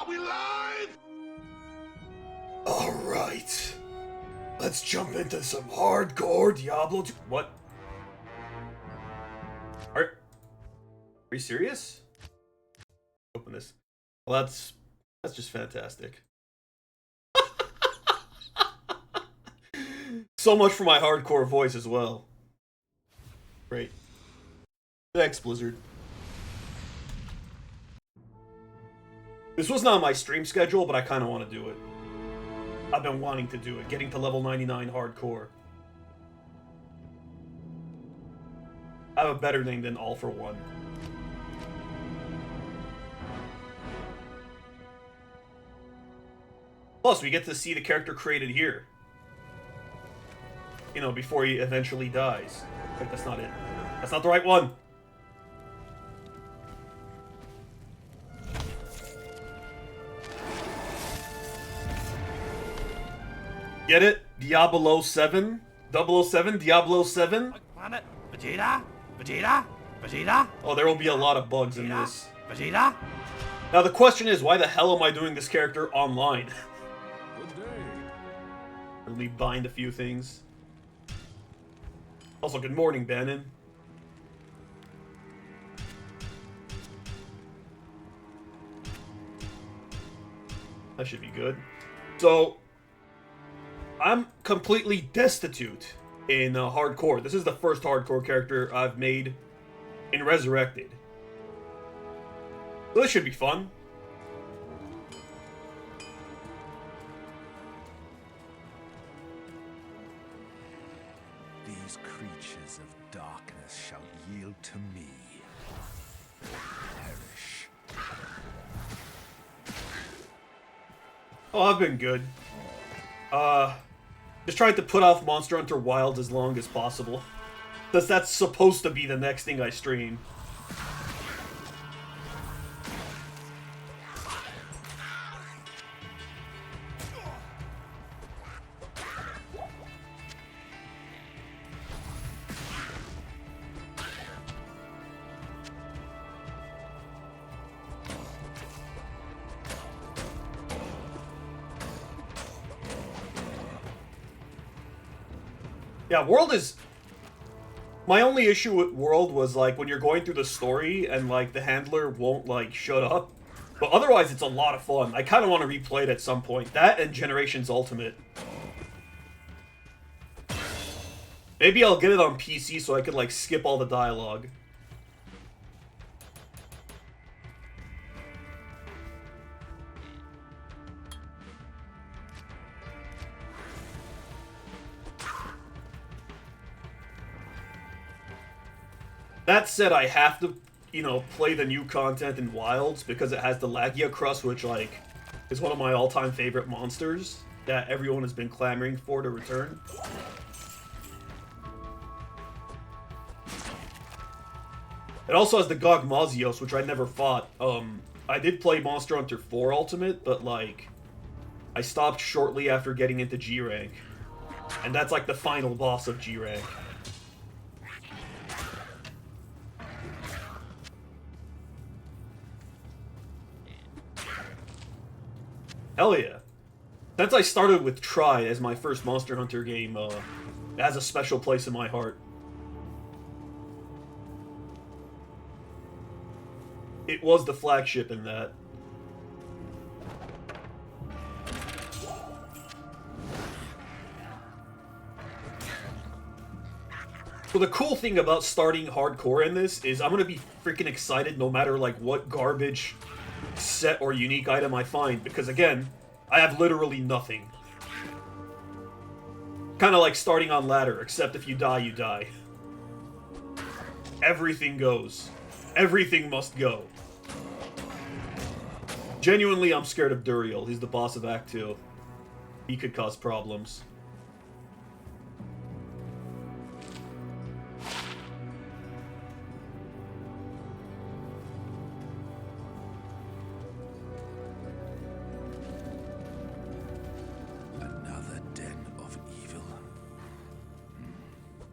we live? Alright. Let's jump into some hardcore Diablo 2. What? Are you serious? Open this. Well, that's just fantastic. So much for my hardcore voice as well. Great. Thanks, Blizzard. This was not my stream schedule, but I kind of want to do it. I've been wanting to do it, getting to level 99 hardcore. I have a better name than All for One. Plus, we get to see the character created here. You know, before he eventually dies. Wait, that's not it. That's not the right one! Get it? Diablo 7? 007? Diablo 7? Planet Vegeta? Vegeta? Vegeta? Oh, there will be a lot of bugs in this. Vegeta? Now the question is, why the hell am I doing this character online? Good day. Let me bind a few things. Also, good morning, Bannon. That should be good. So, I'm completely destitute in hardcore. This is the first hardcore character I've made in Resurrected. So this should be fun. These creatures of darkness shall yield to me. Perish. Oh, I've been good. Just trying to put off Monster Hunter Wilds as long as possible. Because that's supposed to be the next thing I stream. Yeah, World is... My only issue with World was, like, when you're going through the story and, like, the handler won't, like, shut up. But otherwise, it's a lot of fun. I kind of want to replay it at some point. That and Generations Ultimate. Maybe I'll get it on PC so I could, like, skip all the dialogue. That said, I have to, you know, play the new content in Wilds because it has the Lagia Crust, which, like, is one of my all-time favorite monsters that everyone has been clamoring for to return. It also has the Gogmazios, which I never fought. I did play Monster Hunter 4 Ultimate, but, like, I stopped shortly after getting into G rank. And that's, like, the final boss of G rank. Hell yeah. Since I started with Tri as my first Monster Hunter game, it has a special place in my heart. It was the flagship in that. So the cool thing about starting hardcore in this is I'm gonna be freaking excited no matter like what garbage set or unique item I find, because again, I have literally nothing. Kind of like starting on ladder, except if you die, you die. Everything goes. Everything must go. Genuinely, I'm scared of Duriel. He's the boss of Act 2. He could cause problems. Another den of evil.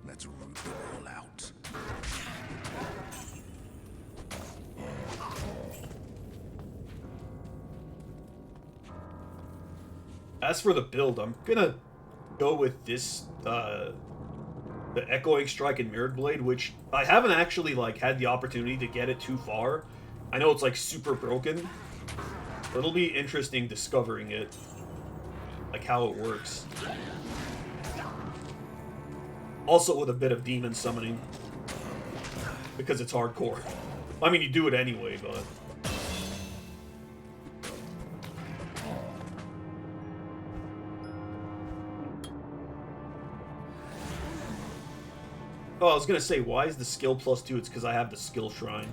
Let's root them all out. As for the build, I'm gonna go with this, the Echoing Strike and Mirrored Blade, which I haven't actually, like, had the opportunity to get it too far. I know it's, like, super broken, but it'll be interesting discovering it, like, how it works. Also with a bit of demon summoning, because it's hardcore. I mean, you do it anyway, but... Oh, I was gonna say, why is the skill +2? It's because I have the skill shrine.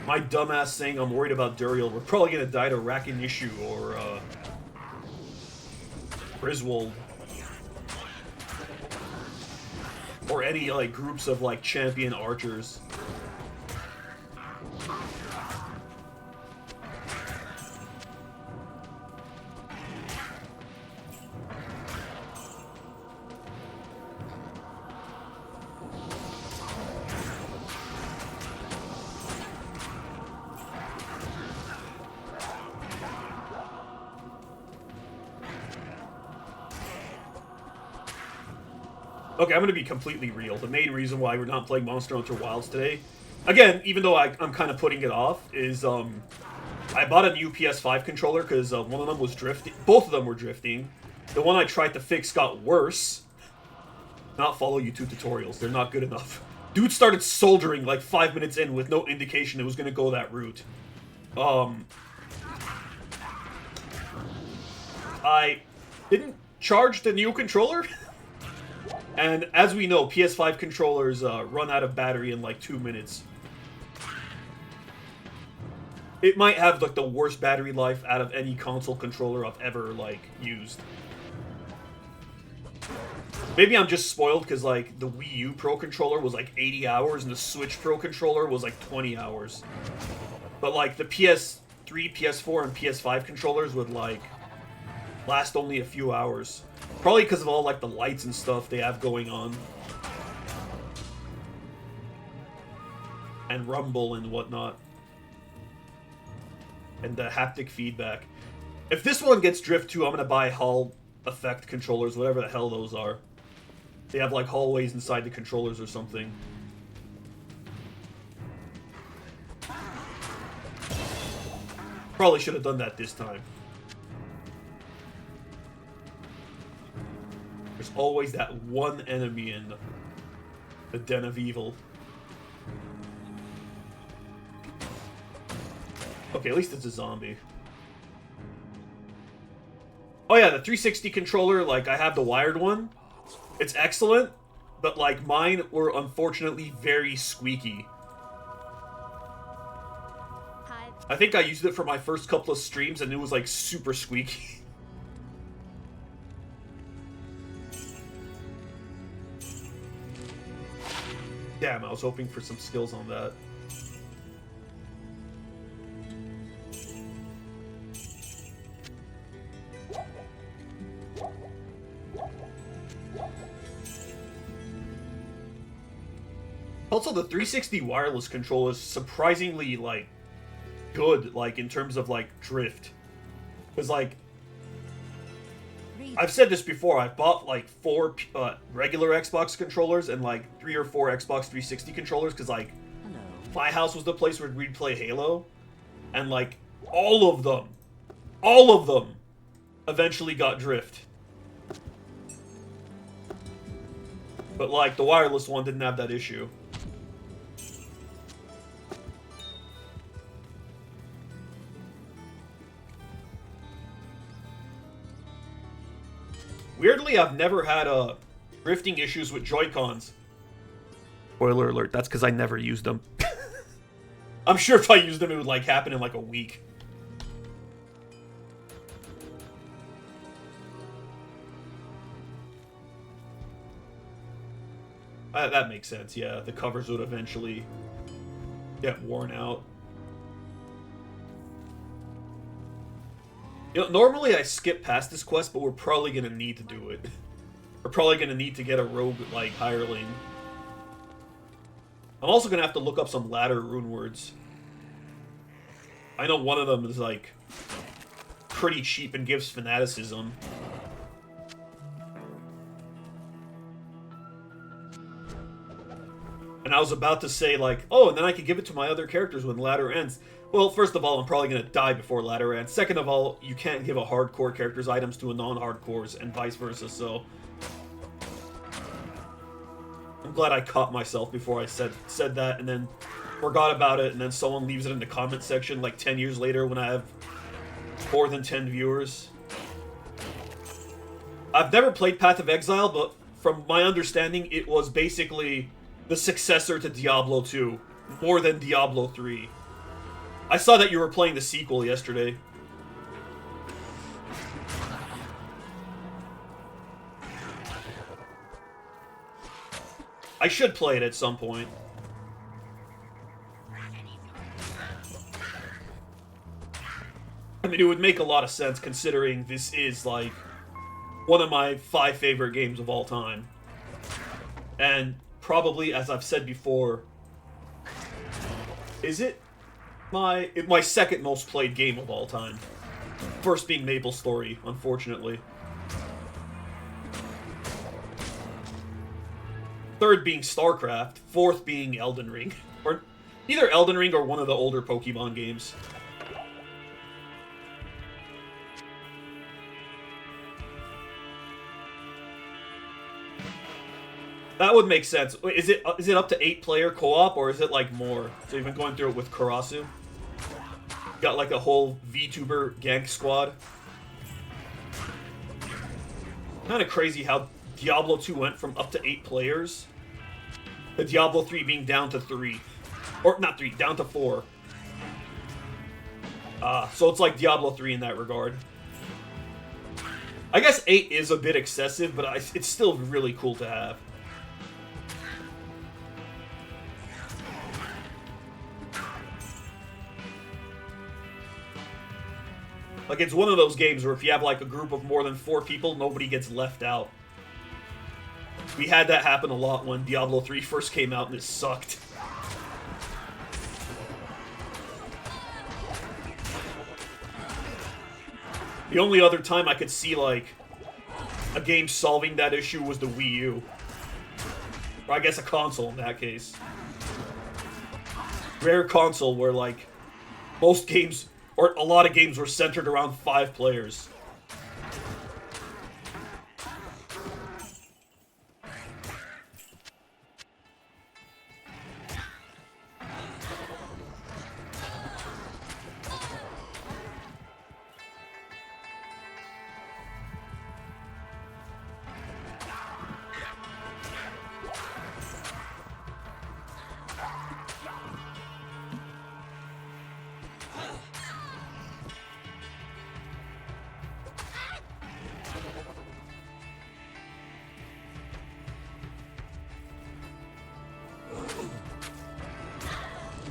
My dumbass saying I'm worried about Duriel. We're probably gonna die to Rakinishu or, Griswold. Or any, like, groups of, like, champion archers. Okay, I'm gonna be completely real. The main reason why we're not playing Monster Hunter Wilds today, again, even though I'm kind of putting it off, is I bought a new PS5 controller because one of them was drifting. Both of them were drifting. The one I tried to fix got worse. Not follow YouTube tutorials. They're not good enough. Dude started soldering like 5 minutes in with no indication it was gonna go that route. I didn't charge the new controller. And as we know, PS5 controllers run out of battery in like 2 minutes. It might have like the worst battery life out of any console controller I've ever like used. Maybe I'm just spoiled because like the Wii U Pro controller was like 80 hours and the Switch Pro controller was like 20 hours. But like the PS3, PS4, and PS5 controllers would like last only a few hours. Probably because of all, like, the lights and stuff they have going on. And rumble and whatnot. And the haptic feedback. If this one gets drift too, I'm gonna buy Hall effect controllers, whatever the hell those are. They have, like, hallways inside the controllers or something. Probably should have done that this time. There's always that one enemy in the Den of Evil. Okay, at least it's a zombie. Oh yeah, the 360 controller, like, I have the wired one. It's excellent, but, like, mine were unfortunately very squeaky. I think I used it for my first couple of streams and it was, like, super squeaky. Damn, I was hoping for some skills on that. Also, the 360 wireless controller is surprisingly, like, good, like, in terms of, like, drift. Because, like, I've said this before, I've bought, like, 4 regular Xbox controllers and, like, 3 or 4 Xbox 360 controllers, because, like, my house was the place where we'd play Halo, and, like, all of them eventually got drift. But, like, the wireless one didn't have that issue. Weirdly, I've never had drifting issues with Joy-Cons. Spoiler alert, that's because I never used them. I'm sure if I used them, it would, like, happen in, like, a week. That makes sense, yeah. The covers would eventually get worn out. You know, normally I skip past this quest, but we're probably gonna need to do it. We're probably gonna need to get a rogue, like, hireling. I'm also gonna have to look up some ladder rune words. I know one of them is, like, pretty cheap and gives fanaticism. And I was about to say, like, oh, and then I could give it to my other characters when ladder ends. Well, first of all, I'm probably going to die before ladder ends. Second of all, you can't give a hardcore character's items to a non-hardcore's, and vice versa, so... I'm glad I caught myself before I said that, and then forgot about it, and then someone leaves it in the comment section, like, 10 years later when I have more than 10 viewers. I've never played Path of Exile, but from my understanding, it was basically the successor to Diablo 2, more than Diablo 3. I saw that you were playing the sequel yesterday. I should play it at some point. I mean, it would make a lot of sense considering this is, like, one of my 5 favorite games of all time. And probably, as I've said before, is it my second most played game of all time? First being MapleStory, unfortunately. Third being StarCraft. Fourth being Elden Ring. Or either Elden Ring or one of the older Pokemon games. That would make sense. Wait, is it up to 8-player co-op, or is it, like, more? So you've been going through it with Karasu? Got, like, a whole VTuber gank squad? Kind of crazy how Diablo 2 went from up to 8 players to Diablo 3 being down to 3. Or, not 3, down to 4. So it's like Diablo 3 in that regard. I guess 8 is a bit excessive, but it's still really cool to have. Like, it's one of those games where if you have, like, a group of more than 4 people, nobody gets left out. We had that happen a lot when Diablo 3 first came out, and it sucked. The only other time I could see, like, a game solving that issue was the Wii U. Or I guess a console in that case. Rare console where, like, most games... or a lot of games were centered around 5 players.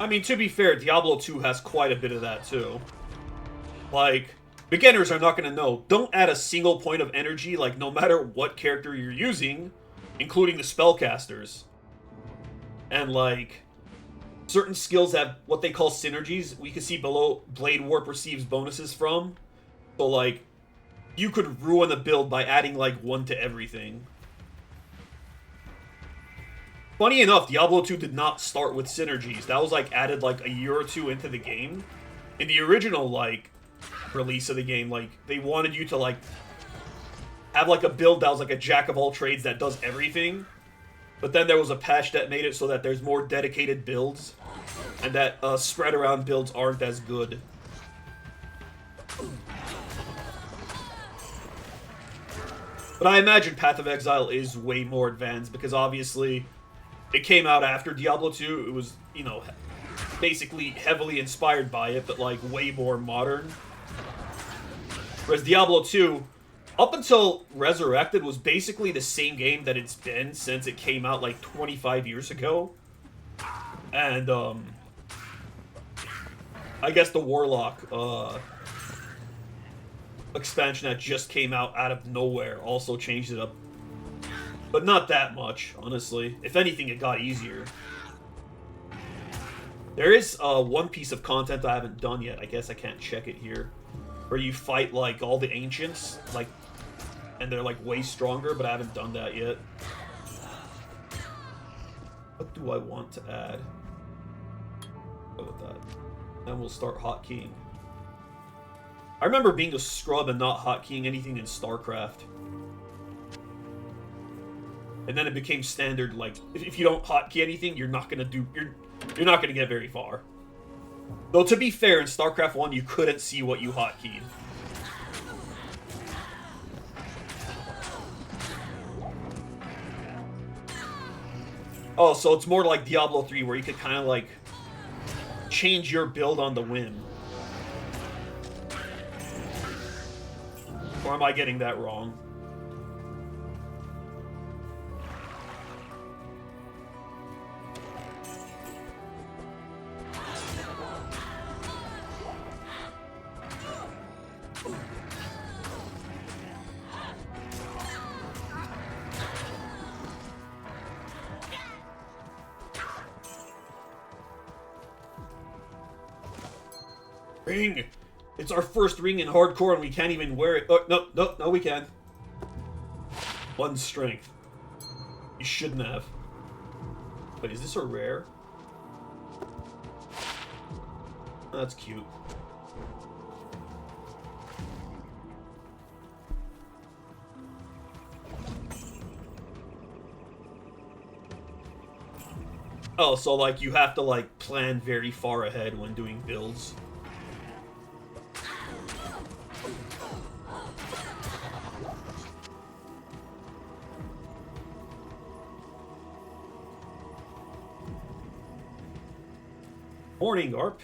I mean, to be fair, Diablo 2 has quite a bit of that, too. Like, beginners are not going to know. Don't add a single point of energy, like, no matter what character you're using, including the spellcasters. And, like, certain skills have what they call synergies. We can see below Blade Warp receives bonuses from. So, like, you could ruin a build by adding, like, 1 to everything. Funny enough, Diablo 2 did not start with synergies. That was, like, added, like, a year or 2 into the game. In the original, like, release of the game, like, they wanted you to, like, have, like, a build that was, like, a jack-of-all-trades that does everything. But then there was a patch that made it so that there's more dedicated builds. And that spread-around builds aren't as good. But I imagine Path of Exile is way more advanced, because obviously... it came out after Diablo 2. It was, you know, basically heavily inspired by it, but, like, way more modern. Whereas Diablo 2, up until Resurrected, was basically the same game that it's been since it came out, like, 25 years ago. And, I guess the Warlock, expansion that just came out of nowhere also changed it up. But not that much, honestly. If anything, it got easier. There is one piece of content I haven't done yet. I guess I can't check it here. Where you fight, like, all the ancients, like, and they're, like, way stronger, but I haven't done that yet. What do I want to add? Go with that. Then we'll start hotkeying. I remember being a scrub and not hotkeying anything in StarCraft. And then it became standard, like, if you don't hotkey anything, you're not gonna do, you're not gonna get very far. Though, to be fair, in StarCraft 1, you couldn't see what you hotkeyed. Oh, so it's more like Diablo 3, where you could kind of, like, change your build on the whim. Or am I getting that wrong? Ring! It's our first ring in hardcore and we can't even wear it. Oh, no, we can. One strength. You shouldn't have. Wait, is this a rare? That's cute. Oh, so like you have to like plan very far ahead when doing builds. Morning, Arp.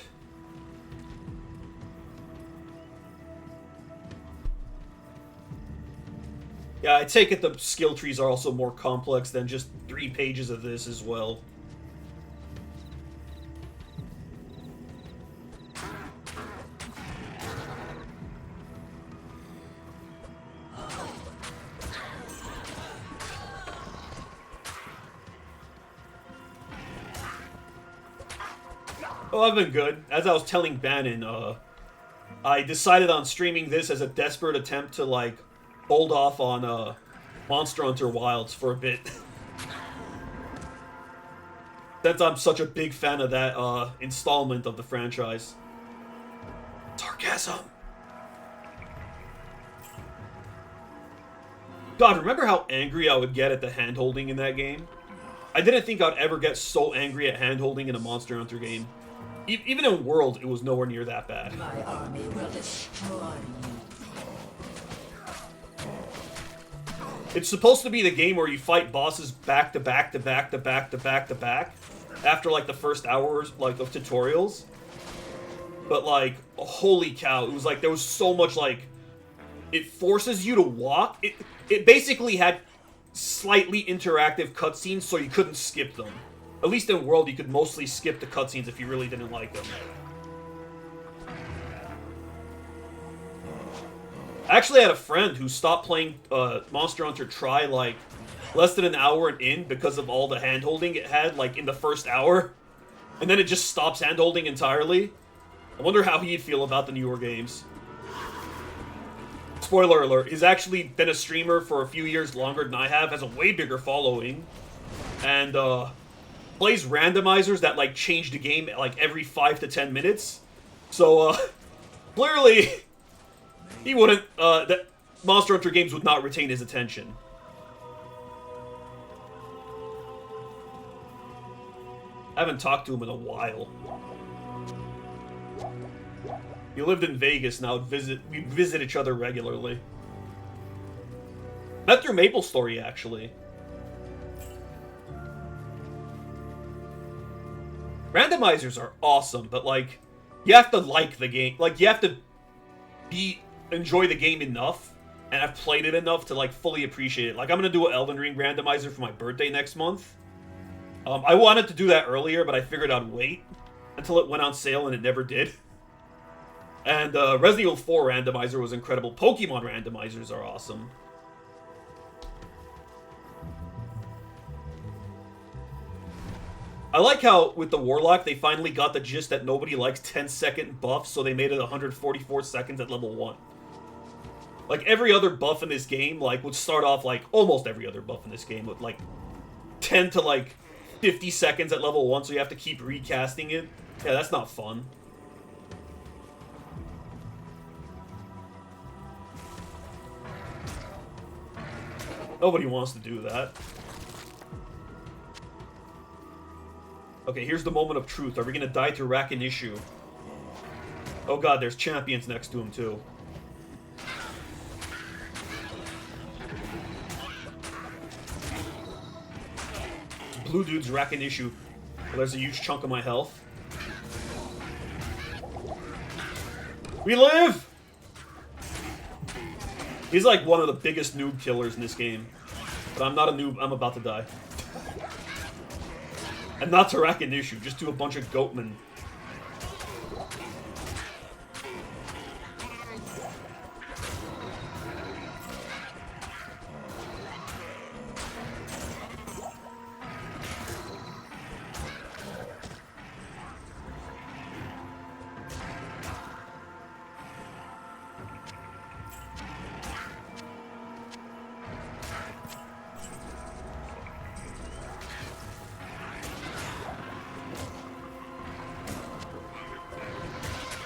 Yeah, I take it the skill trees are also more complex than just 3 pages of this as well. Oh, I've been good. As I was telling Bannon, I decided on streaming this as a desperate attempt to, like, hold off on, Monster Hunter Wilds for a bit. Since I'm such a big fan of that, installment of the franchise. Sarcasm! God, remember how angry I would get at the hand-holding in that game? I didn't think I'd ever get so angry at hand-holding in a Monster Hunter game. Even in World, it was nowhere near that bad. My army will destroy you. It's supposed to be the game where you fight bosses back to back to back to back to back to back after like the first hours like of tutorials. But like, holy cow, it was like there was so much like it forces you to walk. It basically had slightly interactive cutscenes so you couldn't skip them. At least in World, you could mostly skip the cutscenes if you really didn't like them. I actually had a friend who stopped playing Monster Hunter Tri like less than an hour in because of all the hand-holding it had like in the first hour. And then it just stops hand-holding entirely. I wonder how he'd feel about the newer games. Spoiler alert, he's actually been a streamer for a few years longer than I have, has a way bigger following, and plays randomizers that like change the game like every 5 to 10 minutes. So clearly he wouldn't that Monster Hunter games would not retain his attention. I haven't talked to him in a while. He lived in Vegas, now we visit each other regularly. Met through MapleStory, actually. Randomizers are awesome, but like, you have to like the game. Like, you have to enjoy the game enough, and I've played it enough to like fully appreciate it. Like, I'm gonna do an Elden Ring randomizer for my birthday next month. I wanted to do that earlier, but I figured I'd wait until it went on sale, and it never did. And Resident Evil 4 randomizer was incredible. Pokemon randomizers are awesome. I like how, with the Warlock, they finally got the gist that nobody likes 10-second buffs, so they made it 144 seconds at level 1. Like, every other buff in this game, like, would start off, like, almost every other buff in this game with, like, 10 to, like, 50 seconds at level 1, so you have to keep recasting it. Yeah, that's not fun. Nobody wants to do that. Okay, here's the moment of truth. Are we gonna die to rack an issue? Oh god, there's champions next to him, too. Blue dude's racking issue. Well, there's a huge chunk of my health. We live! He's like one of the biggest noob killers in this game. But I'm not a noob, I'm about to die. And not to rack an issue, just to a bunch of goatmen.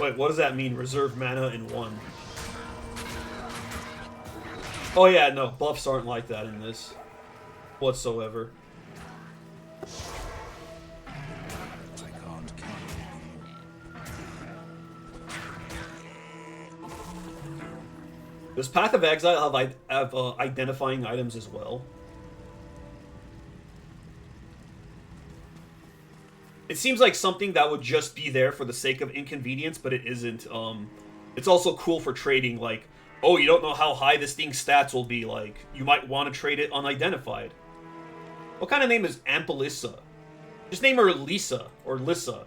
Wait, what does that mean? Reserve mana in 1. Oh yeah, no, buffs aren't like that in this. Whatsoever. I can't count. Does Path of Exile have identifying items as well? It seems like something that would just be there for the sake of inconvenience, but it isn't. It's also cool for trading, like, oh, you don't know how high this thing's stats will be, like, you might want to trade it unidentified. What kind of name is Ampelissa? Just name her Lisa, or Lissa.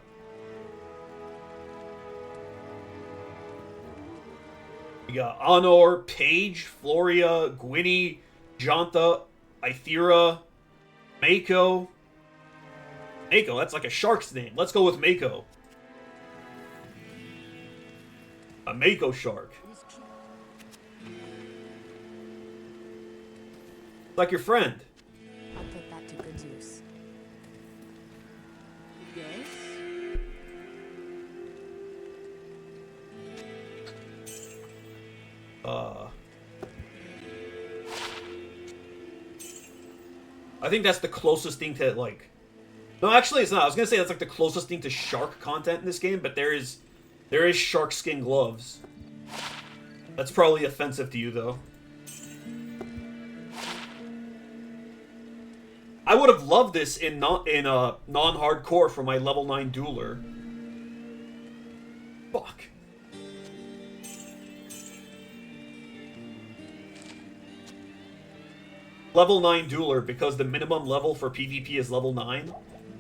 We got Honor, Paige, Floria, Gwynny, Jonta, Ithera, Mako. Mako, that's like a shark's name. Let's go with Mako. A Mako shark. Like your friend. I'll put that to good use. Yes? I think that's the closest thing to, like... No, actually it's not. I was gonna say that's like the closest thing to shark content in this game, but there is shark skin gloves. That's probably offensive to you, though. I would have loved this in non-hardcore for my level 9 dueler. Fuck. Level 9 dueler, because the minimum level for PvP is level 9.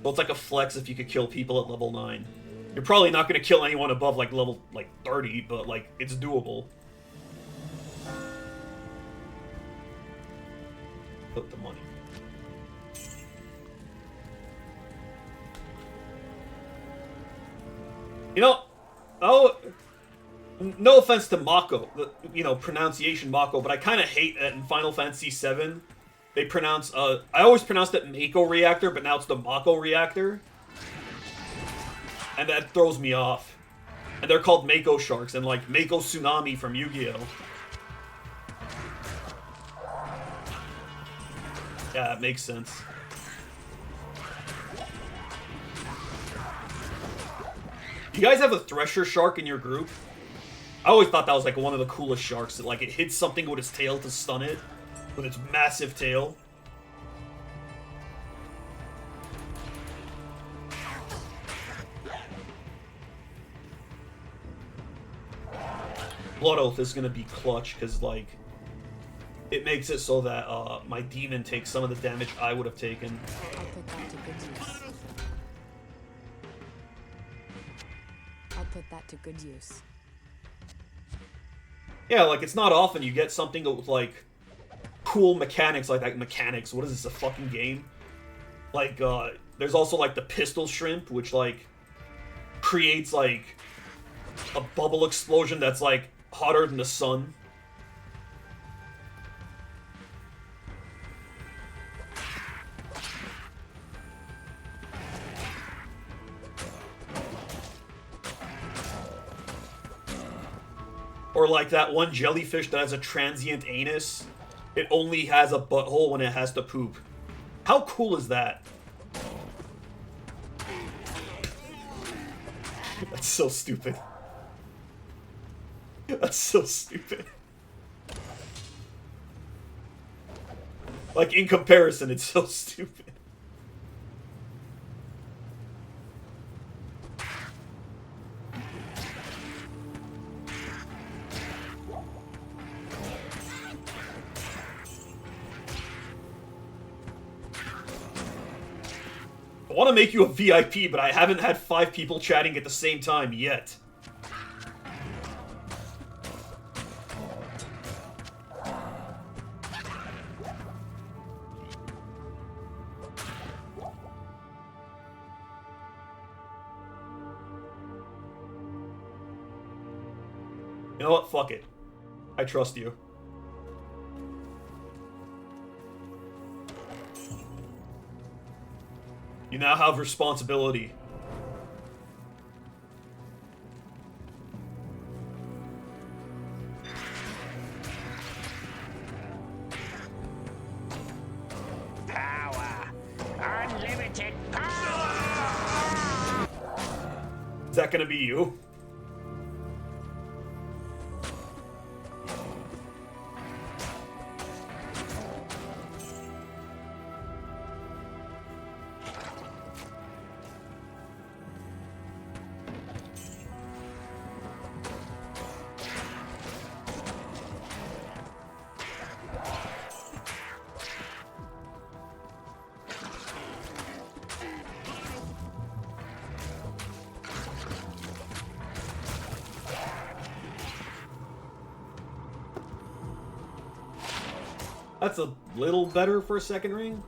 So it's like a flex if you could kill people at level 9. You're probably not going to kill anyone above like level 30, but like it's doable. Put the money. You know, oh, no offense to Mako, you know, pronunciation Mako, but I kind of hate that in Final Fantasy VII. They pronounce, I always pronounced it Mako reactor, but now it's the Mako reactor. And that throws me off. And they're called Mako sharks, and like Mako Tsunami from Yu-Gi-Oh! Yeah, that makes sense. You guys have a Thresher shark in your group? I always thought that was like one of the coolest sharks. That, like, it hits something with its tail to stun it. With its massive tail. Blood Oath is gonna be clutch, because, like, it makes it so that my demon takes some of the damage I would have taken. I'll put that to good use. I'll put that to good use. Yeah, like, it's not often you get something with, like, cool mechanics like that. Mechanics, what is this, a fucking game? Like, there's also, like, the pistol shrimp, which, like, creates, like, a bubble explosion that's, like, hotter than the sun. Or like that one jellyfish that has a transient anus. It only has a butthole when it has to poop. How cool is that? That's so stupid. That's so stupid. Like, in comparison, it's so stupid. I want to make you a VIP, but I haven't had 5 people chatting at the same time yet. You know what? Fuck it. I trust you. You now have responsibility. Power. Unlimited power. Is that gonna be you? That's a little better for a second ring.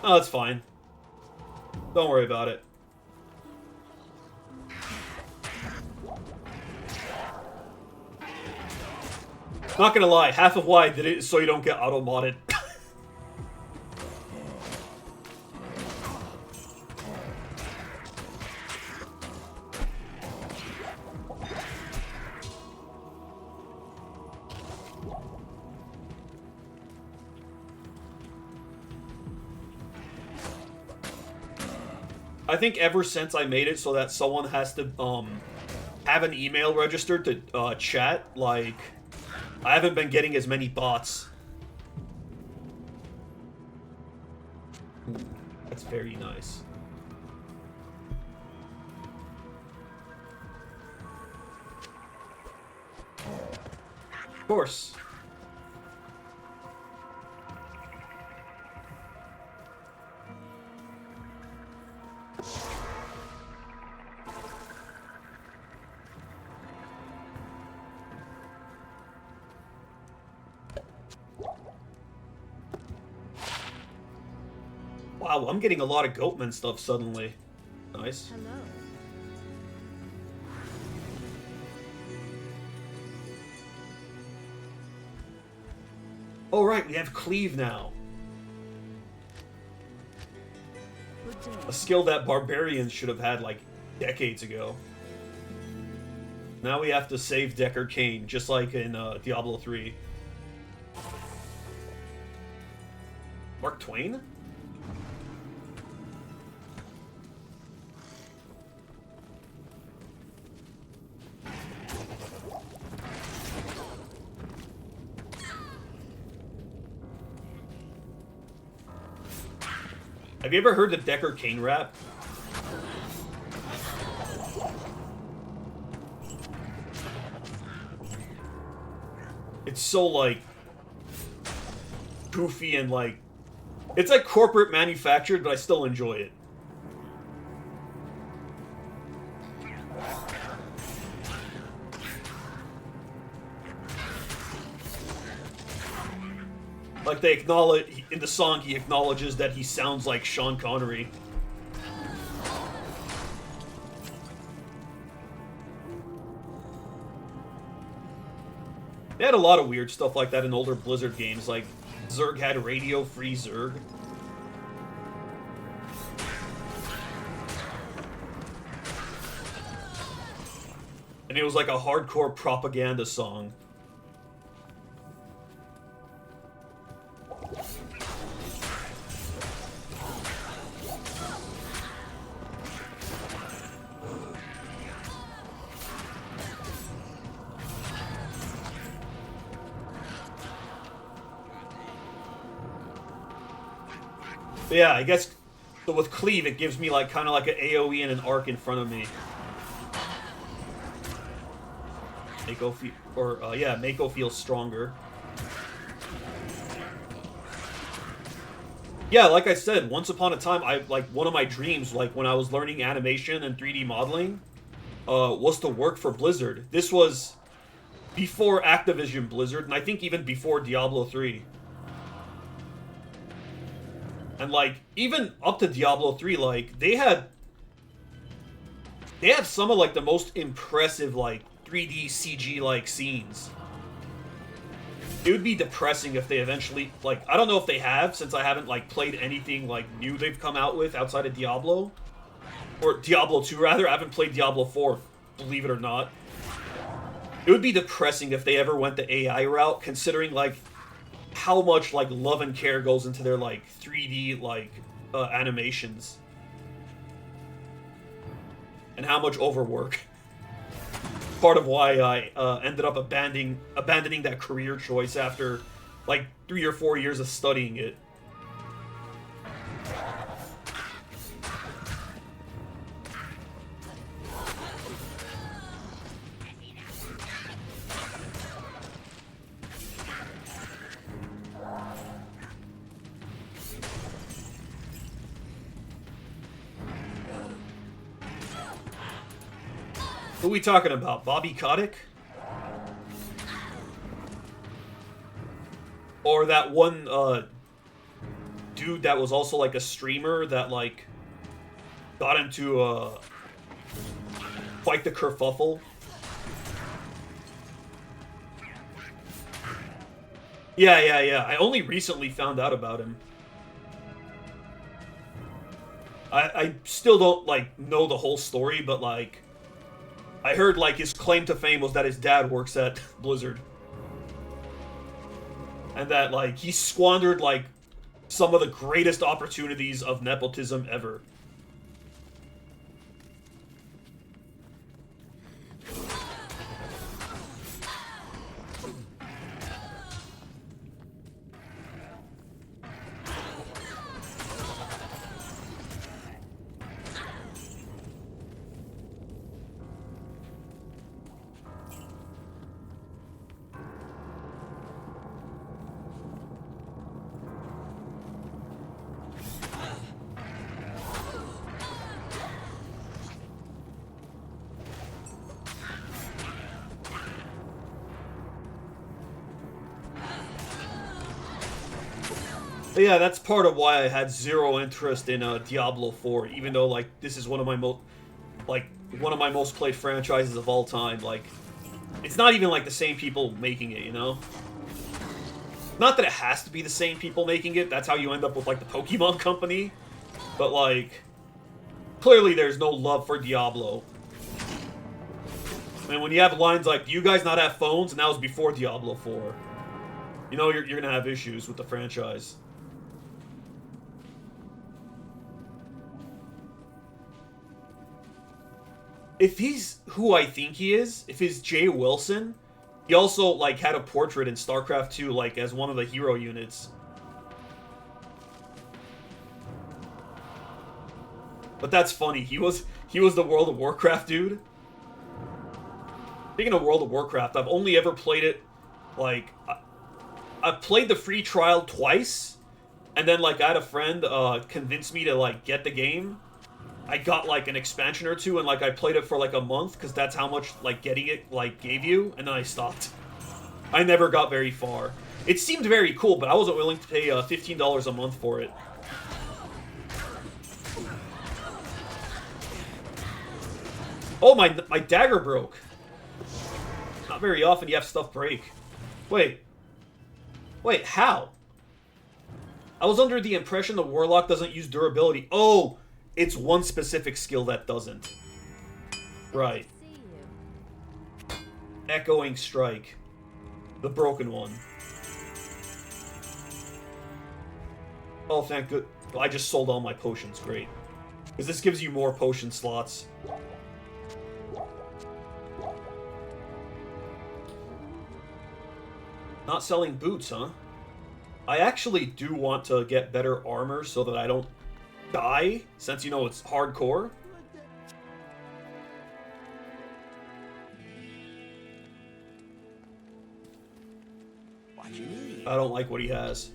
Oh, that's fine. Don't worry about it. Not gonna lie, half of why I did it is so you don't get auto-modded. I think ever since I made it so that someone has to have an email registered to chat, like, I haven't been getting as many bots. That's very nice. Of course. Wow, I'm getting a lot of Goatman stuff suddenly. Nice. Hello. Oh right, we have Cleave now. Good day. A skill that barbarians should have had like decades ago. Now we have to save Deckard Cain, just like in Diablo 3. Mark Twain? Have you ever heard the Deckard Cain rap? It's so, like, goofy and, like... It's, like, corporate manufactured, but I still enjoy it. Like, they acknowledge... in the song he acknowledges that he sounds like Sean Connery. They had a lot of weird stuff like that in older Blizzard games, like Zerg had Radio Free Zerg. And it was like a hardcore propaganda song. But yeah, I guess so with Cleave it gives me like kind of like an AoE and an arc in front of me. Mako feel, or yeah, Mako feels stronger. Yeah, like I said, once upon a time, one of my dreams, like when I was learning animation and 3D modeling, was to work for Blizzard. This was before Activision Blizzard, and I think even before Diablo 3. And like even up to Diablo 3, like they have some of like the most impressive like 3D CG like scenes. It would be depressing if they eventually, like, I don't know if they have, since I haven't like played anything like new they've come out with outside of Diablo, or Diablo 2 rather. I haven't played Diablo 4, believe it or not. It would be depressing if they ever went the AI route, considering like how much like love and care goes into their like 3D like animations, and how much overwork. Part of why I ended up abandoning that career choice after like 3 or 4 years of studying it. Who are we talking about? Bobby Kotick? Or that one dude that was also like a streamer that like got into quite the kerfuffle? Yeah. I only recently found out about him. I still don't like know the whole story, but like I heard like his claim to fame was that his dad works at Blizzard. And that like he squandered like some of the greatest opportunities of nepotism ever. But yeah, that's part of why I had zero interest in Diablo 4, even though like this is one of my most played franchises of all time. Like, it's not even like the same people making it, you know? Not that it has to be the same people making it. That's how you end up with like the Pokemon Company. But like, clearly there's no love for Diablo. I mean, when you have lines like, "Do you guys not have phones?" and that was before Diablo 4, you know you're gonna have issues with the franchise. If he's who I think he is, if he's Jay Wilson, he also like had a portrait in StarCraft 2 like as one of the hero units. But that's funny. He was the World of Warcraft dude. Speaking of World of Warcraft, I've only ever played it like I've played the free trial twice, and then like I had a friend convince me to like get the game. I got like an expansion or two, and like I played it for like a month because that's how much like getting it like gave you, and then I stopped. I never got very far. It seemed very cool, but I wasn't willing to pay $15 a month for it. Oh, my dagger broke. Not very often you have stuff break. Wait, how? I was under the impression the Warlock doesn't use durability. Oh, it's one specific skill that doesn't. Right. Echoing Strike. The broken one. Oh, thank good. I just sold all my potions. Great. Because this gives you more potion slots. Not selling boots, huh? I actually do want to get better armor so that I don't die, since, you know, it's hardcore. What you need? I don't like what he has.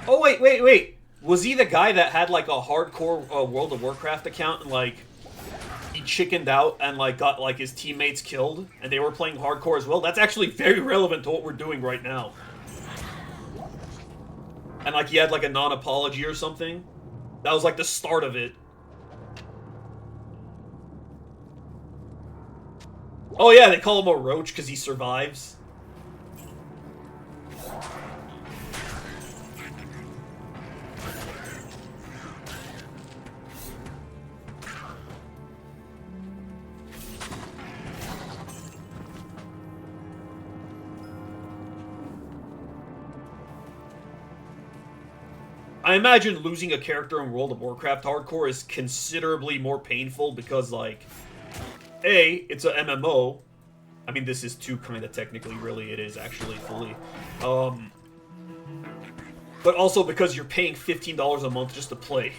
Oh, wait. Was he the guy that had, like, a hardcore World of Warcraft account and, like, he chickened out and, like, got, like, his teammates killed and they were playing hardcore as well? That's actually very relevant to what we're doing right now. And, like, he had, like, a non-apology or something. That was, like, the start of it. Oh, yeah, they call him a roach because he survives. I imagine losing a character in World of Warcraft Hardcore is considerably more painful because, like, A, it's a MMO. I mean, this is 2 kind of technically, really, it is actually fully. But also because you're paying $15 a month just to play.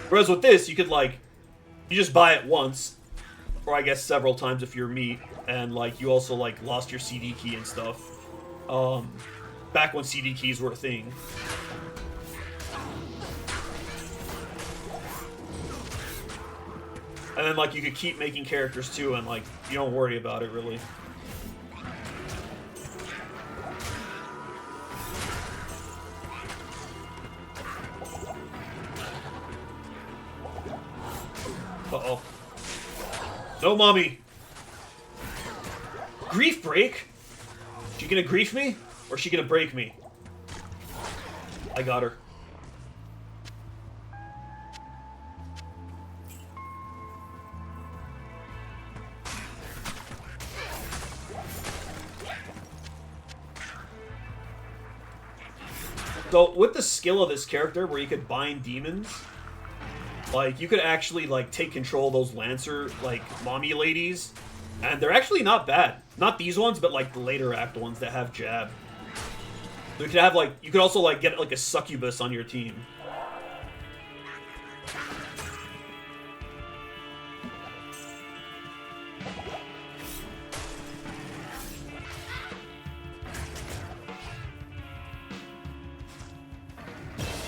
Whereas with this, you could, like, you just buy it once, or I guess several times if you're me, and, like, you also, like, lost your CD key and stuff. Back when CD keys were a thing. And then, like, you could keep making characters, too, and, like, you don't worry about it, really. Uh-oh. No, mommy! Grief break? She gonna grief me? Or is she gonna break me? I got her. So, with the skill of this character, where you could bind demons, like, you could actually, like, take control of those Lancer, like, mommy ladies, and they're actually not bad. Not these ones, but, like, the later act ones that have jab. So you could have, like, you could also, like, get, like, a succubus on your team.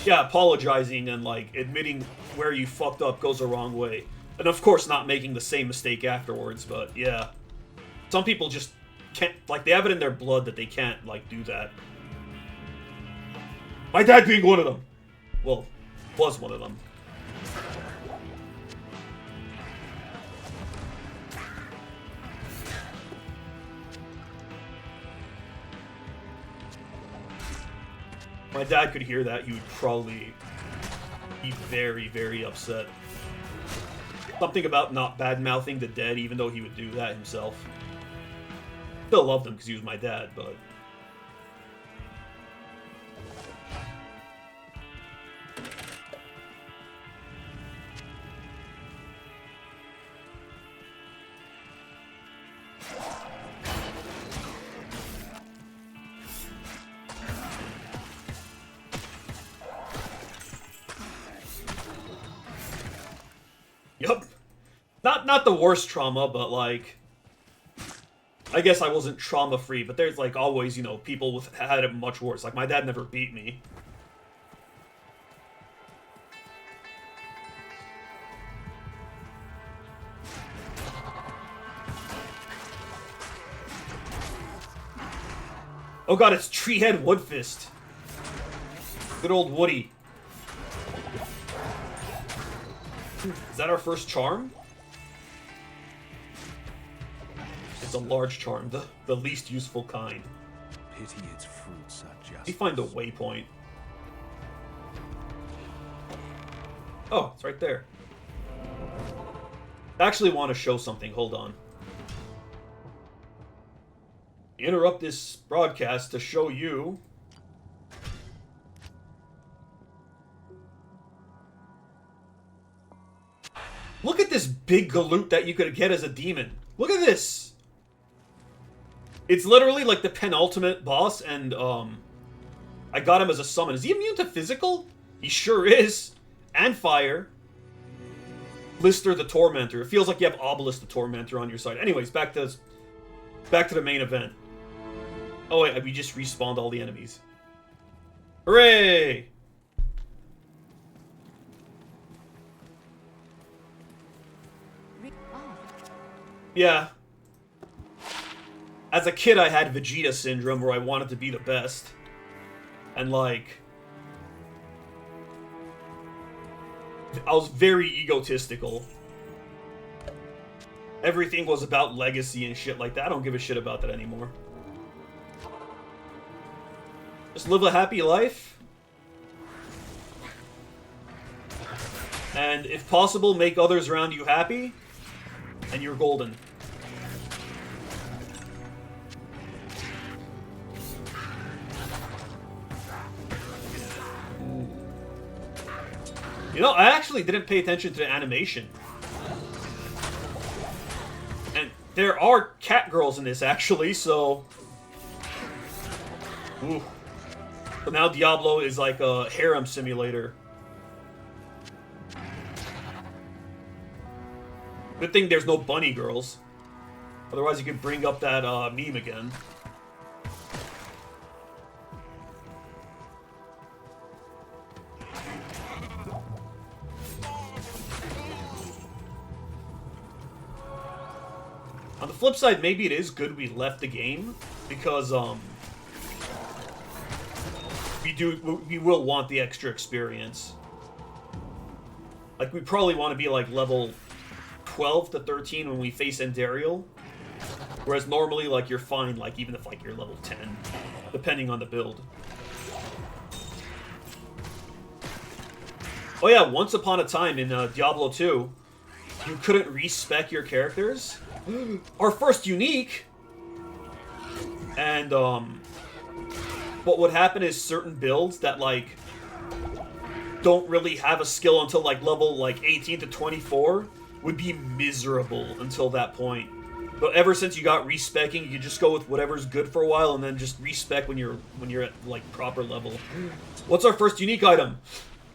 Yeah, apologizing and, like, admitting where you fucked up goes the wrong way. And, of course, not making the same mistake afterwards, but, yeah. Some people just can't, like, they have it in their blood that they can't, like, do that. My dad being one of them. Well, was one of them. My dad could hear that, he would probably be very, very upset. Something about not bad-mouthing the dead, even though he would do that himself. Still loved him because he was my dad, but... Yup. Not the worst trauma, but, like... I guess I wasn't trauma-free, but there's, like, always, you know, people with had it much worse. Like, my dad never beat me. Oh god, it's Treehead Woodfist. Good old Woody. Is that our first charm? It's a large charm, the least useful kind. Pity its fruits are just. Let me find the waypoint. Oh, it's right there. I actually want to show something. Hold on. Interrupt this broadcast to show you. Look at this big galoot that you could get as a demon. Look at this. It's literally like the penultimate boss, and I got him as a summon. Is he immune to physical? He sure is. And fire. Lister the Tormentor. It feels like you have Obelisk the Tormentor on your side. Anyways, back to the main event. Oh wait, we just respawned all the enemies. Hooray! Yeah. As a kid, I had Vegeta syndrome, where I wanted to be the best. And, like, I was very egotistical. Everything was about legacy and shit like that. I don't give a shit about that anymore. Just live a happy life. And, if possible, make others around you happy. And you're golden. You know, I actually didn't pay attention to the animation. And there are cat girls in this, actually, so... Ooh. But now Diablo is like a harem simulator. Good thing there's no bunny girls. Otherwise you could bring up that meme again. On the flip side, maybe it is good we left the game, because we will want the extra experience. Like, we probably want to be like level 12 to 13 when we face Endariel, whereas normally, like, you're fine, like, even if, like, you're level 10, depending on the build. Oh yeah, once upon a time in Diablo 2, you couldn't respec your characters. Our first unique! And, what would happen is certain builds that, like, don't really have a skill until, like, level, like, 18 to 24 would be miserable until that point. But ever since you got respecking, you just go with whatever's good for a while and then just respec when you're at, like, proper level. What's our first unique item?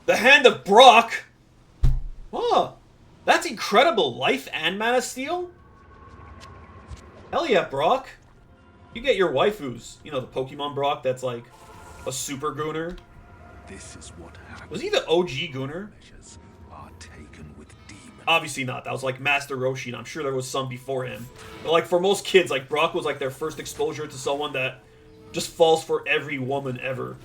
The Hand of Brock! Huh. That's incredible. Life and Mana Steel? Hell yeah, Brock. You get your waifus. You know, the Pokemon Brock that's like a super Gooner. This is what happens. Was he the OG Gooner? Measures are taken with demons. Obviously not. That was like Master Roshi, and I'm sure there was some before him. But like for most kids, like Brock was like their first exposure to someone that just falls for every woman ever.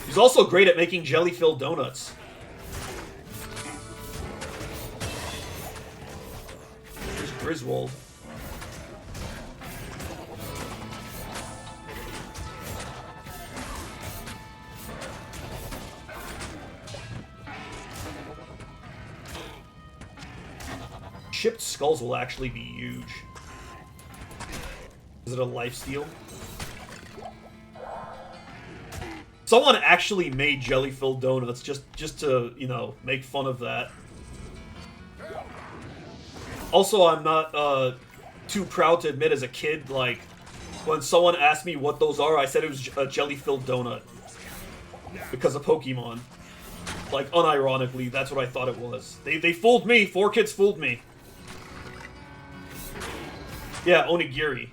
He's also great at making jelly-filled donuts. There's Griswold. Chipped skulls will actually be huge. Is it a lifesteal? Someone actually made jelly-filled donuts just to, you know, make fun of that. Also, I'm not too proud to admit as a kid, like, when someone asked me what those are, I said it was a jelly-filled donut. Because of Pokemon. Like, unironically, that's what I thought it was. They fooled me. 4Kids fooled me. Yeah, onigiri.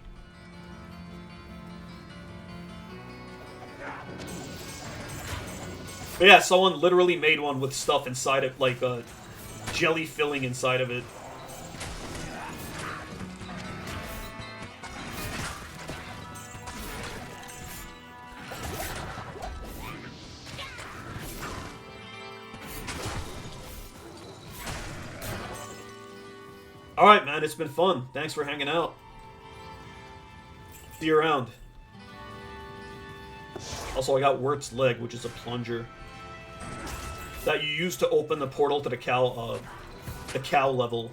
But yeah, someone literally made one with stuff inside it, like jelly filling inside of it. Alright, man, it's been fun. Thanks for hanging out. See you around. Also, I got Wirt's Leg, which is a plunger that you use to open the portal to the cow level.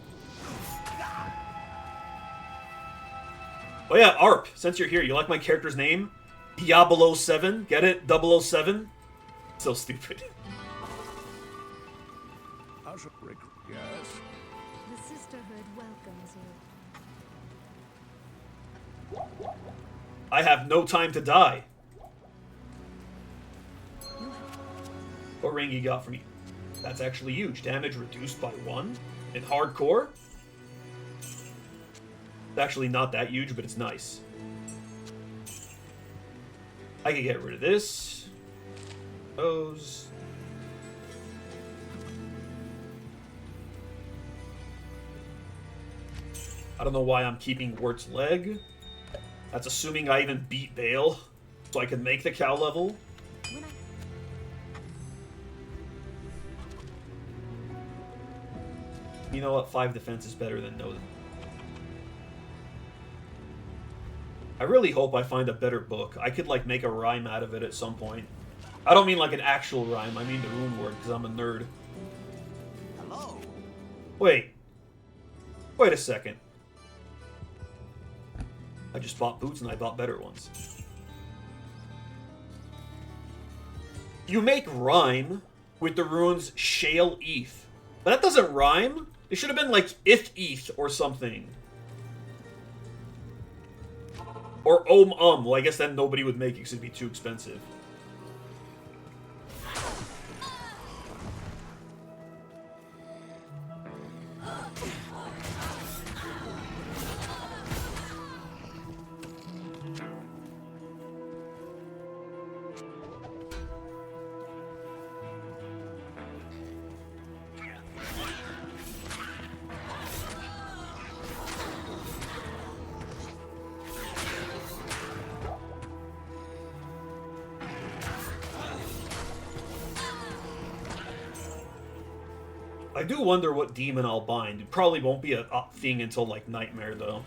Oh yeah, Arp, since you're here, you like my character's name? Diablo 7, get it? 007? So stupid. How's it, Rick? Yes. The sisterhood welcomes you. I have no time to die. What ring you got for me? That's actually huge. Damage reduced by 1 in hardcore. It's actually not that huge, but it's nice. I can get rid of this. Those. I don't know why I'm keeping Wirt's Leg. That's assuming I even beat Bale, so I can make the cow level. You know what? 5 defense is better than no. I really hope I find a better book. I could, like, make a rhyme out of it at some point. I don't mean, like, an actual rhyme. I mean the rune word, because I'm a nerd. Hello. Wait. Wait a second. I just bought boots and I bought better ones. You make rhyme with the runes Shale Eth. But that doesn't rhyme. It should have been like If Eth or something. Or Well, I guess then nobody would make it because it'd be too expensive. I do wonder what demon I'll bind. It probably won't be a thing until, like, Nightmare, though.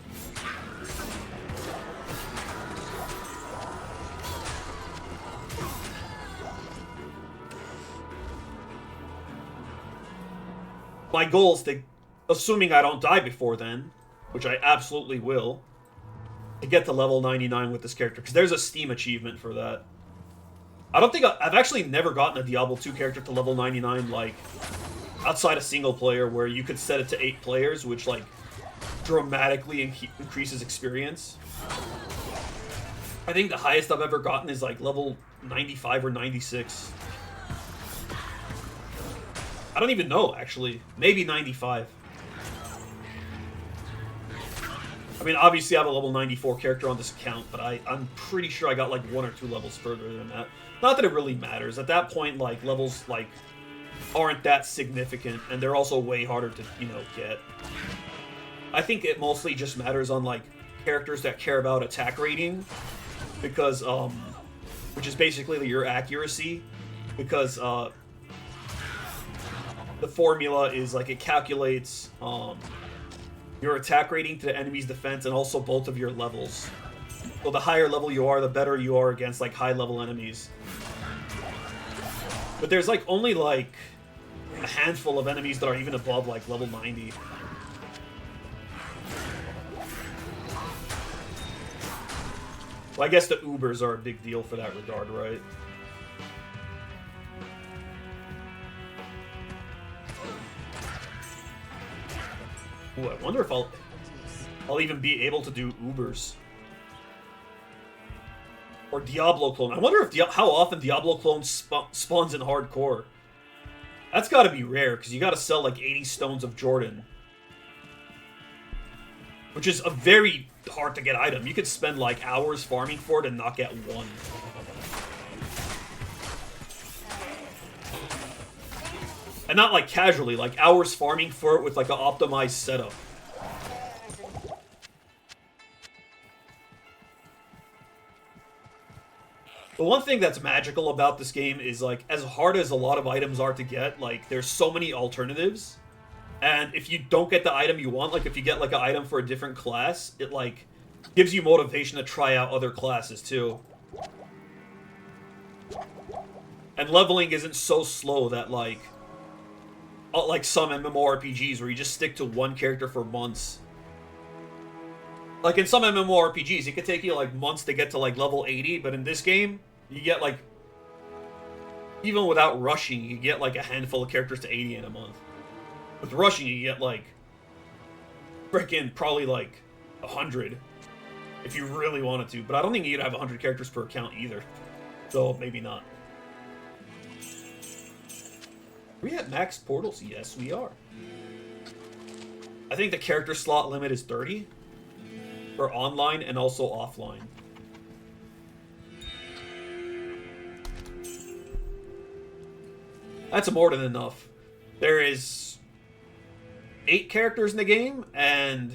My goal is to, assuming I don't die before then, which I absolutely will, to get to level 99 with this character, because there's a Steam achievement for that. I don't think I've actually never gotten a Diablo 2 character to level 99, like, outside of single player, where you could set it to 8 players, which, like, dramatically increases experience. I think the highest I've ever gotten is, like, level 95 or 96. I don't even know, actually. Maybe 95. I mean, obviously I have a level 94 character on this account, but I'm pretty sure I got, like, 1 or 2 levels further than that. Not that it really matters. At that point, like, levels, like, aren't that significant, and they're also way harder to, you know, get. I think it mostly just matters on, like, characters that care about attack rating, because, which is basically your accuracy, because, the formula is, like, it calculates, your attack rating to the enemy's defense and also both of your levels. So the higher level you are, the better you are against, like, high-level enemies. But there's, like, only, like, a handful of enemies that are even above, like, level 90. Well, I guess the Ubers are a big deal for that regard, right? Ooh, I wonder if I'll even be able to do Ubers. Or Diablo clone. I wonder if how often Diablo clone spawns in hardcore. That's gotta be rare, because you gotta sell like 80 Stones of Jordan. Which is a very hard to get item. You could spend like hours farming for it and not get one. And not like casually, like hours farming for it with like an optimized setup. The one thing that's magical about this game is, like, as hard as a lot of items are to get, like, there's so many alternatives And if you don't get the item you want, like if you get like an item for a different class, it like gives you motivation to try out other classes too. And leveling isn't so slow that like some MMORPGs where you just stick to one character for months. Like in some MMORPGs, it could take you like months to get to like level 80, but in this game, you get like, even without rushing, you get like a handful of characters to 80 in a month. With rushing, you get like frickin' probably like 100 if you really wanted to. But I don't think you'd have 100 characters per account either. So maybe not. Are we at max portals? Yes, we are. I think the character slot limit is 30 for online and also offline. That's more than enough. There is 8 characters in the game, and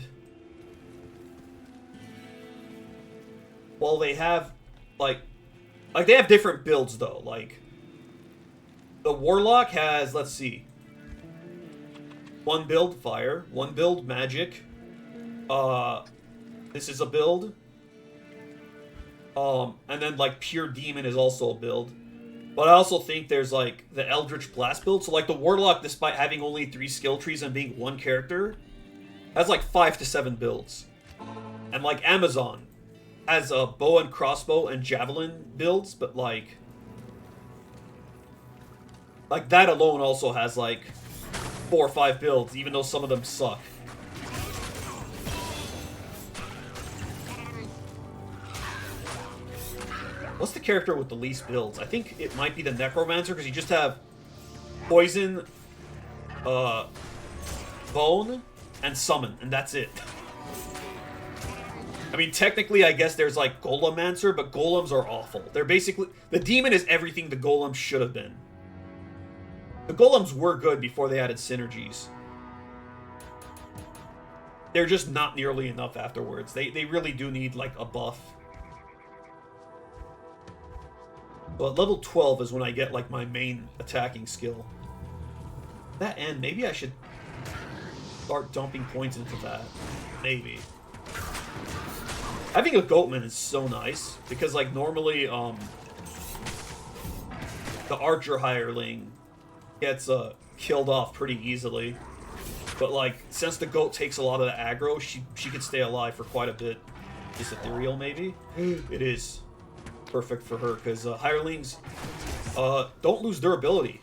well, they have like they have different builds though. Like the Warlock has, let's see, 1 build fire, 1 build magic. This is a build. And then like pure demon is also a build. But I also think there's like the Eldritch Blast build. So like the Warlock, despite having only 3 skill trees and being 1 character, has like 5 to 7 builds. And like Amazon has a bow and crossbow and javelin builds, but like that alone also has like 4 or 5 builds, even though some of them suck. What's the character with the least builds? I think it might be the Necromancer, because you just have poison, bone, and summon, and that's it. I mean, technically, I guess there's like Golemancer, but golems are awful. They're basically... The demon is everything the golem should have been. The golems were good before they added synergies. They're just not nearly enough afterwards. They really do need like a buff. But level 12 is when I get like my main attacking skill. That end, maybe I should start dumping points into that. Maybe. Having a Goatman is so nice, because like normally the Archer hireling gets killed off pretty easily. But like, since the goat takes a lot of the aggro, she could stay alive for quite a bit. Is ethereal maybe? It is perfect for her, because hirelings don't lose durability.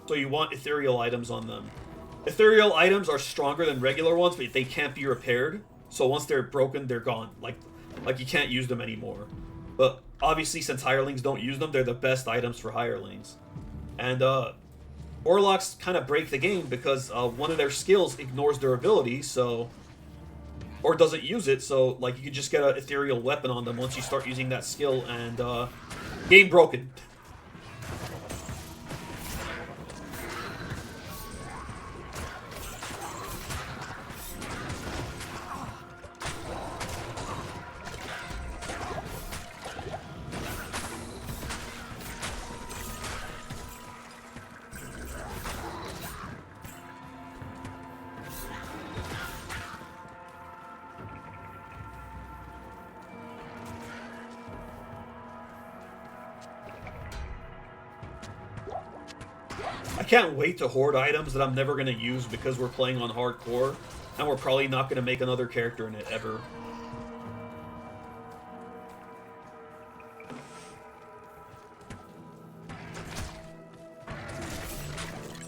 So you want ethereal items on them. Ethereal items are stronger than regular ones, but they can't be repaired. So once they're broken, they're gone. Like you can't use them anymore. But obviously, since hirelings don't use them, they're the best items for hirelings. And Warlocks kind of break the game because one of their skills ignores durability, so... Or doesn't use it, so like you can just get an ethereal weapon on them once you start using that skill, and game broken. I can't wait to hoard items that I'm never going to use because we're playing on hardcore, and we're probably not going to make another character in it ever.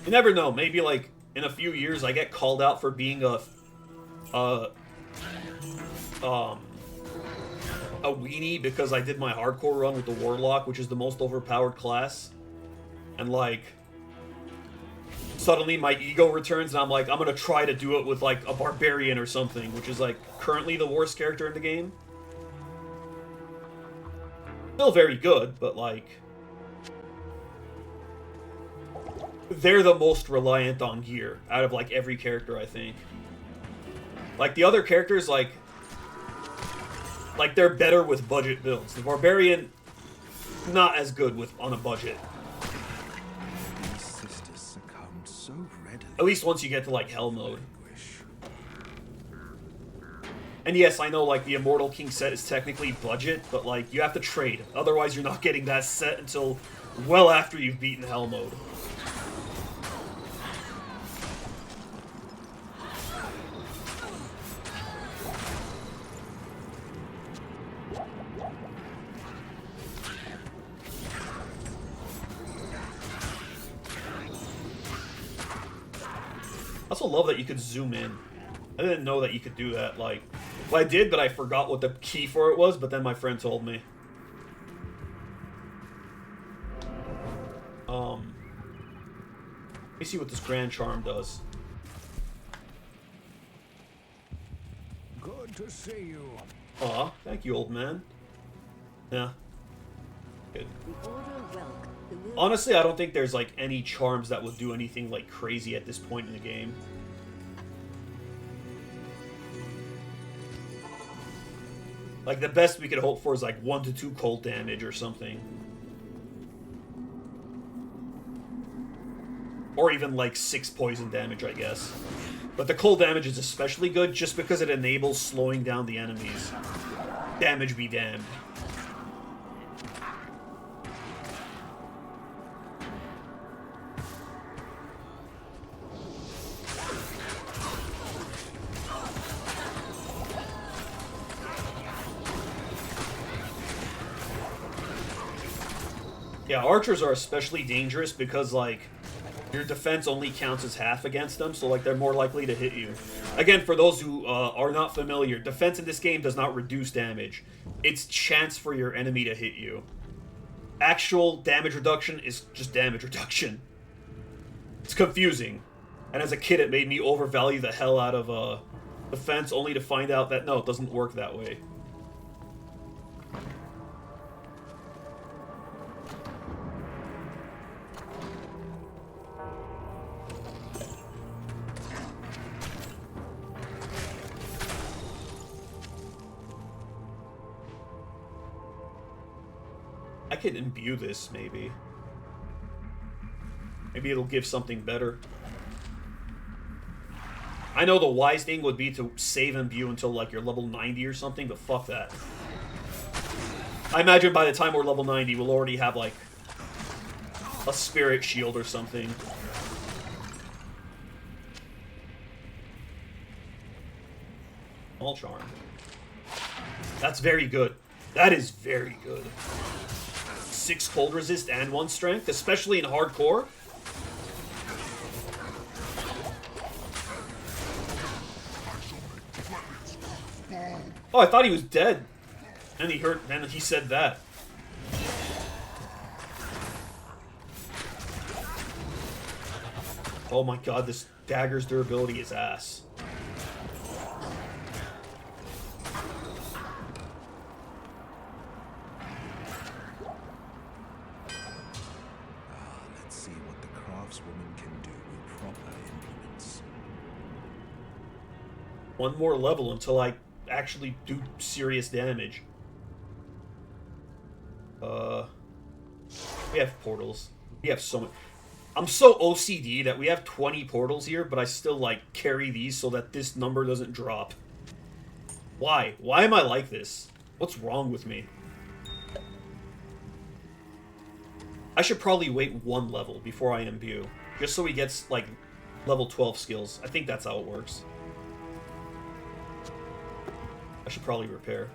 You never know, maybe like in a few years I get called out for being a weenie because I did my hardcore run with the Warlock, which is the most overpowered class, and like suddenly my ego returns and I'm like, I'm gonna try to do it with like a barbarian or something, which is like currently the worst character in the game. Still very good, but like they're the most reliant on gear out of like every character, I think. Like the other characters, like they're better with budget builds. The barbarian, not as good with on a budget. These sisters succumbed so readily. At least once you get to, like, hell mode. And yes, I know, like, the Immortal King set is technically budget, but, like, you have to trade. Otherwise, you're not getting that set until well after you've beaten hell mode. I also love that you could zoom in. I didn't know that you could do that. Like, well, I did, but I forgot what the key for it was, but then my friend told me. Let me see what this Grand Charm does. Good to see you. Aw, thank you, old man. Yeah. Good. The order welcome. Honestly, I don't think there's, like, any charms that would do anything, like, crazy at this point in the game. Like, the best we could hope for is, like, 1 to 2 cold damage or something. Or even, like, 6 poison damage, I guess. But the cold damage is especially good just because it enables slowing down the enemies. Damage be damned. Yeah, archers are especially dangerous because, like, your defense only counts as half against them, so, like, they're more likely to hit you. Again, for those who are not familiar, defense in this game does not reduce damage. It's chance for your enemy to hit you. Actual damage reduction is just damage reduction. It's confusing. And as a kid, it made me overvalue the hell out of defense, only to find out that, no, it doesn't work that way. I could imbue this, maybe. Maybe it'll give something better. I know the wise thing would be to save imbue until, like, you're level 90 or something, but fuck that. I imagine by the time we're level 90, we'll already have, like, a spirit shield or something. All charm. That's very good. That is very good. 6 cold resist and 1 strength, especially in hardcore. Oh, I thought he was dead. And then he said that. Oh my god, this dagger's durability is ass. Let's see what the craftswoman can do with proper implements. One more level until I actually do serious damage. We have portals. We have so much. I'm so OCD that we have 20 portals here, but I still, like, carry these so that this number doesn't drop. Why? Why am I like this? What's wrong with me? I should probably wait 1 level before I imbue, just so he gets, like, level 12 skills. I think that's how it works. I should probably repair.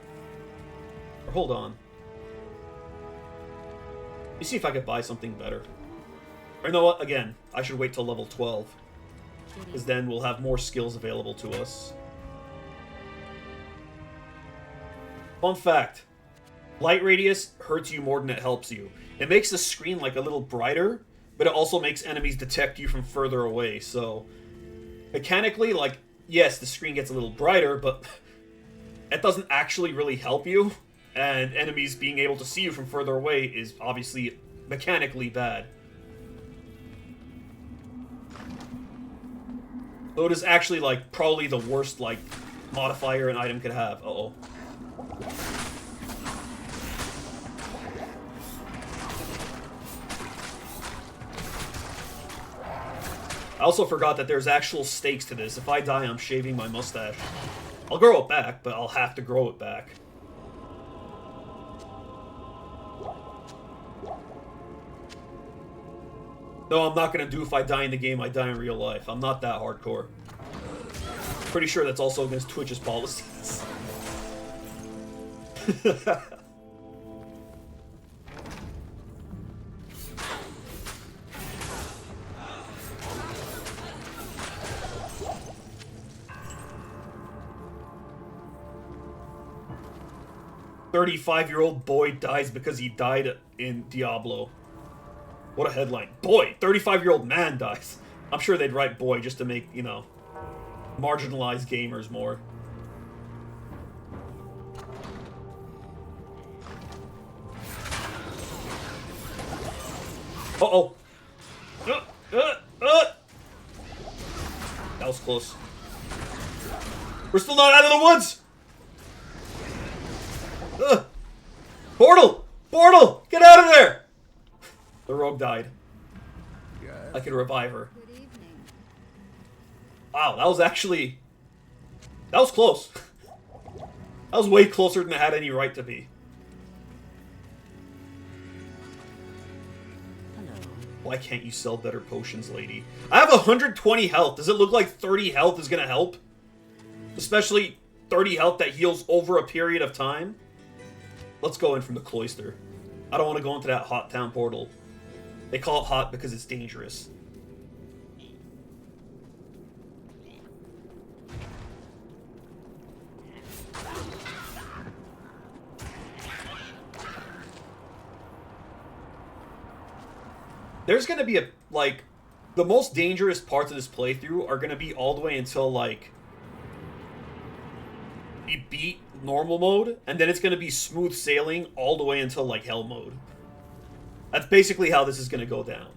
Or hold on. Let me see if I could buy something better. Or you know what? Again, I should wait till level 12. Because then we'll have more skills available to us. Fun fact. Light radius hurts you more than it helps you. It makes the screen, like, a little brighter, but it also makes enemies detect you from further away, so... Mechanically, like, yes, the screen gets a little brighter, but... it doesn't actually really help you, and enemies being able to see you from further away is obviously mechanically bad. So it is actually, like, probably the worst, like, modifier an item could have. Uh-oh. I also forgot that there's actual stakes to this. If I die, I'm shaving my mustache. I'll grow it back, but I'll have to grow it back. No, I'm not gonna do if I die in the game, I die in real life. I'm not that hardcore. Pretty sure that's also against Twitch's policies. 35-year-old boy dies because he died in Diablo. What a headline. Boy, 35-year-old man dies. I'm sure they'd write boy just to make, you know, marginalized gamers more. Uh-oh. That was close. We're still not out of the woods! Portal! Portal! Get out of there! The rogue died. Yes. I can revive her. Good evening. Wow, that was actually... That was close. That was way closer than it had any right to be. Why can't you sell better potions, lady? I have 120 health. Does it look like 30 health is gonna help? Especially 30 health that heals over a period of time? Let's go in from the cloister. I don't want to go into that hot town portal. They call it hot because it's dangerous. There's gonna be a, like, the most dangerous parts of this playthrough are gonna be all the way until, like, you beat normal mode, and then it's gonna be smooth sailing all the way until, like, hell mode. That's basically how this is gonna go down.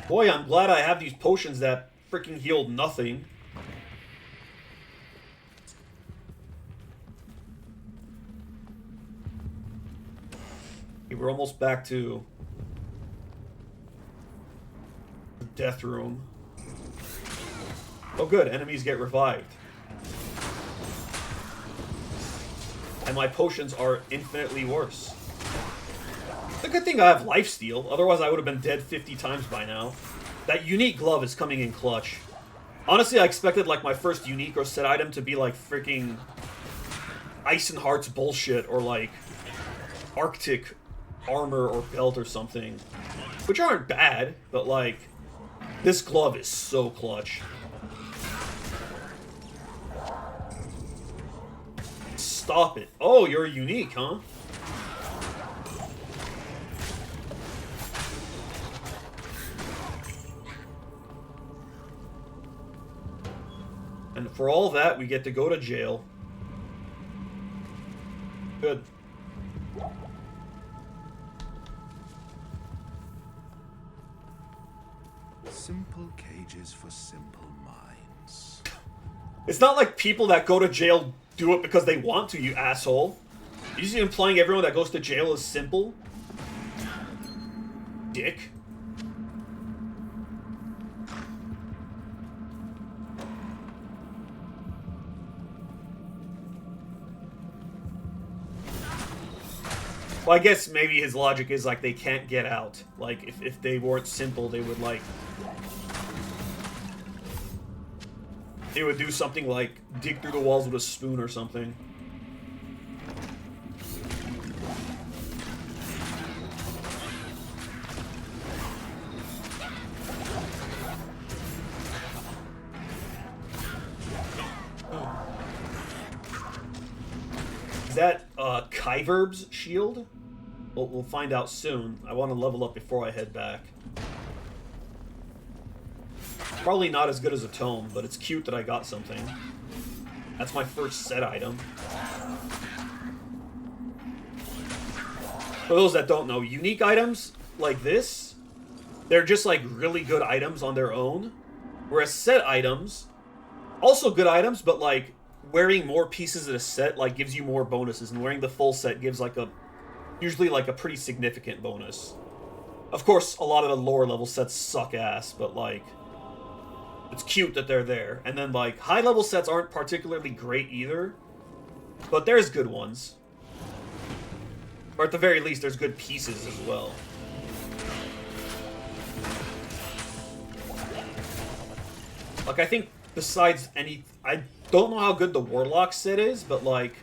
Boy, I'm glad I have these potions that freaking healed nothing. Okay, we're almost back to the death room. Oh good, enemies get revived. And my potions are infinitely worse. It's a good thing I have lifesteal, otherwise I would have been dead 50 times by now. That unique glove is coming in clutch. Honestly, I expected like my first unique or set item to be like freaking Ice and Hearts bullshit or like Arctic armor or belt or something. Which aren't bad, but like this glove is so clutch. Stop it. Oh, you're unique, huh? And for all that, we get to go to jail. Good. Simple cages for simple minds. It's not like people that go to jail do it because they want to, you asshole. Usually implying everyone that goes to jail is simple. Dick. Well, I guess maybe his logic is, like, they can't get out. Like, if they weren't simple, they would, like... They would do something like dig through the walls with a spoon or something. Is that Kyverb's shield? We'll find out soon. I want to level up before I head back. Probably not as good as a tome, but it's cute that I got something. That's my first set item. For those that don't know, unique items like this they're just like really good items on their own. Whereas set items, also good items, but like wearing more pieces in a set like gives you more bonuses, and wearing the full set gives like usually like a pretty significant bonus. Of course, a lot of the lower level sets suck ass, but like it's cute that they're there. And then like high level sets aren't particularly great either, but there's good ones. Or at the very least, there's good pieces as well. Like, I think besides I don't know how good the Warlock set is, but like,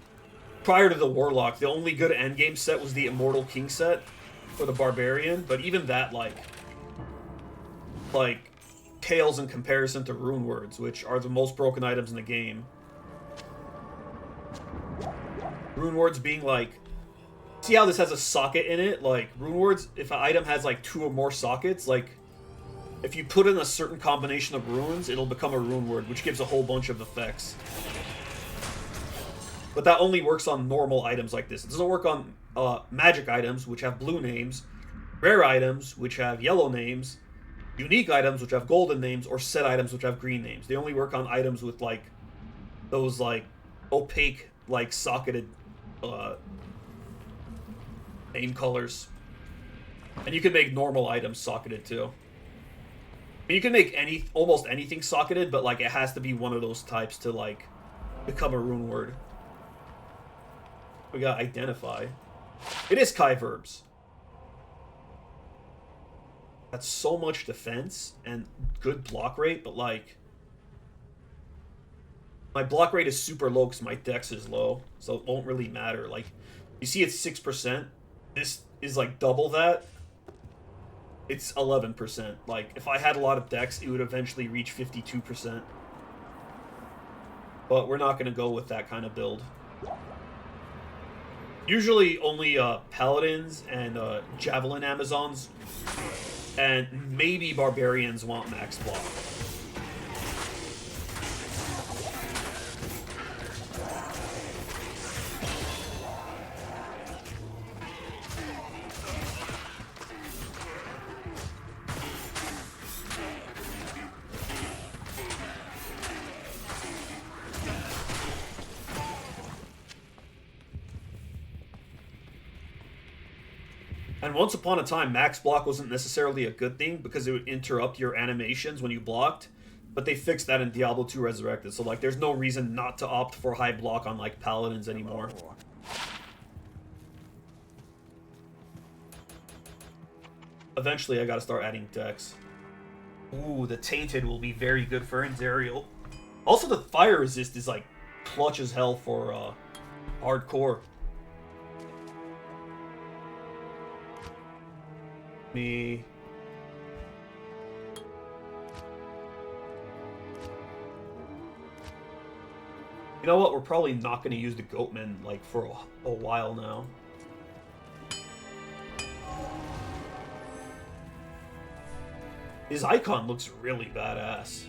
prior to the Warlock, the only good endgame set was the Immortal King set for the Barbarian, but even that, like pales in comparison to Rune Words, which are the most broken items in the game. Rune Words being like, see how this has a socket in it? Like, Rune Words, if an item has like 2 or more sockets, like, if you put in a certain combination of runes, it'll become a Rune Word, which gives a whole bunch of effects. But that only works on normal items like this. It doesn't work on magic items, which have blue names, rare items, which have yellow names, unique items, which have golden names, or set items, which have green names. They only work on items with, like, those, like, opaque, like, socketed name colors. And you can make normal items socketed, too. I mean, you can make almost anything socketed, but, like, it has to be one of those types to, like, become a rune word. We got identify. It is Kai verbs. That's so much defense and good block rate, but like, my block rate is super low because my dex is low, so it won't really matter. Like, you see it's 6%. This is like double that. It's 11%. Like, if I had a lot of dex, it would eventually reach 52%. But we're not going to go with that kind of build. Usually only paladins and javelin amazons and maybe barbarians want max block. And once upon a time, max block wasn't necessarily a good thing because it would interrupt your animations when you blocked. But they fixed that in Diablo 2 Resurrected. So, like, there's no reason not to opt for high block on, like, paladins anymore. Eventually, I gotta start adding dex. Ooh, the Tainted will be very good for Inzarial. Also, the fire resist is, like, clutch as hell for hardcore. Me. You know what? We're probably not going to use the Goatmen, like, for a while now. His icon looks really badass.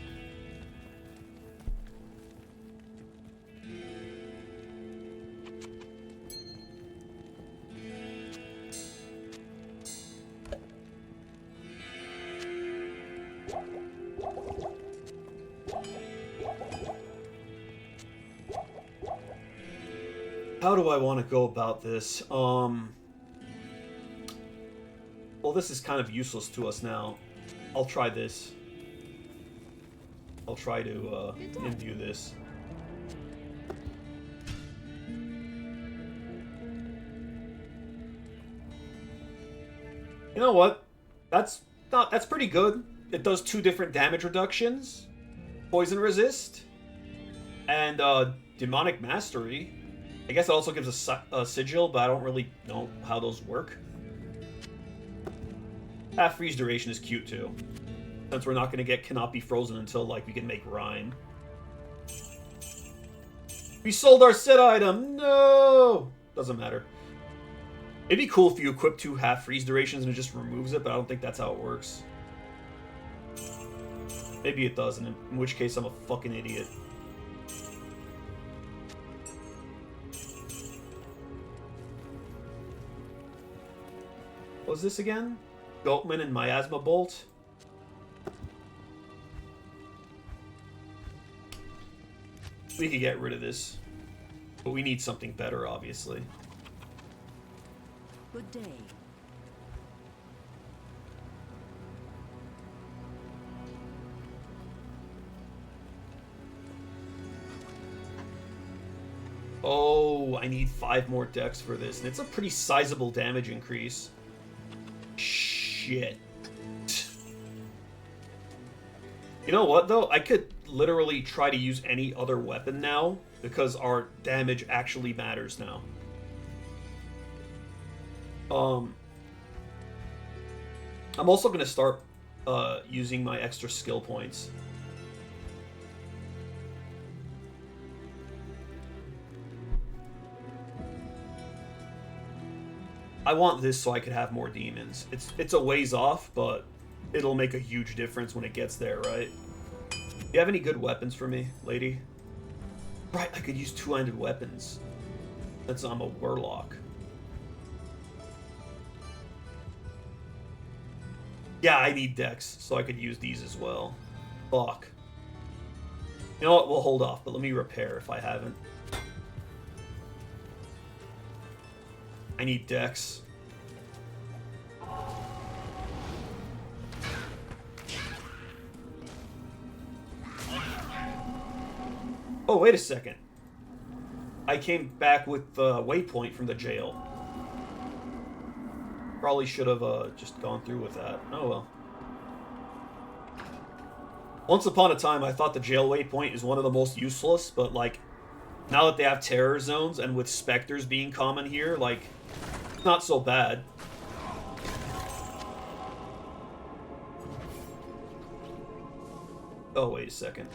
How do I want to go about this? Well, this is kind of useless to us now. I'll try this. I'll try to imbue this. You know what? That's pretty good. It does 2 different damage reductions, poison resist, and demonic mastery. I guess it also gives a sigil, but I don't really know how those work. Half freeze duration is cute too, since we're not going to get cannot be frozen until, like, we can make Rhyme. We sold our set item! No! Doesn't matter. It'd be cool if you equip 2 half freeze durations and it just removes it, but I don't think that's how it works. Maybe it doesn't, in which case I'm a fucking idiot. What was this again? Goatman and Miasma Bolt. We could get rid of this. But we need something better, obviously. Good day. Oh, I need 5 more decks for this, and it's a pretty sizable damage increase. Shit. You know what, though? I could literally try to use any other weapon now, because our damage actually matters now. I'm also going to start using my extra skill points. I want this so I could have more demons. It's a ways off, but it'll make a huge difference when it gets there, right? Do you have any good weapons for me, lady? Right, I could use two-handed weapons. Since I'm a warlock. Yeah, I need dex, so I could use these as well. Fuck. You know what, we'll hold off, but let me repair if I haven't. I need dex. Oh, wait a second. I came back with the waypoint from the jail. Probably should have just gone through with that. Oh well. Once upon a time, I thought the jail waypoint is one of the most useless, but like, now that they have terror zones and with specters being common here, like, not so bad. Oh, wait a second.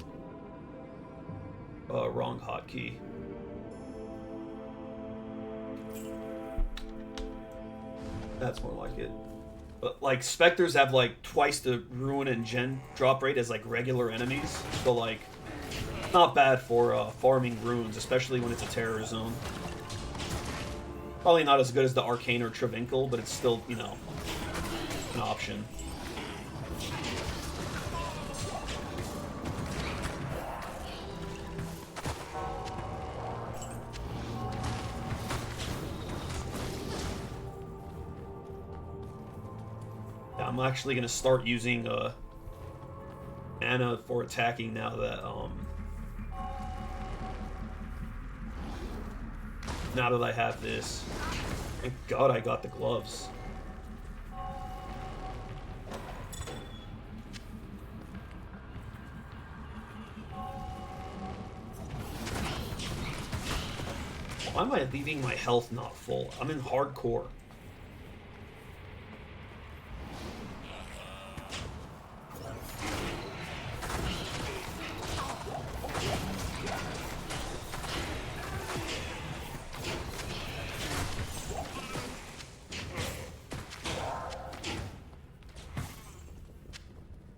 Wrong hotkey. That's more like it. But, like, specters have, like, twice the ruin and gen drop rate as, like, regular enemies. So, like, not bad for farming runes, especially when it's a terror zone. Probably not as good as the Arcane or Travinkle, but it's still, you know, an option. Yeah, I'm actually going to start using Anna for attacking now that I have this. Thank God I got the gloves. Why am I leaving my health not full? I'm in hardcore.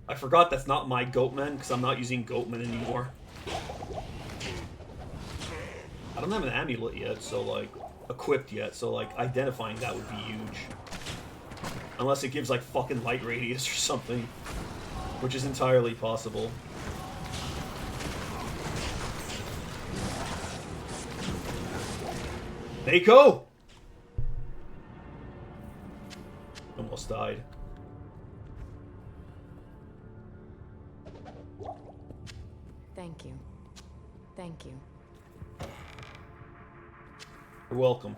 I forgot that's not my Goatman, because I'm not using Goatman anymore. I don't have an amulet yet, so, like, equipped yet, so, like, identifying that would be huge. Unless it gives, like, fucking light radius or something. Which is entirely possible. Mako! Almost died. Thank you. Thank you. You're welcome.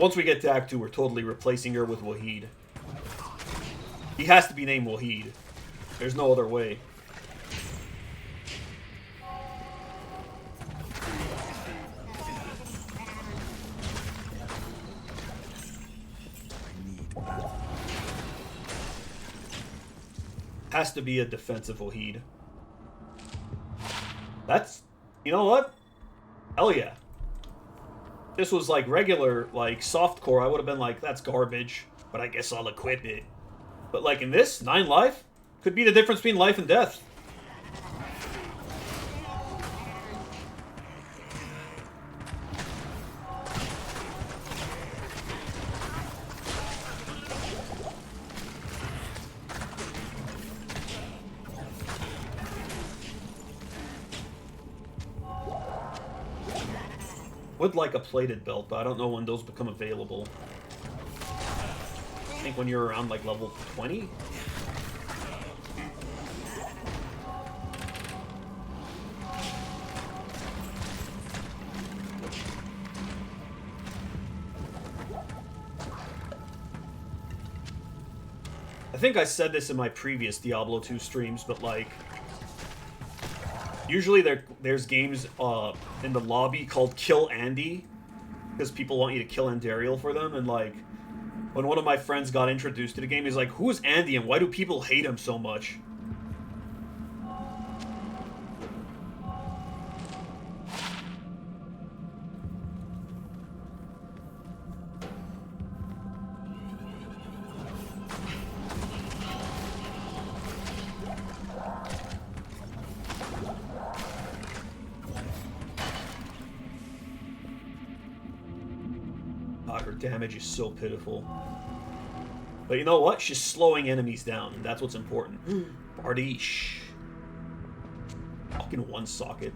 Once we get to Act 2, we're totally replacing her with Wahid. He has to be named Wahid. There's no other way. Has to be a defensive Wahid. That's... You know what? Hell yeah. If this was like regular, like softcore, I would have been like, that's garbage, but I guess I'll equip it. But like in this, 9 life could be the difference between life and death. Would like a plated belt, but I don't know when those become available. I think when you're around like level 20? I think I said this in my previous Diablo 2 streams, but like, usually there's games in the lobby called Kill Andy, because people want you to kill Andariel for them, and like, when one of my friends got introduced to the game, he's like, who's Andy and why do people hate him so much? God, her damage is so pitiful. But you know what? She's slowing enemies down, and that's what's important. Bardiche. Fucking one socket.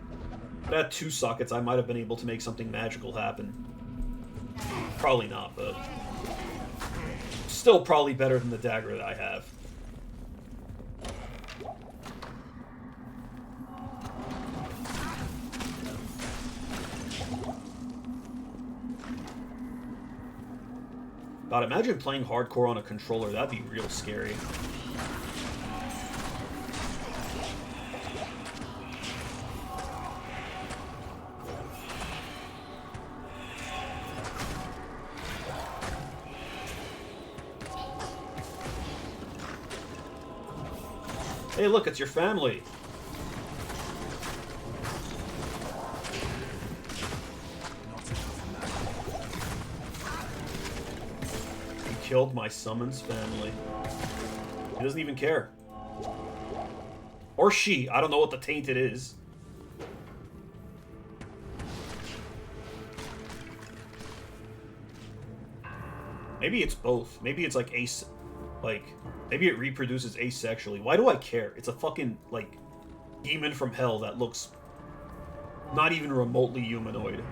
If I had 2 sockets, I might have been able to make something magical happen. Probably not, but... still probably better than the dagger that I have. God, imagine playing hardcore on a controller. That'd be real scary. Hey, look, it's your family. Killed my summons family. He doesn't even care. Or she. I don't know what the tainted is. Maybe it's both. Maybe it's like maybe it reproduces asexually. Why do I care? It's a fucking, like, demon from hell that looks not even remotely humanoid.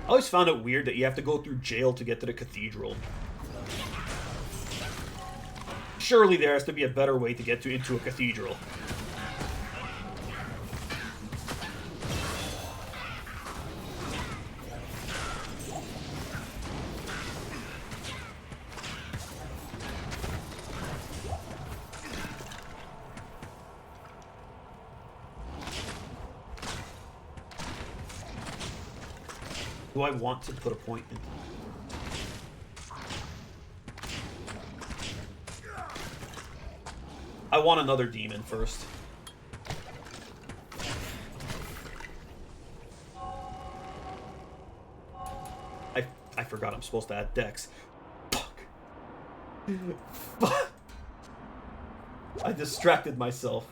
I always found it weird that you have to go through jail to get to the cathedral. Surely there has to be a better way to get into a cathedral. Do I want to put a point in? I want another demon first. I forgot I'm supposed to add dex. Fuck. Fuck. I distracted myself.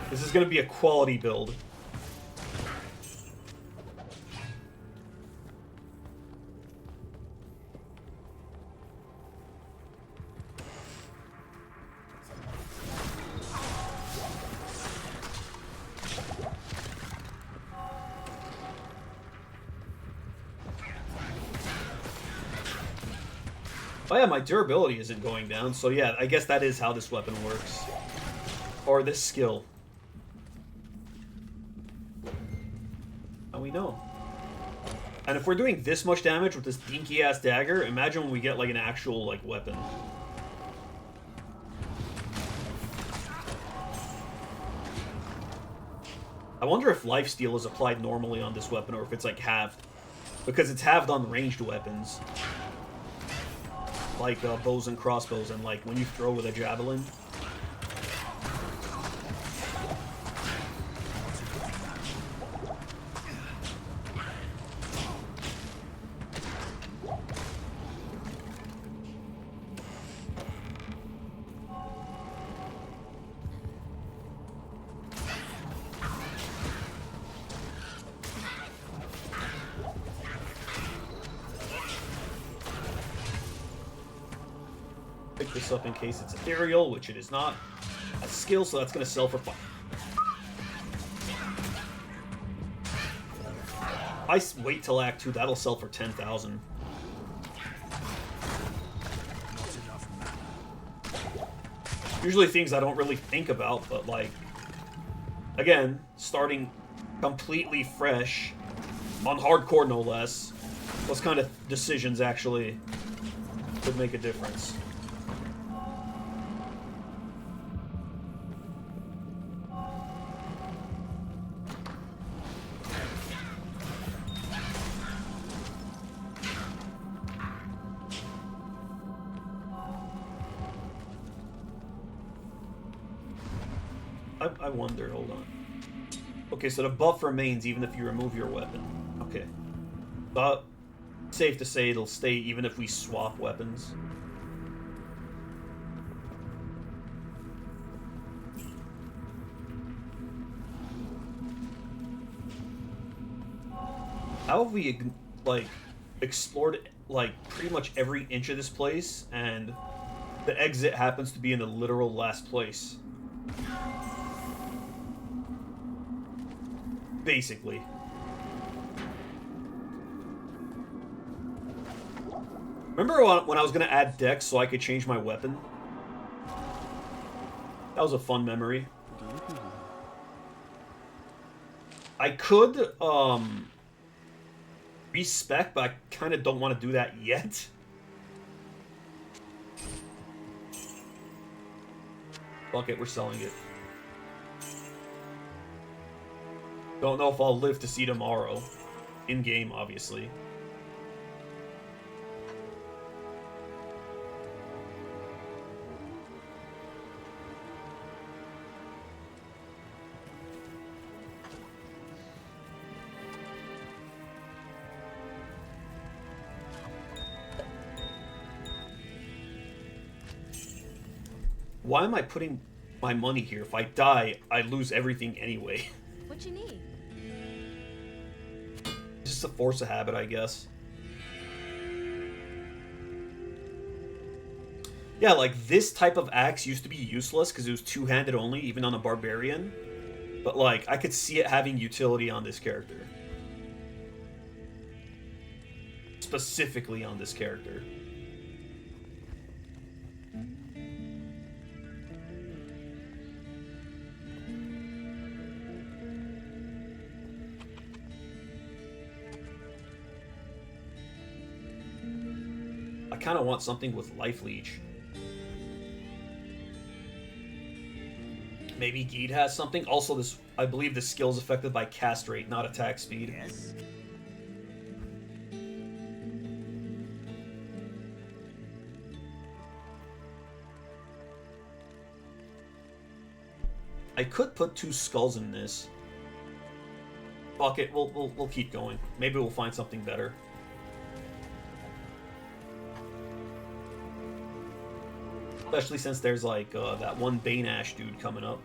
This is going to be a quality build. Oh yeah, my durability isn't going down, so yeah, I guess that is how this weapon works. Or this skill. We know. And if we're doing this much damage with this dinky ass dagger, imagine when we get like an actual like weapon. I wonder if lifesteal is applied normally on this weapon or if it's like halved. Because it's halved on ranged weapons. Like bows and crossbows and like when you throw with a javelin. Pick this up in case it's ethereal, which it is not. A skill, so that's going to sell for 5. I wait till Act 2, that'll sell for 10,000. Usually things I don't really think about, but like, again, starting completely fresh, on hardcore no less, those kind of decisions actually could make a difference. I wonder, hold on. Okay, so the buff remains even if you remove your weapon. Okay. But safe to say it'll stay even if we swap weapons. How have we, like, explored, like, pretty much every inch of this place, and the exit happens to be in the literal last place? Basically. Remember when I was going to add dex so I could change my weapon? That was a fun memory. I could, respec, but I kind of don't want to do that yet. Fuck it, we're selling it. Don't know if I'll live to see tomorrow. In-game, obviously. Why am I putting my money here? If I die, I lose everything anyway. What you need? Just a force of habit, I guess. Yeah, like, this type of axe used to be useless because it was two-handed only, even on a barbarian. But, like, I could see it having utility on this character. Specifically on this character. I kind of want something with life leech. Maybe Geed has something. Also, this, I believe the skill is affected by cast rate, not attack speed. Yes. I could put 2 skulls in this. Fuck it, we'll keep going. Maybe we'll find something better. Especially since there's like that one Bane Ash dude coming up.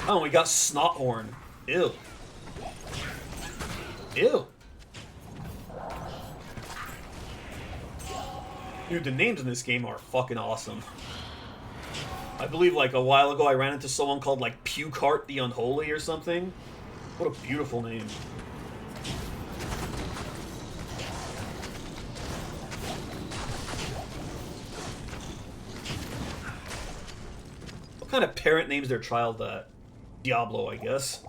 Oh, we got Snothorn. Ew. Ew. Dude, the names in this game are fucking awesome. I believe like a while ago I ran into someone called like Pukeheart the Unholy or something. What a beautiful name. What kind of parent names their child that? Diablo, I guess.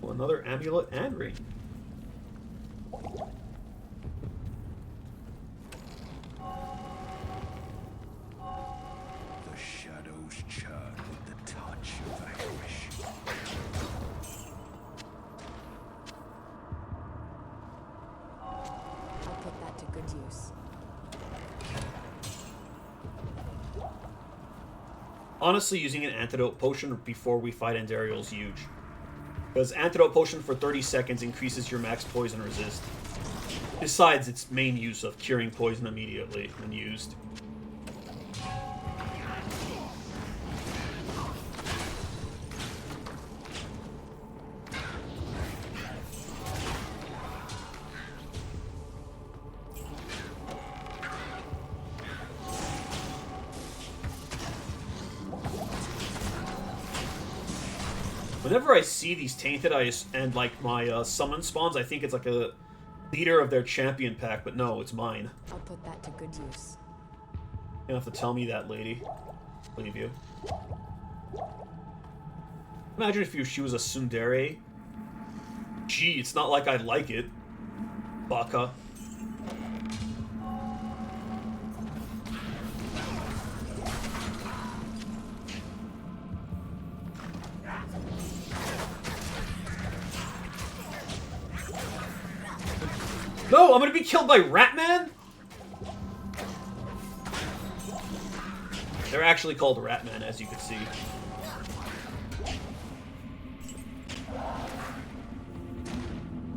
Well, another amulet and ring. The shadows churn with the touch of anguish. I'll put that to good use. Honestly, using an antidote potion before we fight Andariel is huge. Because antidote potion for 30 seconds increases your max poison resist. Besides its main use of curing poison immediately when used. Whenever I see these tainted and like my summon spawns, I think it's like a leader of their champion pack, but no, it's mine. I'll put that to good use. You don't have to tell me that, lady. Believe you. Imagine if she was a tsundere. Gee, it's not like I'd like it. Baka. No, I'm gonna be killed by Ratman? They're actually called Ratman, as you can see.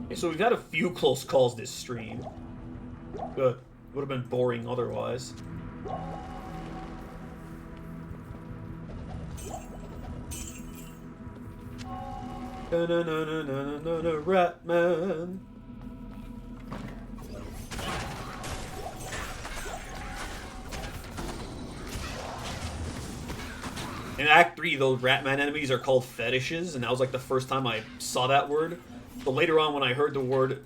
Okay, so we've had a few close calls this stream. Good. Would have been boring otherwise. Ratman. In Act 3, those Ratman enemies are called fetishes, and that was like the first time I saw that word. But later on, when I heard the word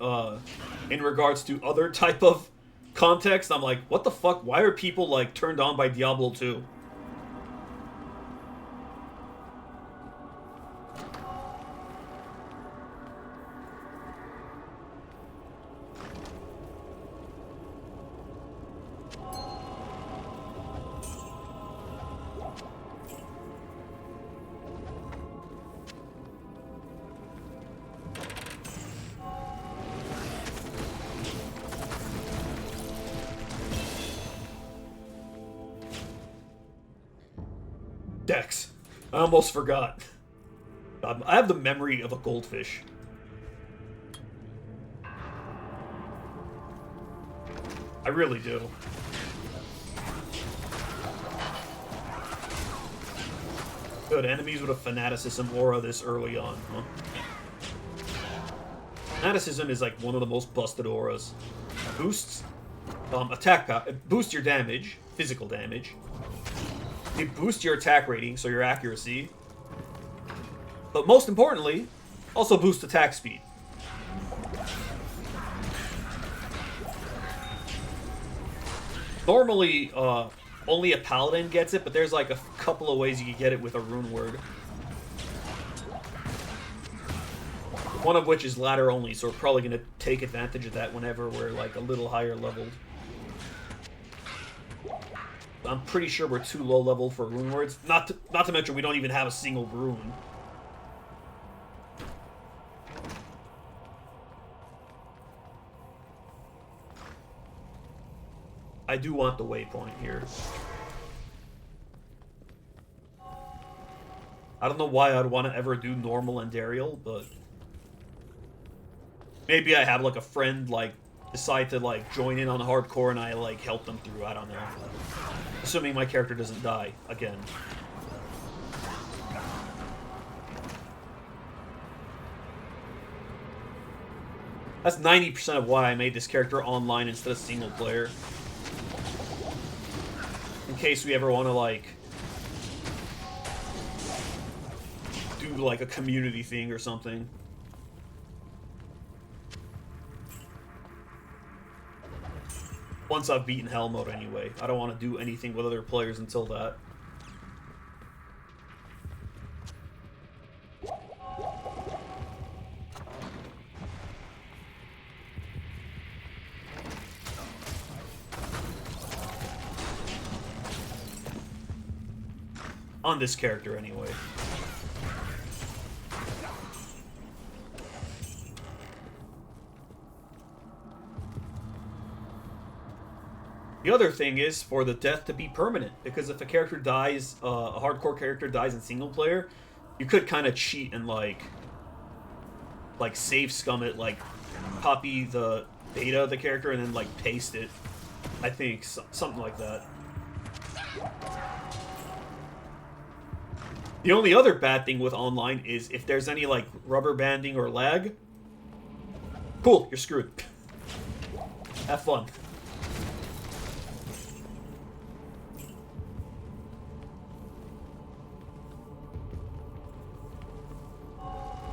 in regards to other type of context, I'm like, what the fuck? Why are people like turned on by Diablo 2? Dex. I almost forgot. I have the memory of a goldfish. I really do. Good, enemies with a fanaticism aura this early on, huh? Fanaticism is like one of the most busted auras. Boosts attack power, boosts your damage, physical damage. It boosts your attack rating, so your accuracy. But most importantly, also boosts attack speed. Normally, only a paladin gets it, but there's like a couple of ways you can get it with a rune word. One of which is ladder only, so we're probably going to take advantage of that whenever we're like a little higher leveled. I'm pretty sure we're too low level for rune words. Not to mention we don't even have a single rune. I do want the waypoint here. I don't know why I'd want to ever do normal Andariel, but maybe I have like a friend like decide to like join in on hardcore and I like help them through. I don't know. Assuming my character doesn't die again. That's 90% of why I made this character online instead of single player. In case we ever want to like do like a community thing or something. Once I've beaten Hell Mode anyway. I don't want to do anything with other players until that. On this character anyway. The other thing is for the death to be permanent, because if a character dies, a hardcore character dies in single player, you could kind of cheat and like save scum it, like copy the data of the character and then like paste it. I think something like that. The only other bad thing with online is if there's any like rubber banding or lag. Cool, you're screwed. Have fun.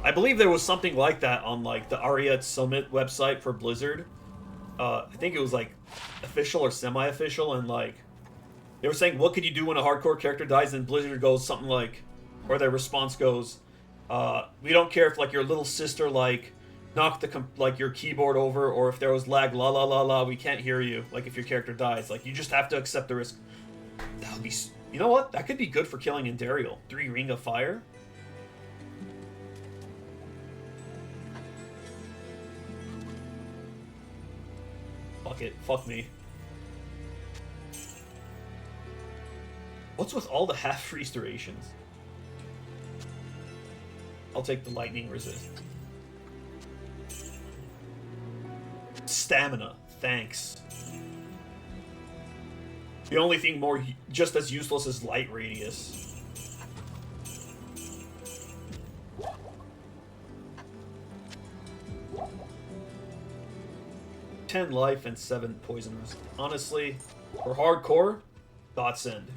I believe there was something like that on like the Ariat Summit website for Blizzard. I think it was like official or semi-official, and like they were saying, what could you do when a hardcore character dies? And Blizzard goes something like, or their response goes, we don't care if like your little sister like knocked like your keyboard over, or if there was lag, la la la la, we can't hear you. Like if your character dies, like you just have to accept the risk. That would be, you know what? That could be good for killing Indariel. 3 Ring of Fire. Fuck it. Fuck me. What's with all the half restorations? I'll take the lightning resist. Stamina. Thanks. The only thing more just as useless is light radius. $10 life and 7 poisons. Honestly, for hardcore, godsend.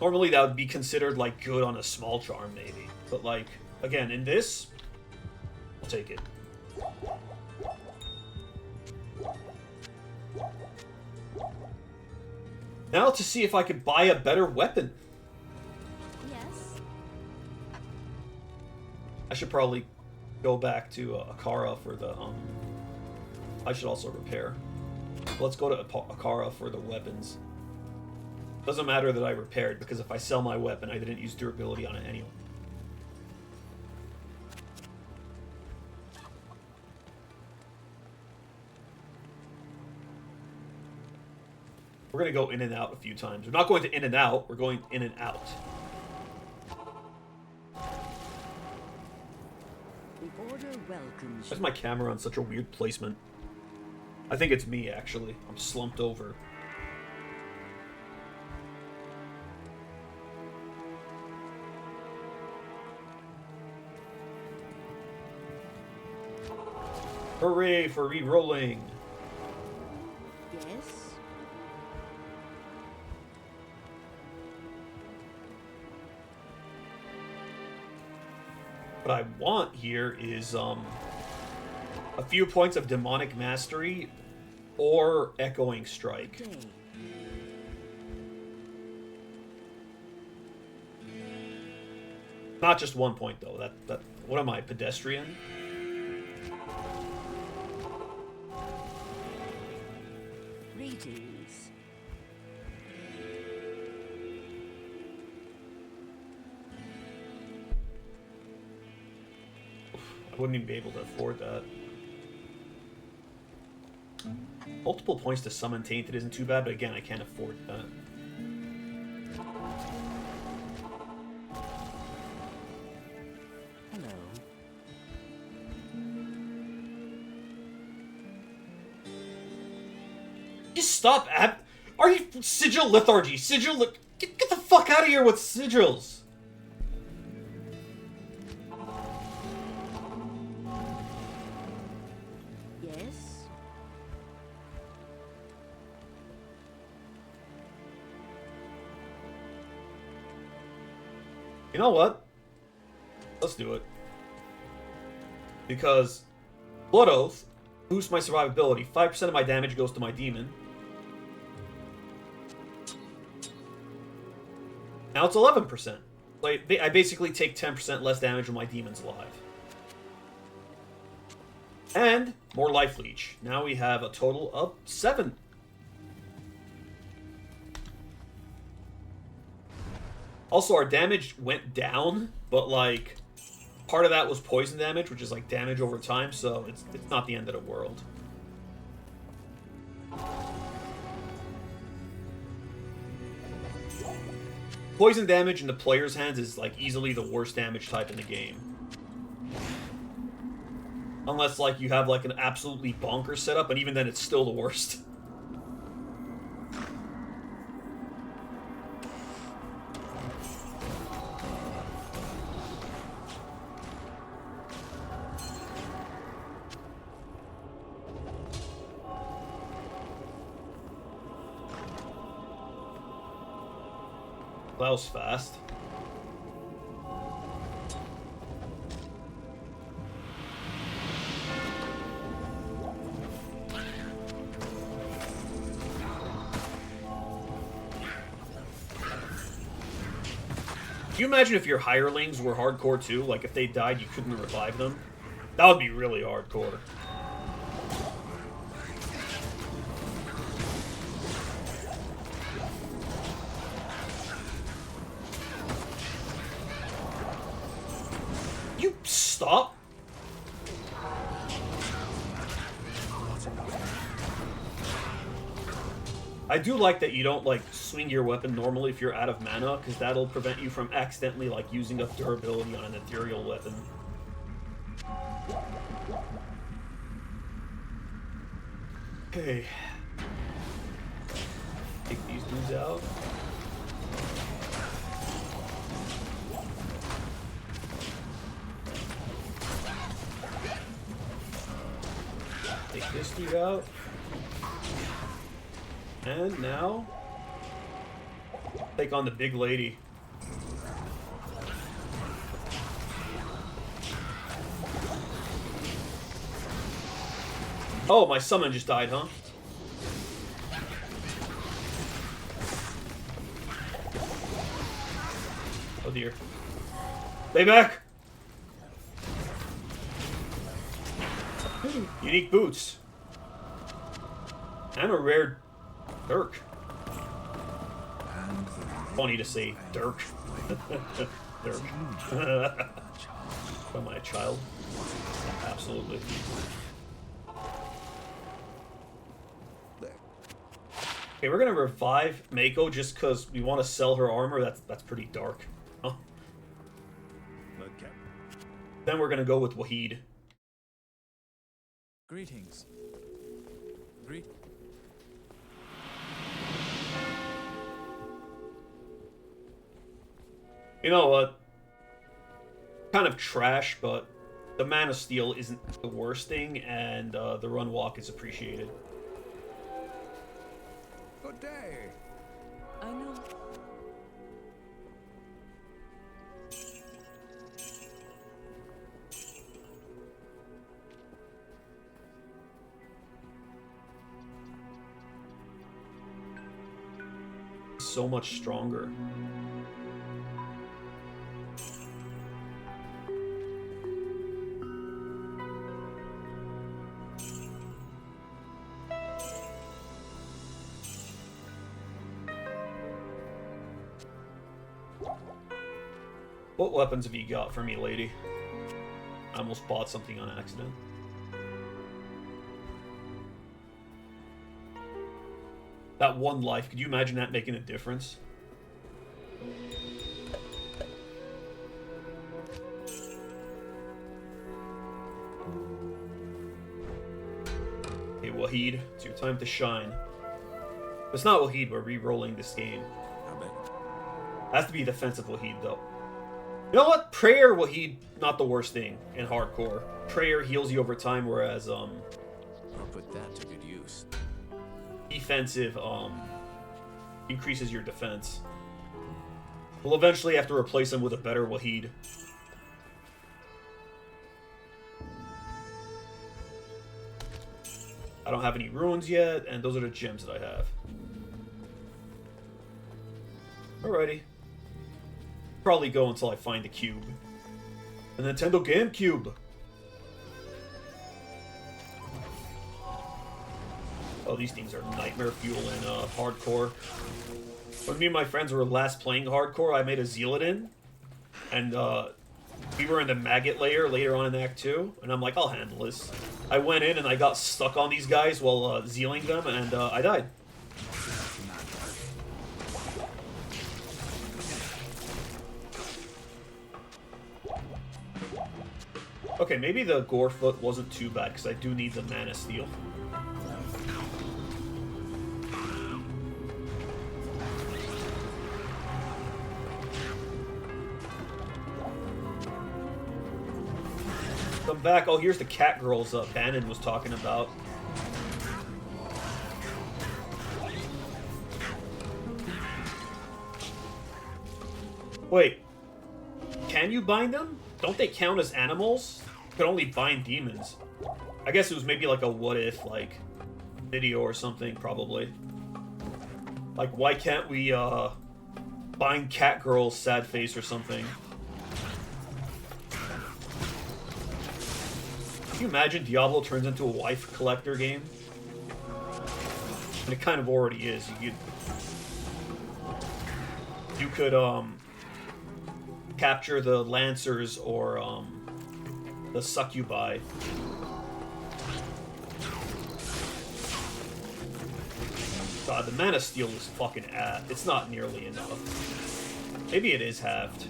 Normally that would be considered like good on a small charm maybe, but like again in this, I'll take it. Now to see if I could buy a better weapon. Yes. I should probably go back to Akara for the I should also repair. Let's go to Akara for the weapons. Doesn't matter that I repaired, because if I sell my weapon, I didn't use durability on it anyway. We're going to go in and out a few times. We're not going to in and out, we're going in and out. The order welcomes Why is you. my camera on such a weird placement? I think it's me, actually. I'm slumped over. Hooray for re-rolling! Yes. What I want here is a few points of demonic mastery or echoing strike. Day. Not just 1 point though. That what am I, pedestrian? Greetings. I wouldn't even be able to afford that. Multiple points to summon Tainted isn't too bad, but again, I can't afford that. Hello. Just stop, Are you Sigil Lethargy? Get the fuck out of here with sigils! Yes. You know what? Let's do it. Because Blood Oath boosts my survivability. 5% of my damage goes to my demon. Now it's 11%. Like, I basically take 10% less damage when my demon's alive. And more life leech. Now we have a total of 7. Also, our damage went down, but like part of that was poison damage, which is like damage over time, so it's not the end of the world. Poison damage in the player's hands is like easily the worst damage type in the game. Unless like you have like an absolutely bonkers setup, and even then it's still the worst. That was fast. Can you imagine if your hirelings were hardcore too? Like if they died, you couldn't revive them? That would be really hardcore. You stop. I do like that you don't like swing your weapon normally if you're out of mana, because that'll prevent you from accidentally like using up durability on an ethereal weapon. Okay. Take these dudes out. Take this dude out. And now, take on the big lady. Oh, my summon just died, huh? Oh dear. Stay back! Unique boots. And a rare Dirk. Funny to say Dirk. Dirk. Am I a child? Absolutely. Okay, we're gonna revive Mako just because we want to sell her armor. That's pretty dark. Huh? Okay. Then we're gonna go with Wahid. Greetings. You know what? Kind of trash, but the Mana Steel isn't the worst thing, and the Run Walk is appreciated. Good day. I know. So much stronger. What weapons have you got for me, lady? I almost bought something on accident. That one life, could you imagine that making a difference? Hey, Wahid, it's your time to shine. It's not Wahid, we're re-rolling this game. Has to be defensive Wahid, though. You know what? Prayer Wahid, not the worst thing in hardcore. Prayer heals you over time, whereas, I'll put that to good use. defensive, increases your defense. We'll eventually have to replace him with a better Wahid. I don't have any runes yet, and those are the gems that I have. Alrighty. Probably go until I find the cube. The Nintendo GameCube! Oh, these things are nightmare fuel in hardcore. When me and my friends were last playing hardcore, I made a Zealotin. And We were in the maggot layer later on in Act 2, and I'm like, I'll handle this. I went in and I got stuck on these guys while zealing them, and I died. Okay, maybe the Gorefoot wasn't too bad, because I do need the Mana Steel. Come back. Oh, here's the cat girls Bannon was talking about. Wait. Can you bind them? Don't they count as animals? You can only bind demons. I guess it was maybe like a what if, like, video or something, probably. Like, why can't we, bind cat girls sad face or something? Can you imagine Diablo turns into a wife collector game? And it kind of already is. You could capture the Lancers or the Succubi. God, the Mana Steel is fucking it's not nearly enough. Maybe it is halved.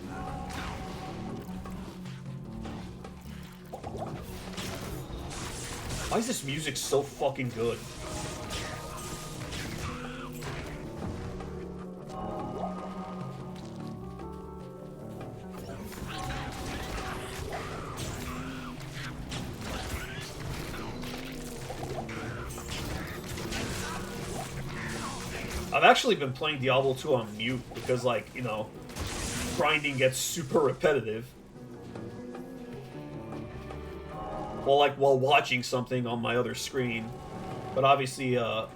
Why is this music so fucking good? I've actually been playing Diablo 2 on mute because, like, you know, grinding gets super repetitive. Well, while watching something on my other screen. But obviously, don't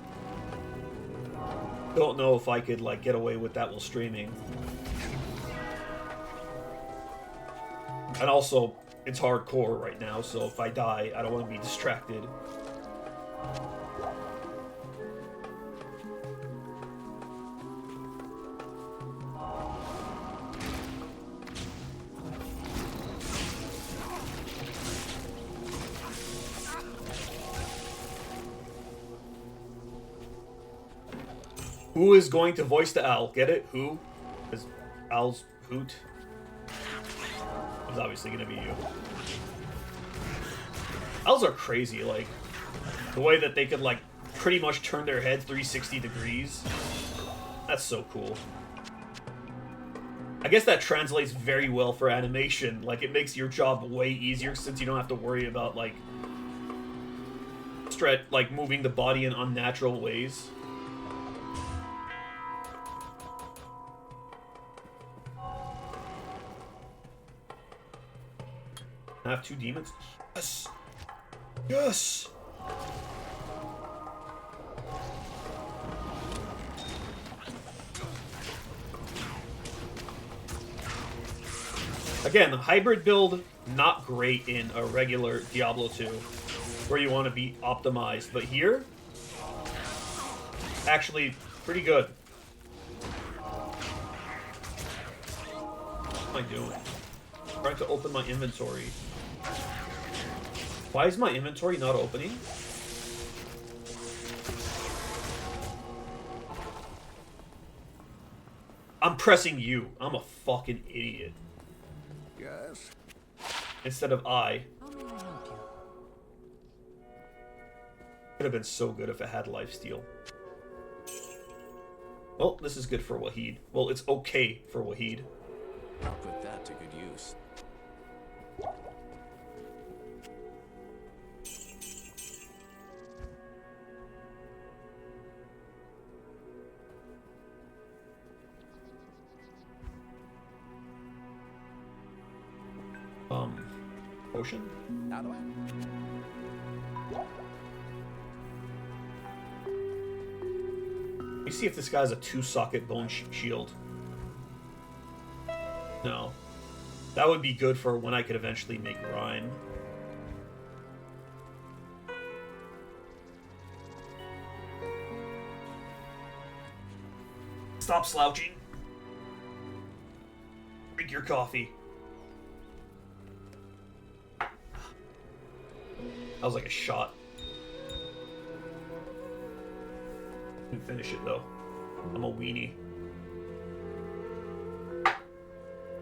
know if I could, like, get away with that while streaming. And also, it's hardcore right now, so if I die, I don't want to be distracted. Who is going to voice the owl? Get it? Who? Because owl's hoot. It's obviously going to be you. Owls are crazy, like, the way that they could, like, pretty much turn their head 360 degrees. That's so cool. I guess that translates very well for animation. Like, it makes your job way easier since you don't have to worry about, like, moving the body in unnatural ways. I have 2 demons? Yes! Yes! Again, the hybrid build, not great in a regular Diablo 2, where you want to be optimized. But here, actually, pretty good. What am I doing? I'm trying to open my inventory. Why is my inventory not opening? I'm pressing U. I'm a fucking idiot. Yes. Instead of I. How may I help you? Could have been so good if it had lifesteal. Well, this is good for Wahid. Well, it's okay for Wahid. I'll put that to good use. Potion? How do I? Let me see if this guy has a 2-socket bone shield. No. That would be good for when I could eventually make Rhyme. Stop slouching. Drink your coffee. That was like a shot. Didn't finish it though. I'm a weenie.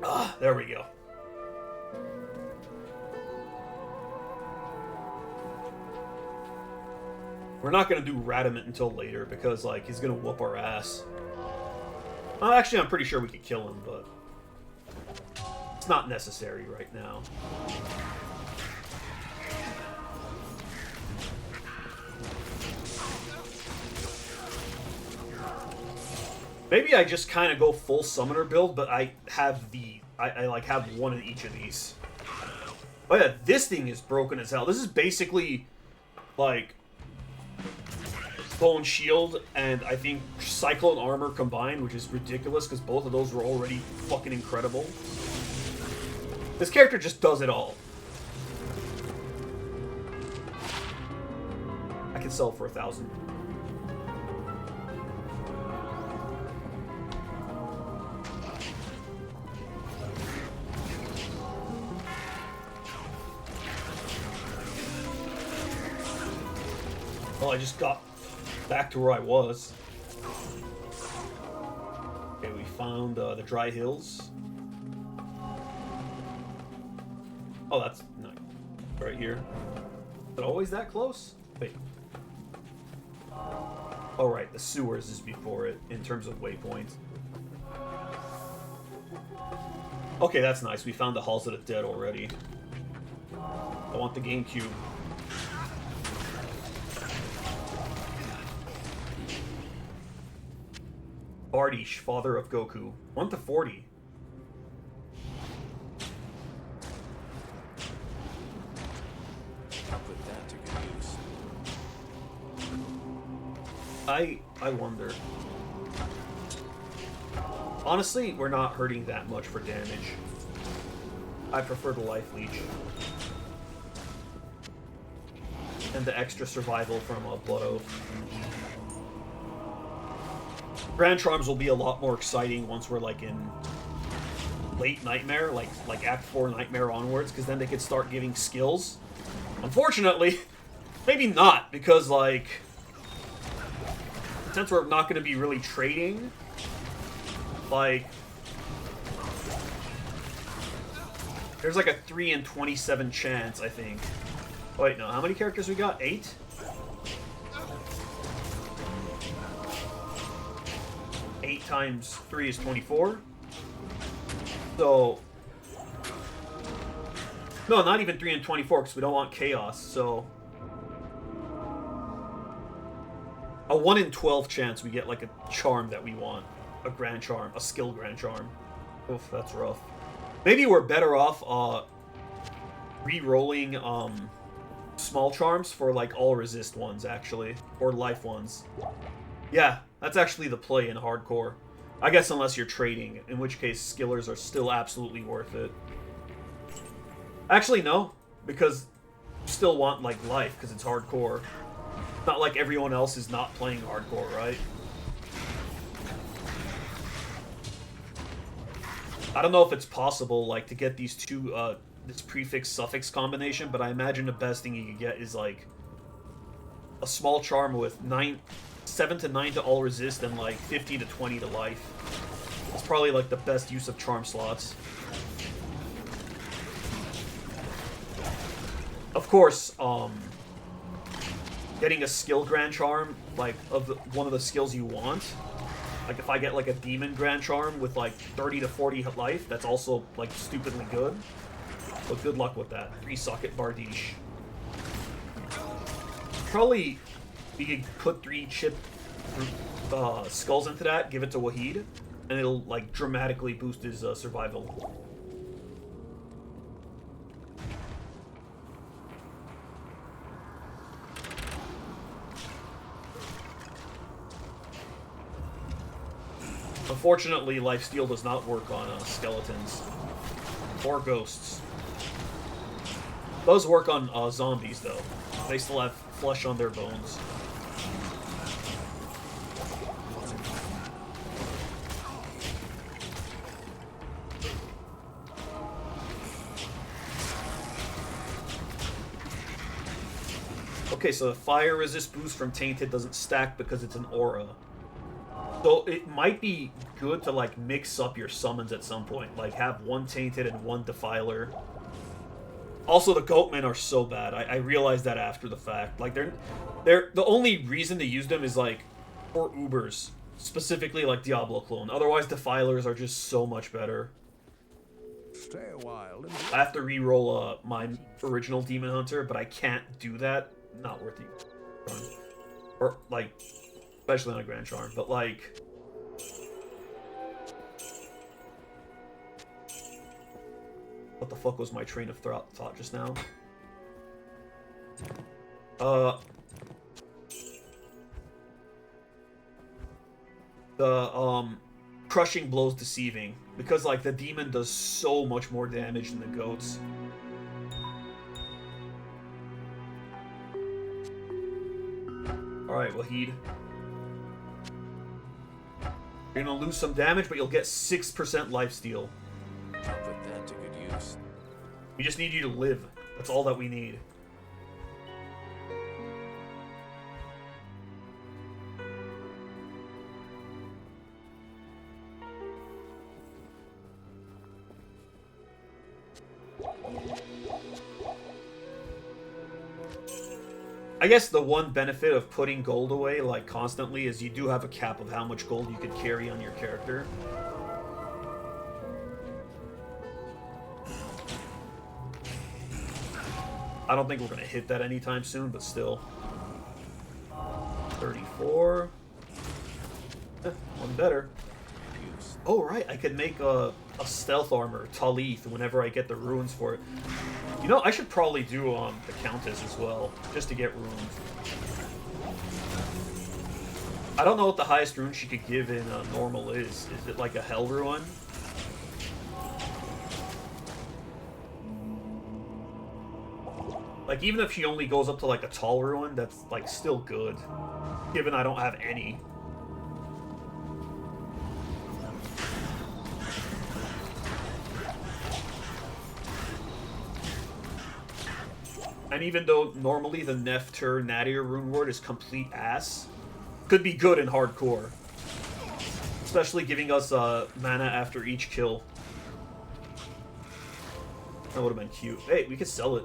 Ah, there we go. We're not gonna do Radamant until later because, like, he's gonna whoop our ass. Actually, I'm pretty sure we could kill him, but it's not necessary right now. Maybe I just kind of go full summoner build, but I have I like have one of each of these. Oh yeah, this thing is broken as hell. This is basically like Bone Shield and I think Cyclone Armor combined, which is ridiculous because both of those were already fucking incredible. This character just does it all. I can sell for 1,000. Well, I just got back to where I was. Okay, we found the dry hills. Oh, that's nice. Right here. Is it always that close? Wait. Oh, right. The sewers is before it in terms of waypoints. Okay, that's nice. We found the Halls of the Dead already. I want the GameCube. Bardish, father of Goku. 1 to 40. I'll put that to good use. I wonder. Honestly, we're not hurting that much for damage. I prefer the Life Leech. And the extra survival from Blood Oath. Grand Charms will be a lot more exciting once we're like in late Nightmare, like Act 4 Nightmare onwards, because then they could start giving skills. Unfortunately, maybe not, because like since we're not going to be really trading, like there's like a 3 in 27 chance, I think. Wait, no, how many characters we got? 8? Times 3 is 24. So no, not even 3 and 24 because we don't want chaos. So a 1 in 12 chance we get like a charm that we want, a grand charm, a skill grand charm. Oof, that's rough. Maybe we're better off re-rolling small charms for like all resist ones actually, or life ones. Yeah, that's actually the play in hardcore. I guess unless you're trading, in which case skillers are still absolutely worth it. Actually, no, because you still want, like, life, because it's hardcore. Not like everyone else is not playing hardcore, right? I don't know if it's possible, like, to get these two, this prefix-suffix combination, but I imagine the best thing you could get is, like, a small charm with 7 to 9 to all resist and like 15 to 20 to life. It's probably like the best use of charm slots. Of course, getting a skill grand charm, like of one of the skills you want. Like if I get like a demon grand charm with like 30 to 40 life, that's also like stupidly good. But good luck with that. 3-socket Bardiche. Probably we could put 3 chip skulls into that, give it to Wahid, and it'll like dramatically boost his survival. Unfortunately, lifesteal does not work on skeletons or ghosts. It does work on zombies though. They still have flesh on their bones. Okay, so the fire resist boost from Tainted doesn't stack because it's an aura. So it might be good to like mix up your summons at some point. Like have one Tainted and one Defiler. Also, the Goatmen are so bad. I realized that after the fact. Like they're the only reason to use them is like for Ubers. Specifically like Diablo clone. Otherwise, Defilers are just so much better. Stay a while and I have to re-roll my original Demon Hunter, but I can't do that. Not worth it. Or, like, especially on a Grand Charm, but, like... What the fuck was my train of thought just now? Crushing Blow's deceiving. Because, like, the demon does so much more damage than the goats. Alright, Wahid. You're gonna lose some damage, but you'll get 6% lifesteal. I'll put that to good use. We just need you to live. That's all that we need. I guess the one benefit of putting gold away, like, constantly is you do have a cap of how much gold you can carry on your character. I don't think we're going to hit that anytime soon, but still. 34. One better. Oh, right, I could make a stealth armor, Talith, whenever I get the runes for it. You know, I should probably do the Countess as well, just to get runes. I don't know what the highest rune she could give in normal is. Is it like a Hell Rune? Like, even if she only goes up to like a Tall Rune, that's like still good. Given I don't have any. And even though normally the Nephter Nadir rune word is complete ass, could be good in hardcore. Especially giving us mana after each kill. That would have been cute. Hey, we could sell it.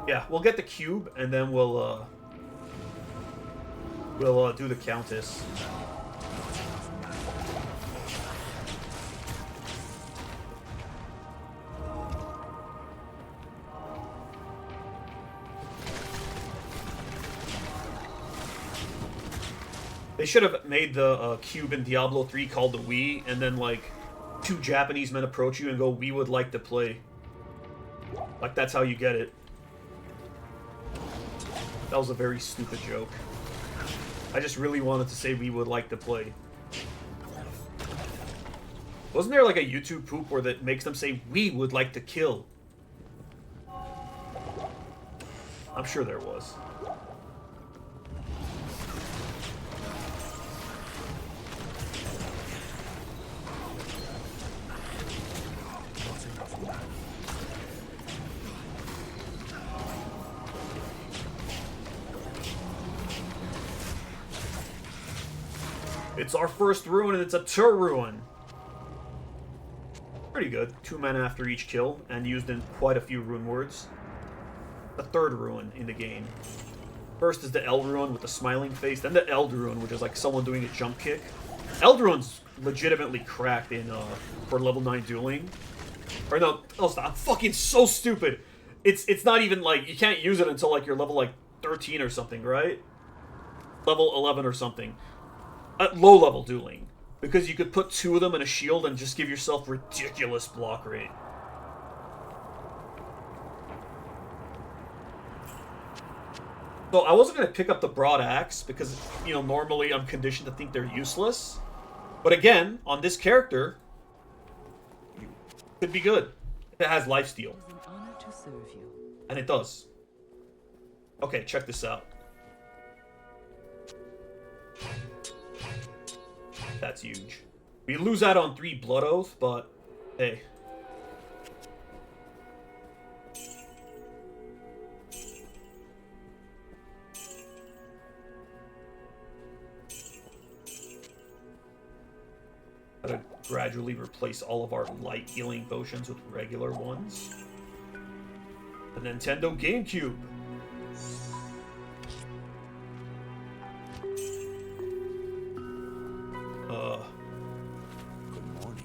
Yeah, we'll get the cube and then we'll do the Countess. They should have made the cube in Diablo 3 called the Wii, and then, like, two Japanese men approach you and go, "We would like to play." Like, that's how you get it. That was a very stupid joke. I just really wanted to say, "We would like to play." Wasn't there, like, a YouTube poop where that makes them say, "We would like to kill"? I'm sure there was. It's our first rune, and it's a Tur rune. Pretty good. 2 mana after each kill, and used in quite a few rune words. The third rune in the game. First is the Eld rune with the smiling face, then the Eld rune, which is like someone doing a jump kick. Eld rune's legitimately cracked in for level 9 dueling. Or no, I'm fucking so stupid. It's not even like you can't use it until like you're level like 13 or something, right? Level 11 or something. At low level dueling. Because you could put 2 of them in a shield and just give yourself ridiculous block rate. So I wasn't going to pick up the Broad Axe because, you know, normally I'm conditioned to think they're useless. But again, on this character, it could be good. It has lifesteal. It is an honor to serve you. And it does. Okay, check this out. That's huge. We lose out on 3 Blood Oath, but hey. Gotta gradually replace all of our light healing potions with regular ones. The Nintendo GameCube. Good morning.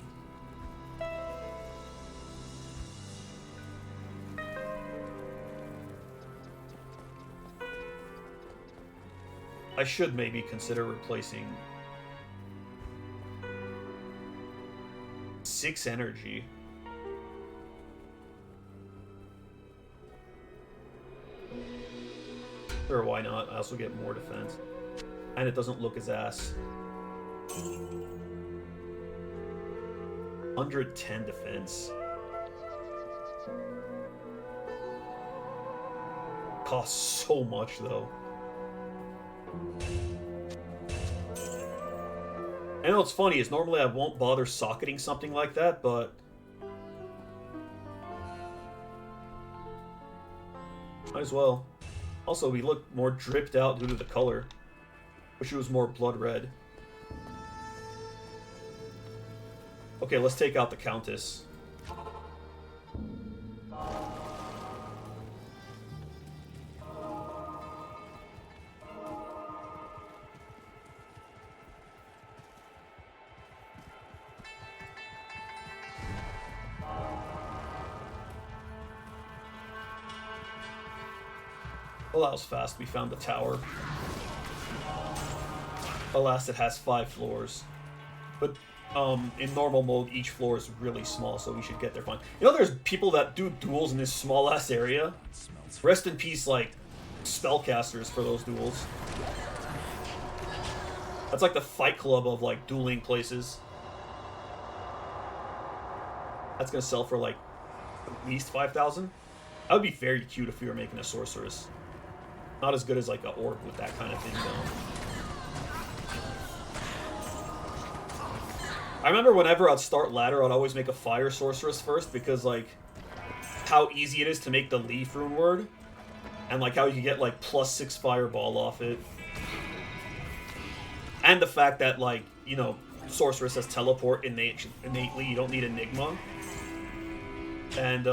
I should maybe consider replacing 6 energy. Sure, why not? I also get more defense. And it doesn't look as ass. 110 defense. Costs so much, though. I know what's funny is normally I won't bother socketing something like that, but might as well. Also, we look more dripped out due to the color. Wish it was more blood red. Okay, let's take out the Countess. Well, that was fast. We found the tower. Alas, it has 5 floors. But in normal mode, each floor is really small, so we should get there fine. You know, there's people that do duels in this small-ass area. Rest in peace, like, spellcasters for those duels. That's like the Fight Club of, like, dueling places. That's gonna sell for, like, at least 5,000. That would be very cute if we were making a sorceress. Not as good as, like, an orc with that kind of thing, though. I remember whenever I'd start ladder, I'd always make a fire sorceress first because, like, how easy it is to make the leaf rune word. And, like, how you get, like, +6 fireball off it. And the fact that, like, you know, sorceress has teleport innately. You don't need Enigma. And,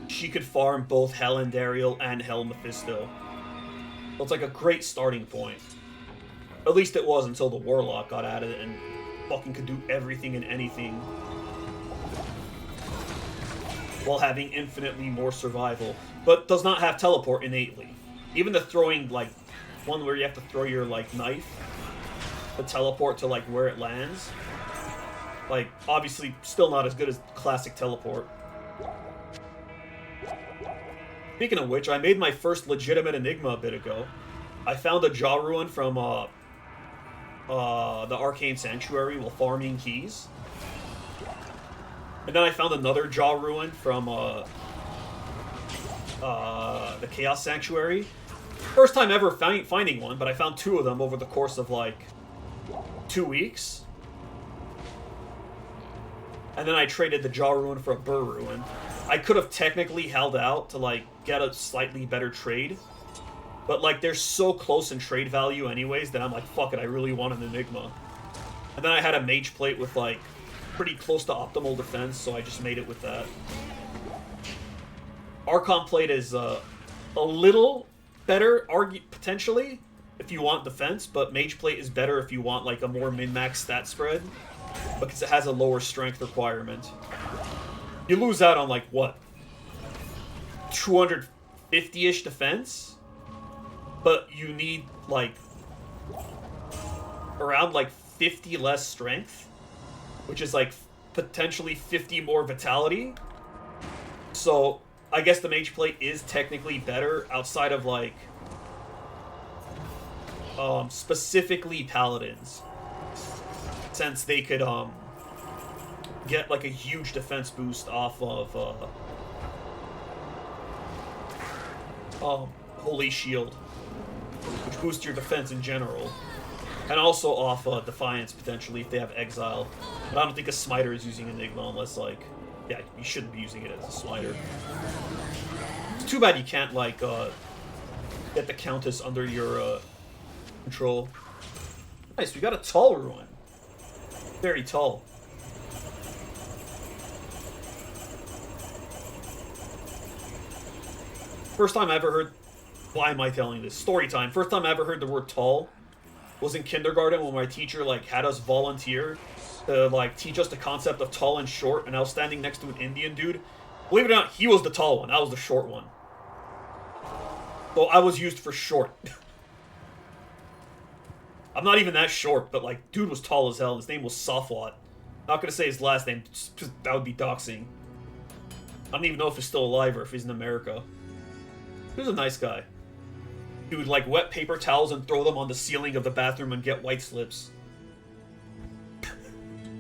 she could farm both Hell Andariel and Hell Mephisto. So it's, like, a great starting point. At least it was until the Warlock got added and fucking could do everything and anything while having infinitely more survival, but does not have teleport innately. Even the throwing, like, one where you have to throw your, like, knife to teleport to, like, where it lands, like, obviously still not as good as classic teleport. Speaking of which, I made my first legitimate Enigma a bit ago. I found a Jaw Ruin from, the Arcane Sanctuary while farming keys. And then I found another Jaw Ruin from, the Chaos Sanctuary. First time ever finding one, but I found 2 of them over the course of, like, 2 weeks. And then I traded the Jaw Ruin for a Burr Ruin. I could have technically held out to, like, get a slightly better trade. But, like, they're so close in trade value anyways that I'm like, fuck it, I really want an Enigma. And then I had a Mage Plate with, like, pretty close to optimal defense, so I just made it with that. Archon Plate is, a little better, potentially, if you want defense, but Mage Plate is better if you want, like, a more min-max stat spread, because it has a lower strength requirement. You lose out on, like, what? 250-ish defense? But you need, like, around, like, 50 less strength, which is, like, potentially 50 more vitality. So, I guess the Mage Plate is technically better outside of, like, specifically Paladins. Since they could, get, like, a huge defense boost off of, Holy Shield, which boosts your defense in general. And also off Defiance, potentially, if they have Exile. But I don't think a Smiter is using Enigma unless, like... Yeah, you shouldn't be using it as a Smiter. It's too bad you can't, like, get the Countess under your, control. Nice, we got a tall ruin. Very tall. First time I ever heard... Why am I telling this? Story time. First time I ever heard the word tall was in kindergarten when my teacher, like, had us volunteer to, like, teach us the concept of tall and short, and I was standing next to an Indian dude. Believe it or not, he was the tall one. I was the short one. So I was used for short. I'm not even that short, but, like, dude was tall as hell. His name was Safwat. Not gonna say his last name, just that would be doxing. I don't even know if he's still alive or if he's in America. He was a nice guy. He would, like, wet paper towels and throw them on the ceiling of the bathroom and get white slips.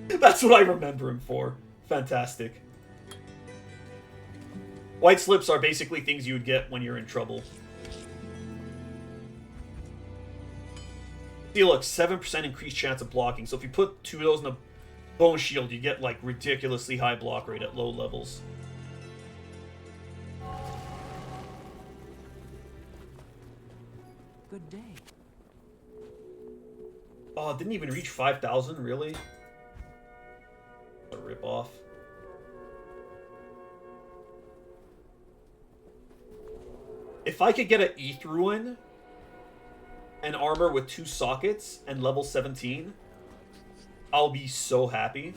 That's what I remember him for. Fantastic. White slips are basically things you would get when you're in trouble. See, look, 7% increased chance of blocking. So if you put 2 of those in a bone shield, you get, like, ridiculously high block rate at low levels. Good day. Oh, it didn't even reach 5,000, really? A ripoff. If I could get an ETH Ruin and armor with 2 sockets and level 17, I'll be so happy.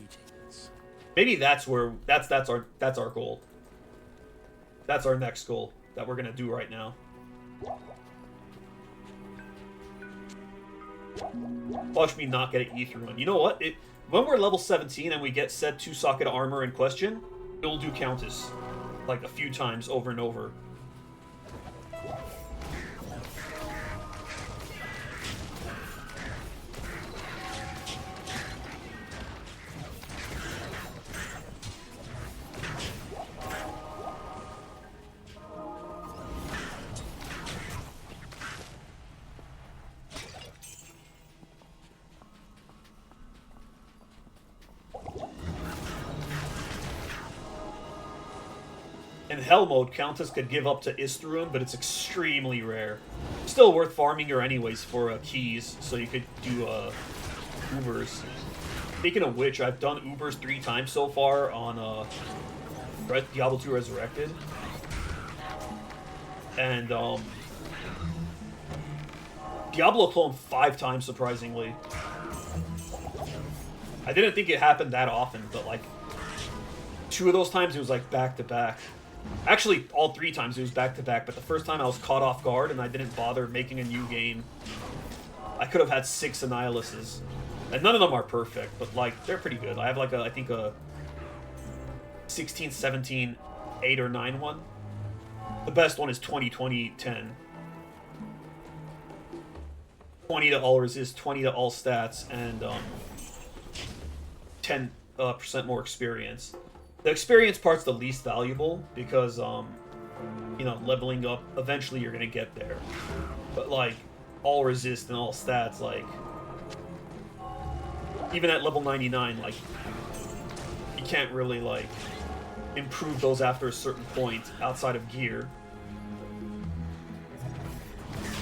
Maybe that's where that's our goal. That's our next goal that we're gonna do right now. Watch me not get an ETH Ruin. You know what? When we're level 17 and we get said 2 socket armor in question, it'll do Countess like a few times over and over. In Hell mode, Countess could give up to Istruun, but it's extremely rare. Still worth farming her anyways for keys, so you could do Ubers. Speaking of which, I've done Ubers 3 times so far on Diablo 2 Resurrected. And Diablo cloned 5 times, surprisingly. I didn't think it happened that often, but like 2 of those times it was like back to back. Actually, all 3 times it was back-to-back, but the first time I was caught off guard and I didn't bother making a new game. I could have had 6 Annihilises. And none of them are perfect, but, like, they're pretty good. I have, like, I think a 16, 17, 8, or 9 one. The best one is 20, 20, 10. 20 to all resist, 20 to all stats, and 10% more experience. The experience part's the least valuable because, you know, leveling up, eventually you're gonna get there. But, like, all resist and all stats, like, even at level 99, like, you can't really, like, improve those after a certain point outside of gear.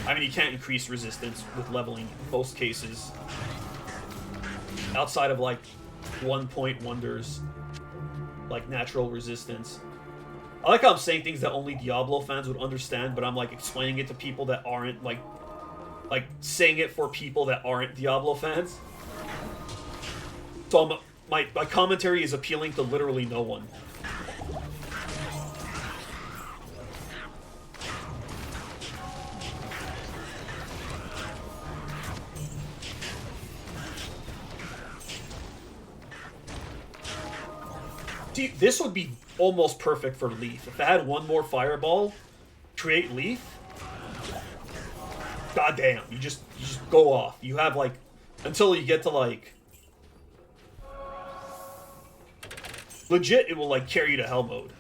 I mean, you can't increase resistance with leveling in most cases. Outside of, like, 1-point wonders. Like natural resistance. I like how I'm saying things that only Diablo fans would understand, but I'm like explaining it to people that aren't like saying it for people that aren't Diablo fans. So my commentary is appealing to literally no one. See, this would be almost perfect for Leaf. If I had 1 more Fireball, create Leaf, goddamn, you just go off. You have, like, until you get to, like, legit, it will, like, carry you to Hell mode.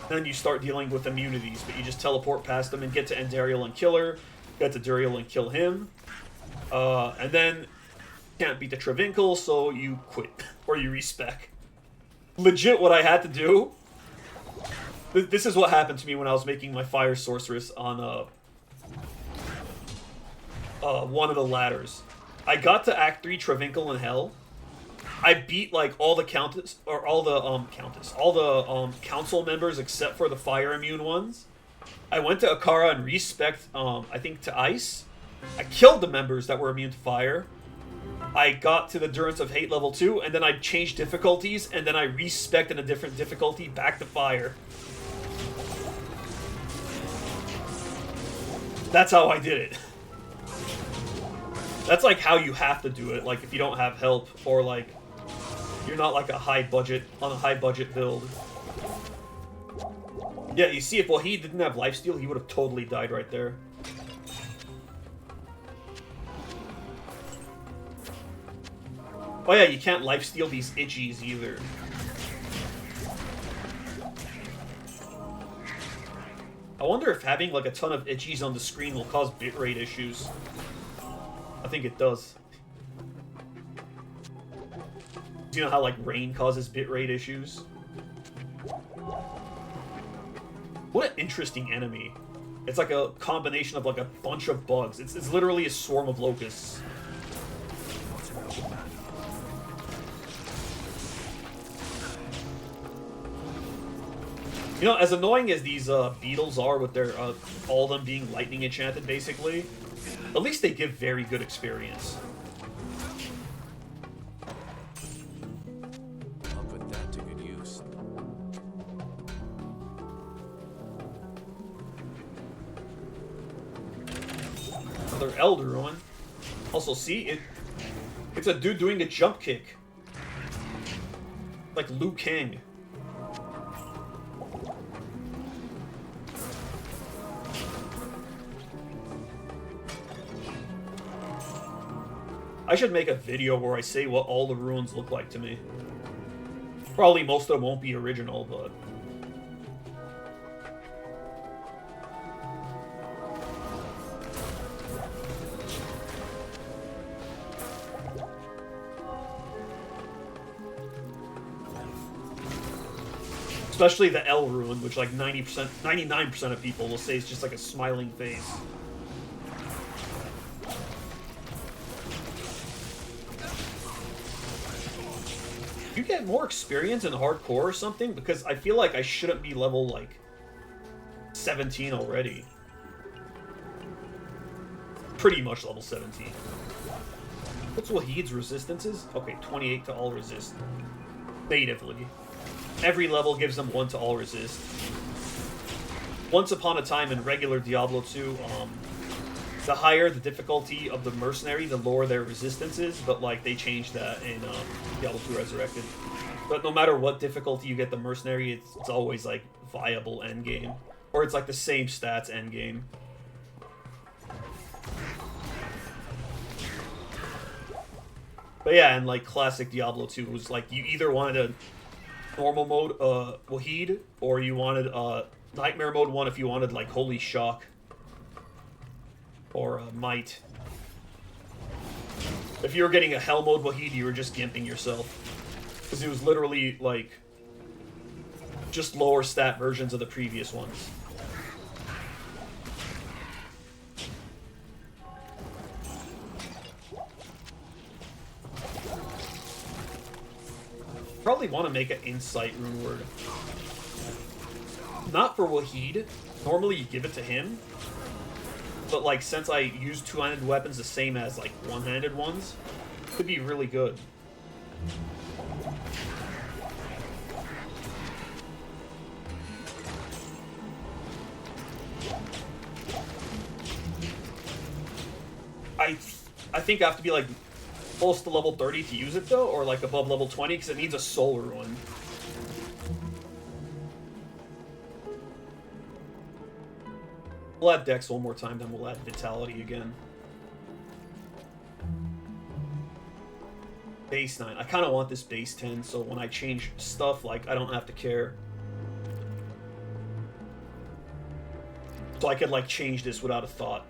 Then you start dealing with immunities, but you just teleport past them and get to Endariel and kill her, get to Duriel and kill him. And then can't beat the Travinkel, so you quit or you respec. Legit, what I had to do. This is what happened to me when I was making my Fire Sorceress on one of the ladders. I got to Act 3 Travinkel in Hell. I beat like all the countess or all the council members except for the fire immune ones. I went to Akara and respec I think to ice. I killed the members that were immune to fire. I got to the Durance of Hate level 2, and then I changed difficulties, and then I respec'd in a different difficulty back to fire. That's how I did it. That's like how you have to do it, like if you don't have help, or like you're not like on a high budget build. Yeah, you see, if Wahid didn't have lifesteal, he would have totally died right there. Oh yeah, you can't lifesteal these itchies either. I wonder if having like a ton of itchies on the screen will cause bitrate issues. I think it does. Do you know how like rain causes bitrate issues? What an interesting enemy. It's like a combination of like a bunch of bugs. It's literally a swarm of locusts. You know, as annoying as these beetles are with their all of them being lightning enchanted, basically, at least they give very good experience. I'll put that to good use. Another Elder Ruin. Also, see, it's a dude doing a jump kick. Like Liu Kang. I should make a video where I say what all the ruins look like to me. Probably most of them won't be original, but... Especially the L ruin, which like 90%, 99% of people will say is just like a smiling face. You get more experience in hardcore or something? Because I feel like I shouldn't be level, like, 17 already. Pretty much level 17. What's Wahid's resistances? Okay, 28 to all resist. Natively. Every level gives them 1 to all resist. Once upon a time in regular Diablo 2, the higher the difficulty of the mercenary, the lower their resistance is, but like they changed that in Diablo 2 Resurrected. But no matter what difficulty you get the mercenary, it's always like viable endgame. Or it's like the same stats endgame. But yeah, and like classic Diablo 2 was like you either wanted a normal mode Wahid, or you wanted Nightmare mode 1 if you wanted like Holy Shock. Or Might. If you were getting a Hell mode Wahid, you were just gimping yourself. Because it was literally, like, just lower stat versions of the previous ones. Probably want to make an Insight rune word. Not for Wahid. Normally you give it to him. But, like, since I use two-handed weapons the same as, like, one-handed ones, it could be really good. I think I have to be, like, close to level 30 to use it, though, or, like, above level 20, because it needs a soul ruin. We'll add Dex one more time, then we'll add Vitality again. Base 9. I kind of want this base 10, so when I change stuff, like, I don't have to care. So I could, like, change this without a thought.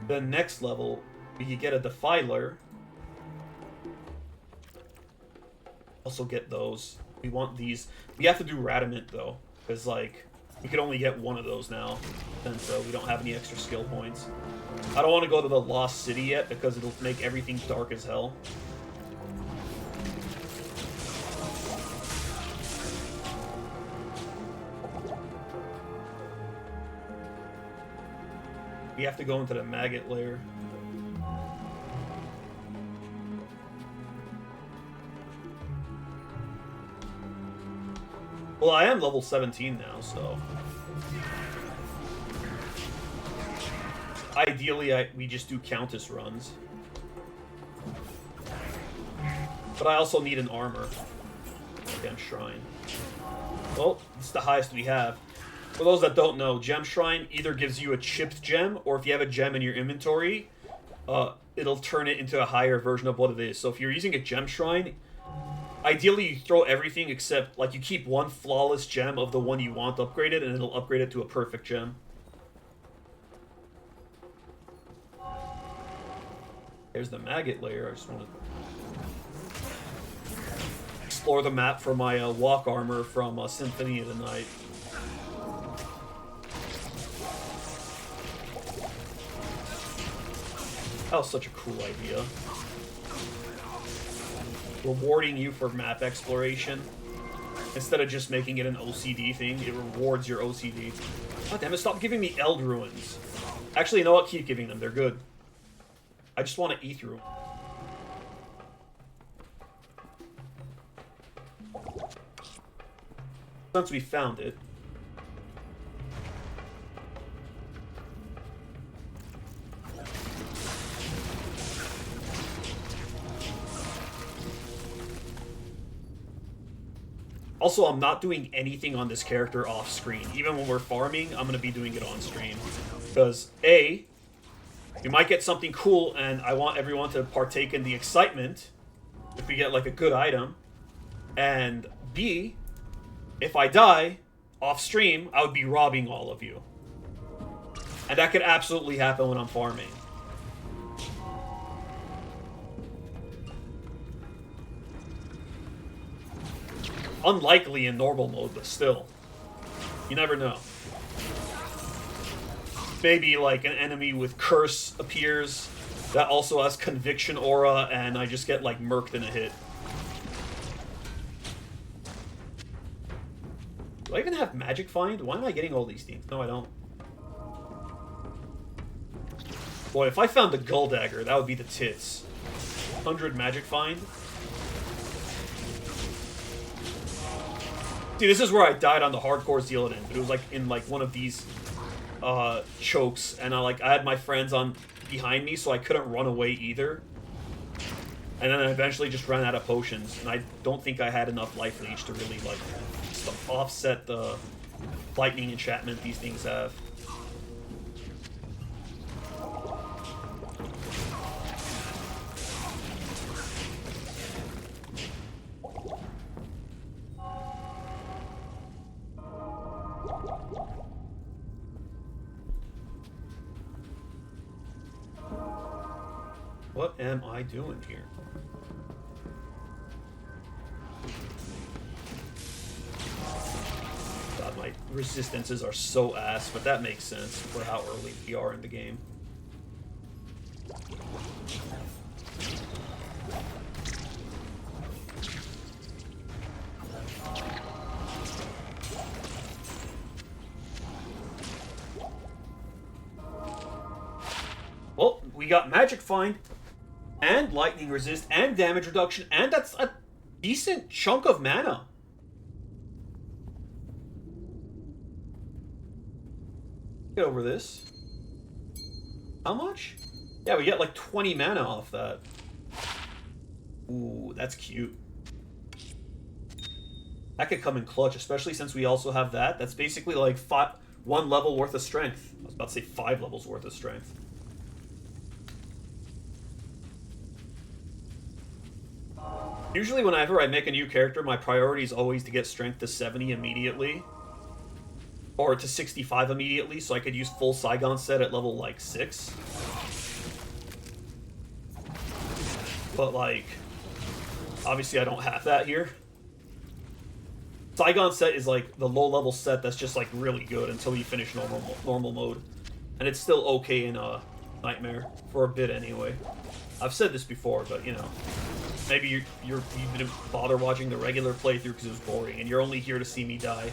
Then next level, we could get a Defiler. Also get those. We want these. We have to do Radamant, though. Because, like, we can only get one of those now. And so we don't have any extra skill points. I don't want to go to the Lost City yet, because it'll make everything dark as hell. We have to go into the maggot lair. Well, I am level 17 now, so... Ideally, we just do Countess runs. But I also need an armor. Gem Shrine. Well, it's the highest we have. For those that don't know, Gem Shrine either gives you a chipped gem, or if you have a gem in your inventory, it'll turn it into a higher version of what it is. So if you're using a Gem Shrine, ideally you throw everything except, like, you keep one flawless gem of the one you want upgraded, and it'll upgrade it to a perfect gem. There's the maggot layer. I just want to explore the map for my walk armor from Symphony of the Night. That was such a cool idea. Rewarding you for map exploration. Instead of just making it an OCD thing, it rewards your OCD. God damn it, stop giving me Eld Ruins. Actually, you know what? Keep giving them. They're good. I just want to eat through. Since we found it. Also, I'm not doing anything on this character off screen. Even when we're farming, I'm going to be doing it on stream. Because, A, we might get something cool, and I want everyone to partake in the excitement if we get, like, a good item. And B, if I die off stream, I would be robbing all of you. And that could absolutely happen when I'm farming. Unlikely in normal mode, but still. You never know. Maybe, like, an enemy with Curse appears that also has Conviction Aura, and I just get, like, murked in a hit. Do I even have Magic Find? Why am I getting all these things? No, I don't. Boy, if I found the Gull Dagger, that would be the tits. 100 Magic Find? See, this is where I died on the hardcore Zealandin, but it was like in like one of these chokes, and I had my friends on behind me, so I couldn't run away either. And then I eventually just ran out of potions, and I don't think I had enough life leech to really like offset the lightning enchantment these things have. What am I doing here? God, my resistances are so ass, but that makes sense for how early we are in the game. Well, we got Magic Find, and Lightning Resist, and Damage Reduction, and that's a decent chunk of mana. Get over this. How much? Yeah, we get like 20 mana off that. Ooh, that's cute. That could come in clutch, especially since we also have that. That's basically like 1 level worth of strength. I was about to say 5 levels worth of strength. Usually whenever I make a new character, my priority is always to get strength to 70 immediately. Or to 65 immediately, so I could use full Saigon set at level, like, 6. But, like, obviously I don't have that here. Saigon set is, like, the low-level set that's just, like, really good until you finish normal mode. And it's still okay in Nightmare, for a bit anyway. I've said this before, but, you know, maybe you didn't bother watching the regular playthrough because it was boring, and you're only here to see me die.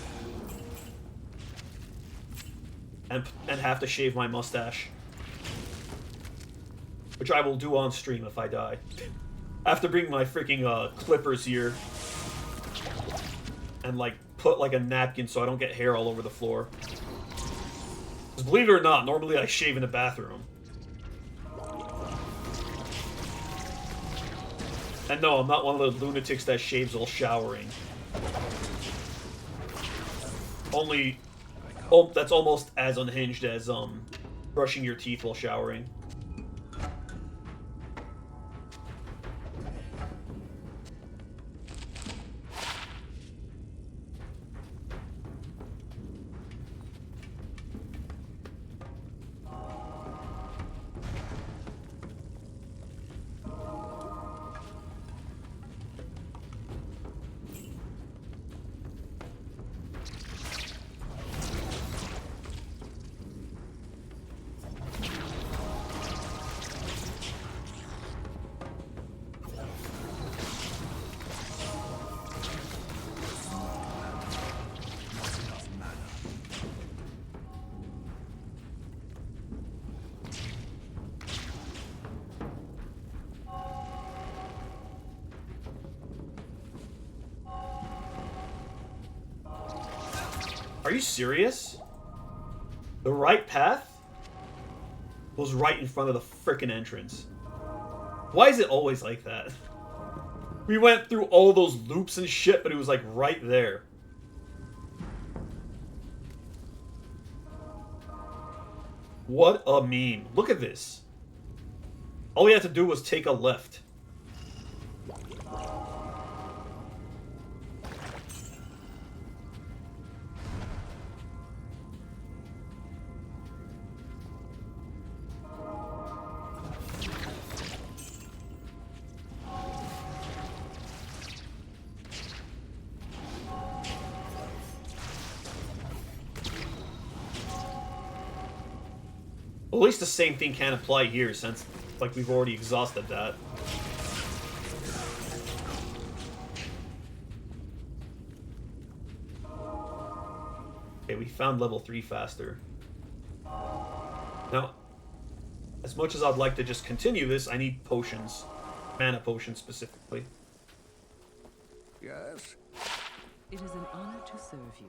And have to shave my mustache. Which I will do on stream if I die. I have to bring my freaking clippers here. And, like, put, like, a napkin so I don't get hair all over the floor. Because believe it or not, normally I shave in the bathroom. And no, I'm not one of the lunatics that shaves while showering. Only... Oh, that's almost as unhinged as, brushing your teeth while showering. Are you serious? The right path was right in front of the frickin' entrance. Why is it always like that? We went through all those loops and shit, but it was like right there. What a meme. Look at this. All we had to do was take a left. Well, at least the same thing can apply here, since, like, we've already exhausted that. Okay, we found level 3 faster. Now, as much as I'd like to just continue this, I need potions. Mana potions, specifically. Yes? It is an honor to serve you.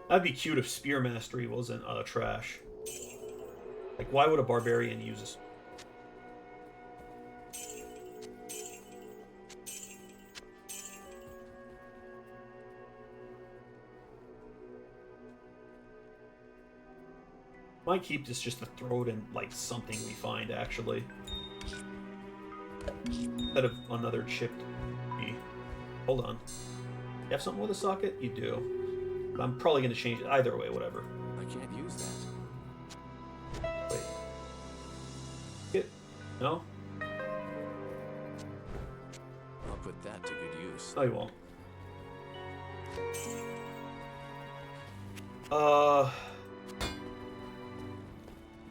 That'd be cute if Spear Mastery wasn't trash. Like, why would a barbarian use this? Might keep this just to throw it in, like, something we find, actually. Instead of another chipped key. Hold on. You have something with a socket? You do. But I'm probably going to change it either way, whatever. I can't use that. Wait. It? No? I'll put that to good use. No, you won't.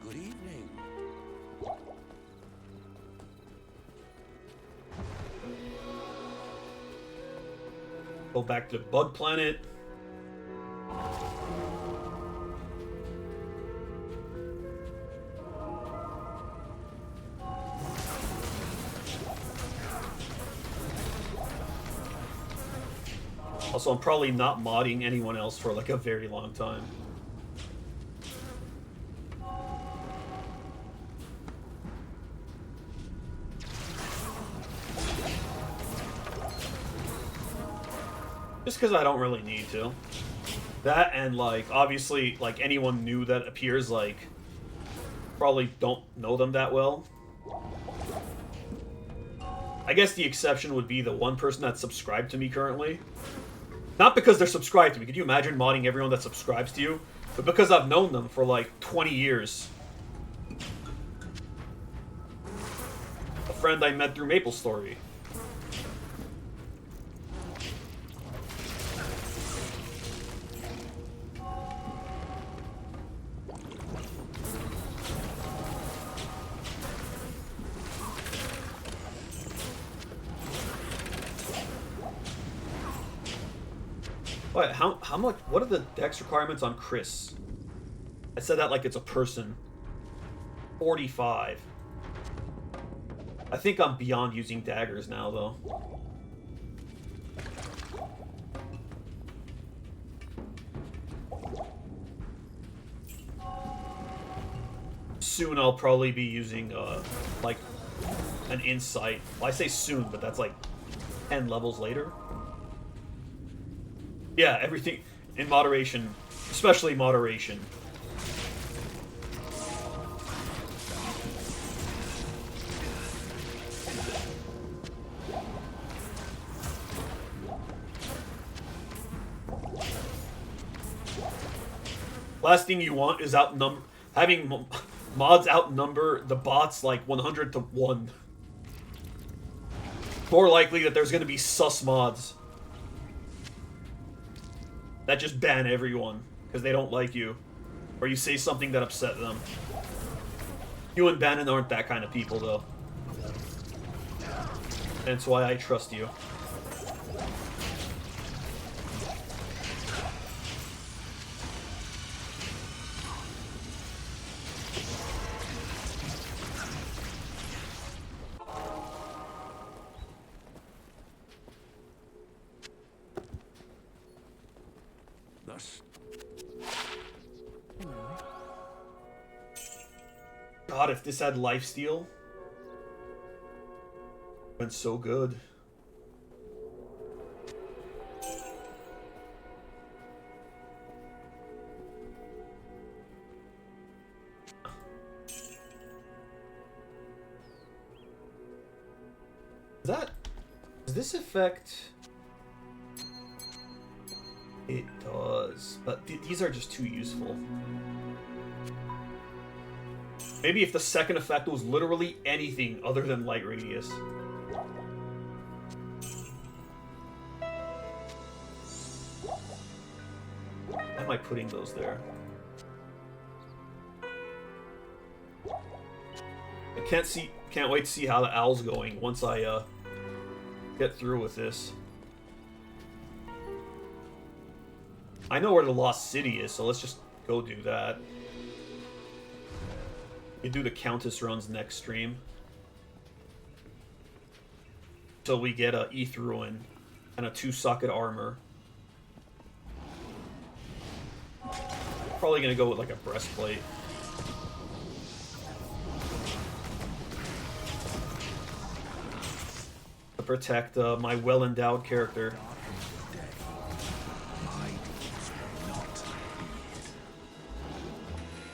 Good evening. Go back to Bug Planet. Also, I'm probably not modding anyone else for like a very long time. Just because I don't really need to. That and, like, obviously, like, anyone new that appears, like, probably don't know them that well. I guess the exception would be the one person that's subscribed to me currently. Not because they're subscribed to me. Could you imagine modding everyone that subscribes to you? But because I've known them for like 20 years. A friend I met through MapleStory. What? How much? What are the dex requirements on Chris? I said that like it's a person. 45. I think I'm beyond using daggers now, though. Soon I'll probably be using, like, an insight. Well, I say soon, but that's like 10 levels later. Yeah, everything in moderation, especially moderation. Last thing you want is having mods outnumber the bots like 100 to 1. More likely that there's going to be sus mods that just ban everyone because they don't like you, or you say something that upset them. You and Bannon aren't that kind of people, though. That's why I trust you. God, if this had lifesteal, been so good. Does this affect? It does, but these are just too useful. Maybe if the second effect was literally anything other than light radius. Why am I putting those there? I can't wait to see how the owl's going once I get through with this. I know where the Lost City is, so let's just go do that. We do the Countess runs next stream. So we get a ETH Ruin and a 2-socket armor. Probably gonna go with like a breastplate. To protect my well-endowed character.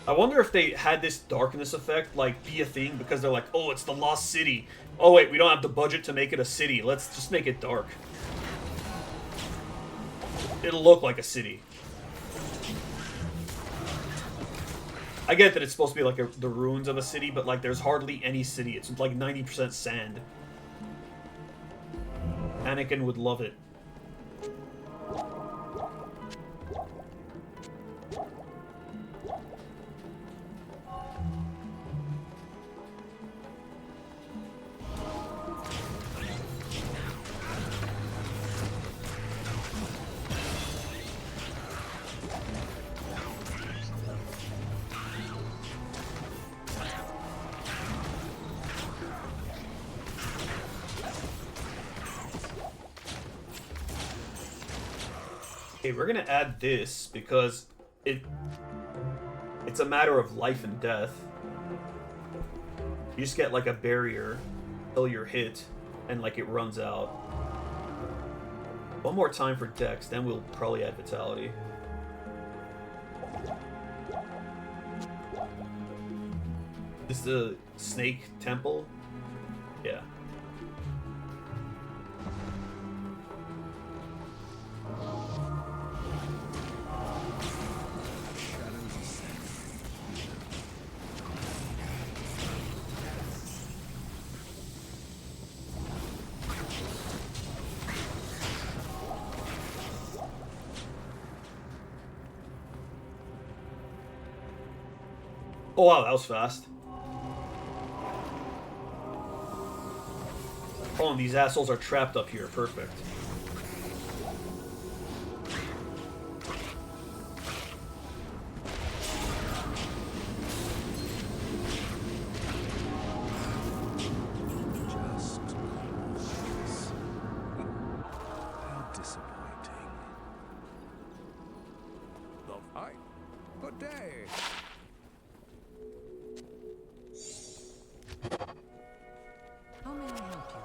I wonder if they had this darkness effect, like, be a thing, because they're like, oh, it's the Lost City. Oh, wait, we don't have the budget to make it a city. Let's just make it dark. It'll look like a city. I get that it's supposed to be like the ruins of a city, but, like, there's hardly any city. It's like 90% sand. Anakin would love it. Okay, we're gonna add this because it's a matter of life and death. You just get like a barrier until you're hit and like it runs out. One more time for Dex, then we'll probably add Vitality. Is the Snake Temple? Yeah. Oh wow, that was fast. Oh, and these assholes are trapped up here. Perfect. Just close. How disappointing. The fight. Good day. How may I help you?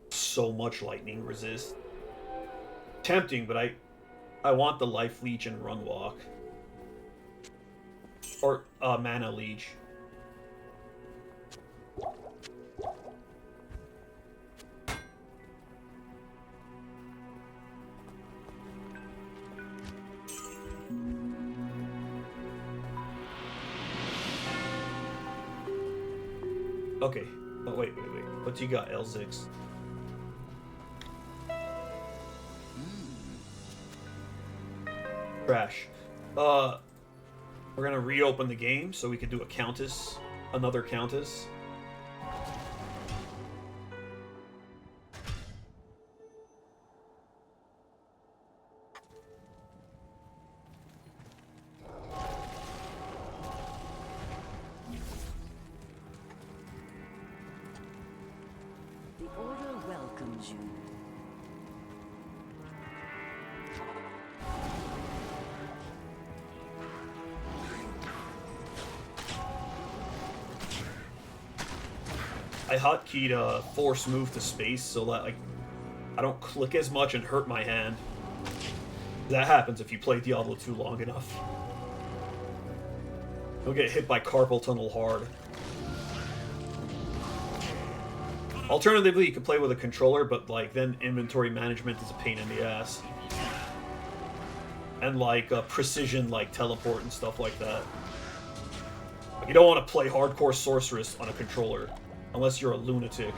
So much lightning resist. Tempting, but I want the life leech and run walk. Or mana leech. Okay. Oh wait. What you got, L6? Trash. We're gonna reopen the game so we can do a countess, another countess. The Order welcomes you. I hotkeyed force move to space so that like I don't click as much and hurt my hand. That happens if you play Diablo 2 long enough. You'll get hit by carpal tunnel hard. Alternatively, you could play with a controller, but like then inventory management is a pain in the ass. And like precision like teleport and stuff like that. Like, you don't want to play hardcore sorceress on a controller. Unless you're a lunatic.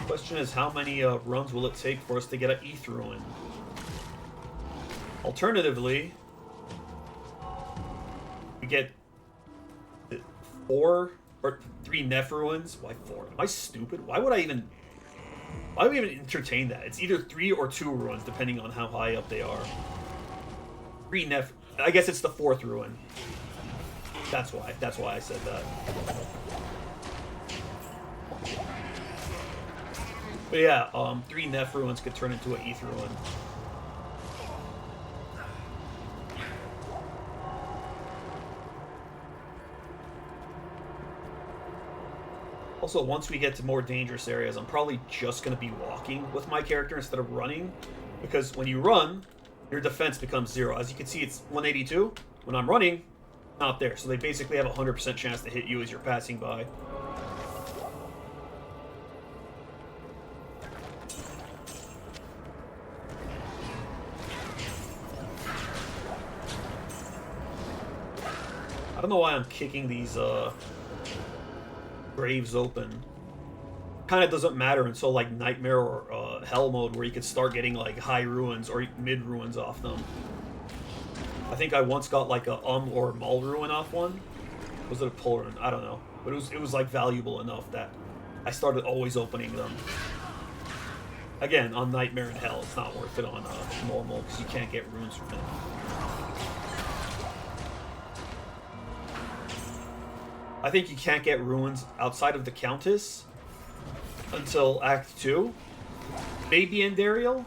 Question is, how many runs will it take for us to get an ETH ruin? Alternatively, we get 4 or 3 Neph ruins. Why 4? Am I stupid? Why would we even entertain that? It's either 3 or 2 ruins, depending on how high up they are. 3 Neph. I guess it's the 4th ruin. That's why I said that. But yeah, 3 Neph ruins could turn into an ETH ruin. Also, once we get to more dangerous areas, I'm probably just going to be walking with my character instead of running. Because when you run, your defense becomes 0. As you can see, it's 182. When I'm running, not there. So they basically have a 100% chance to hit you as you're passing by. I don't know why I'm kicking these graves open. Kind of doesn't matter until like Nightmare or Hell mode, where you could start getting like high ruins or mid ruins off them. I think I once got like a or Mul ruin off one. Was it a pull ruin? I don't know, but it was like valuable enough that I started always opening them. Again, on Nightmare and Hell, it's not worth it on normal because you can't get runes from it. I think you can't get ruins outside of the Countess until Act 2. Maybe in Dariel?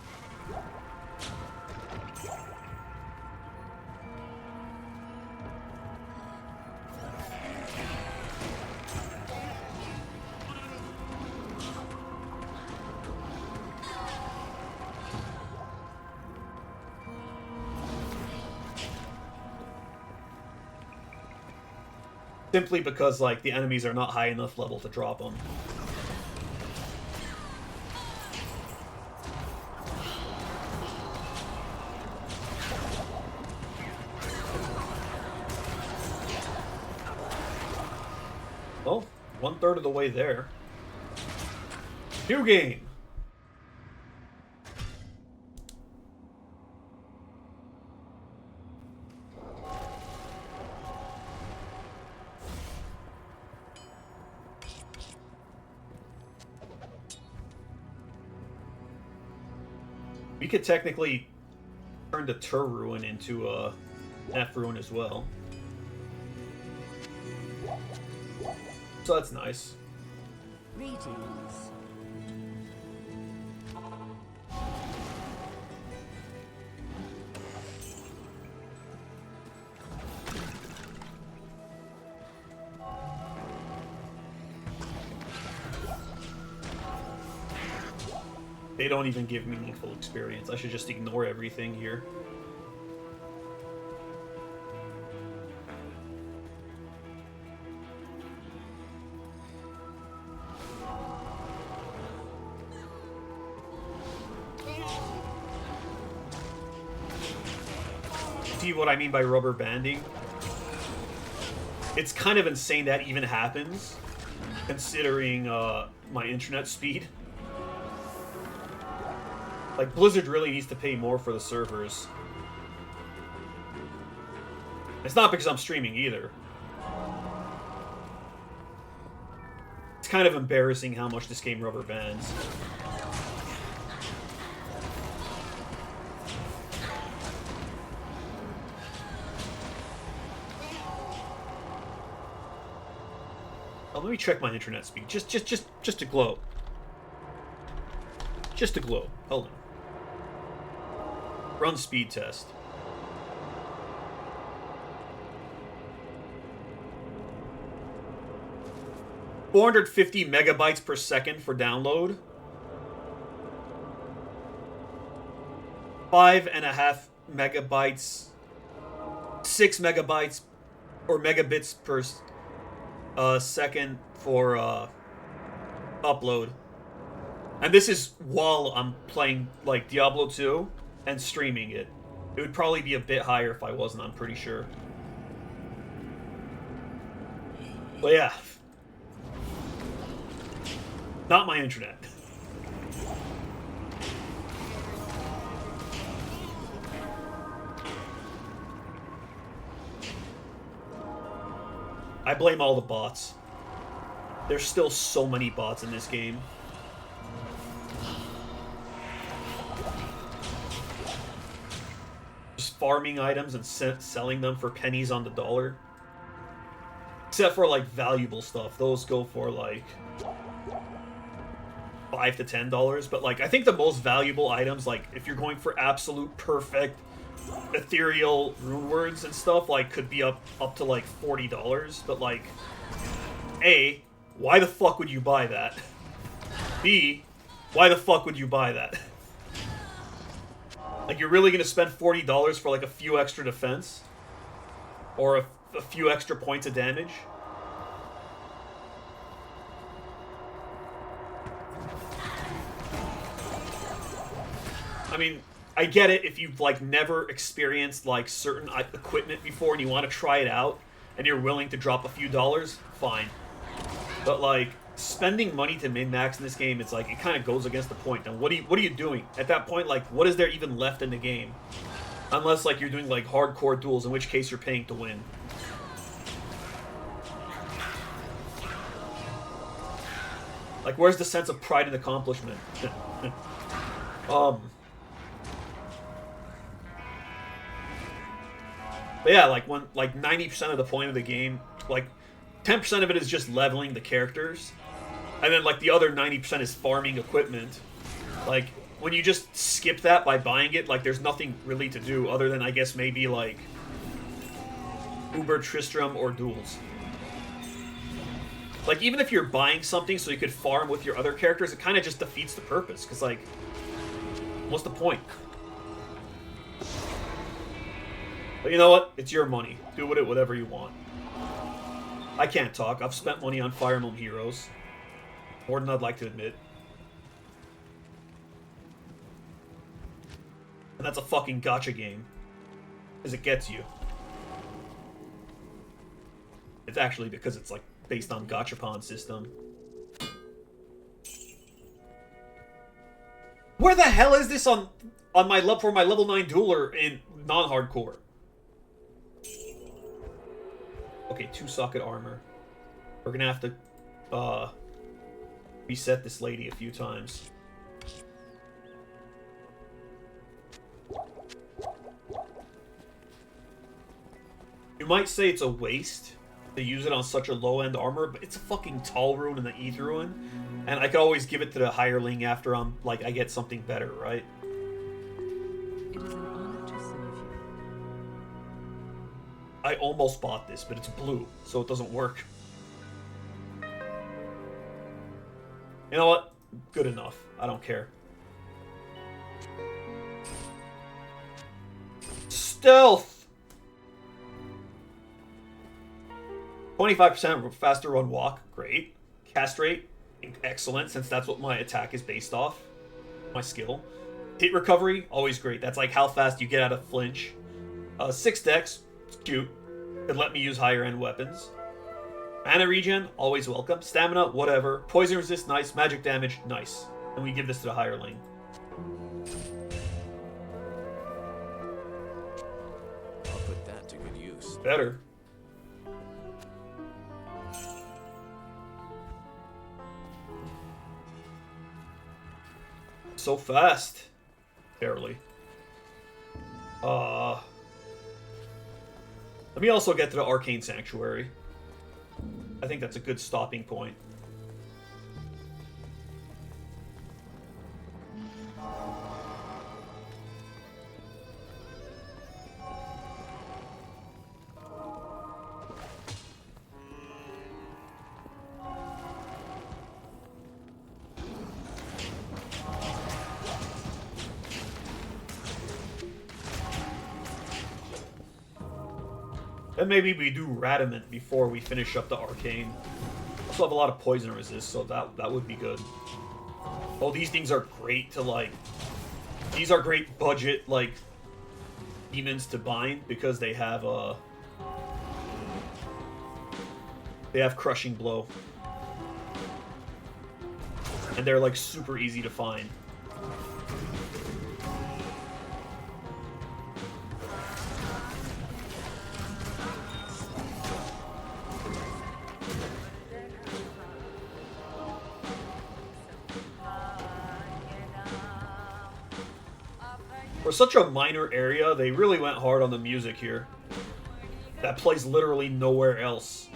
Simply because, like, the enemies are not high enough level to drop them. 1/3 of the way there. New game. We could technically turn the Tur ruin into a F ruin as well. So that's nice. Greetings. They don't even give meaningful experience. I should just ignore everything here. See what I mean by rubber banding? It's kind of insane that even happens, considering my internet speed. Like, Blizzard really needs to pay more for the servers. It's not because I'm streaming either. It's kind of embarrassing how much this game rubber bands. Oh, let me check my internet speed. Just to glow. Just to glow. Hold on. Run speed test. $450 megabytes per second for download. 5.5 megabytes. 6 megabytes or megabits per second for upload. And this is while I'm playing like Diablo 2 and streaming it. It would probably be a bit higher if I wasn't, I'm pretty sure. But yeah. Not my internet. I blame all the bots. There's still so many bots in this game. Just farming items and selling them for pennies on the dollar. Except for, like, valuable stuff. Those go for, like, $5 to $10. But, like, I think the most valuable items, like, if you're going for absolute perfect ethereal rune words and stuff, like, could be up to, like, $40. But, like, A, why the fuck would you buy that? B, why the fuck would you buy that? Like, you're really gonna spend $40 for, like, a few extra defense? Or a few extra points of damage? I mean, I get it if you've, like, never experienced, like, certain equipment before and you want to try it out, and you're willing to drop a few dollars, fine. But, like, spending money to min-max in this game, it's like, it kind of goes against the point. Now, what are you doing? At that point, like, what is there even left in the game? Unless, like, you're doing, like, hardcore duels, in which case you're paying to win. Like, where's the sense of pride and accomplishment? But yeah, like, when, like, 90% of the point of the game, like, 10% of it is just leveling the characters, and then, like, the other 90% is farming equipment. Like, when you just skip that by buying it, like, there's nothing really to do other than, I guess, maybe, like, Uber Tristram or duels. Like, even if you're buying something so you could farm with your other characters, it kind of just defeats the purpose, because, like, what's the point? But you know what? It's your money. Do with it whatever you want. I can't talk. I've spent money on Fire Emblem Heroes. More than I'd like to admit. And that's a fucking gacha game. Because it gets you. It's actually because it's, like, based on gachapon system. Where the hell is this on my for my level 9 dueler in non-hardcore? Okay, 2 socket armor. We're gonna have to reset this lady a few times. You might say it's a waste to use it on such a low-end armor, but it's a fucking tall rune and the ETH rune, and I could always give it to the hireling after I get something better, right? It is an honor to serve you. I almost bought this, but it's blue, so it doesn't work. You know what? Good enough. I don't care. Stealth! 25% faster run walk. Great. Cast rate. Excellent, since that's what my attack is based off. My skill. Hit recovery. Always great. That's like how fast you get out of flinch. 6 dex. It's cute. Could let me use higher end weapons. Mana regen, always welcome. Stamina, whatever. Poison resist, nice. Magic damage, nice. And we give this to the hireling. I'll put that to good use. Better. So fast. Barely. Let me also get to the Arcane Sanctuary. I think that's a good stopping point. And maybe we do Radamant before we finish up the Arcane. Also have a lot of poison resist, so that would be good. Oh, these things are great to, like... These are great budget, like, demons to bind, because they have, they have Crushing Blow. And they're, like, super easy to find. For such a minor area, they really went hard on the music here. That plays literally nowhere else.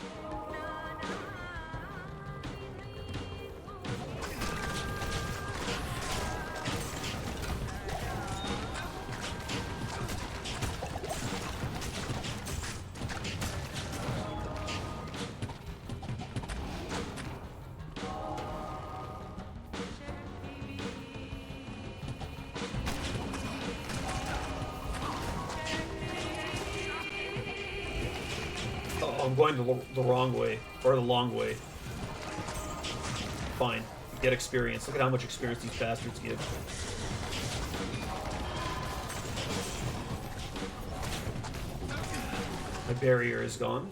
I'm going the wrong way, or the long way. Fine. Get experience. Look at how much experience these bastards give. My barrier is gone.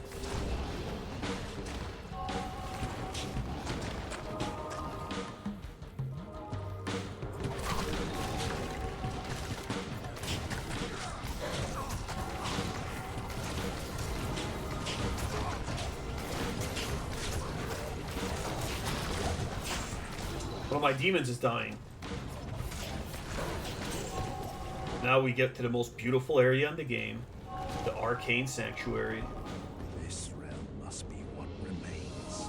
One of my demons is dying. Now we get to the most beautiful area in the game, the Arcane Sanctuary. This realm must be what remains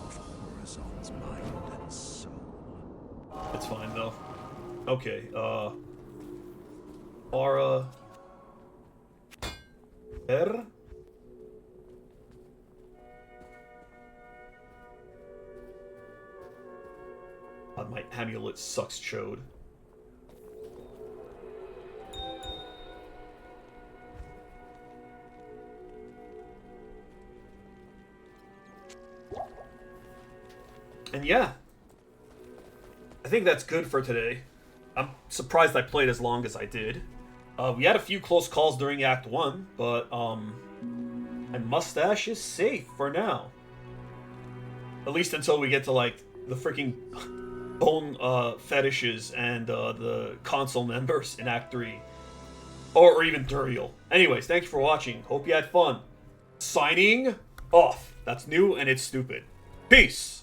of Horizon's mind and soul. It's fine though. Okay, Aura Er? God, my amulet sucks chode. And yeah, I think that's good for today. I'm surprised I played as long as I did. We had a few close calls during Act 1, but my mustache is safe for now. At least until we get to, like, the freaking bone fetishes and the console members in Act 3. Or even Duriel. Anyways, thanks for watching. Hope you had fun. Signing off. That's new and it's stupid. Peace!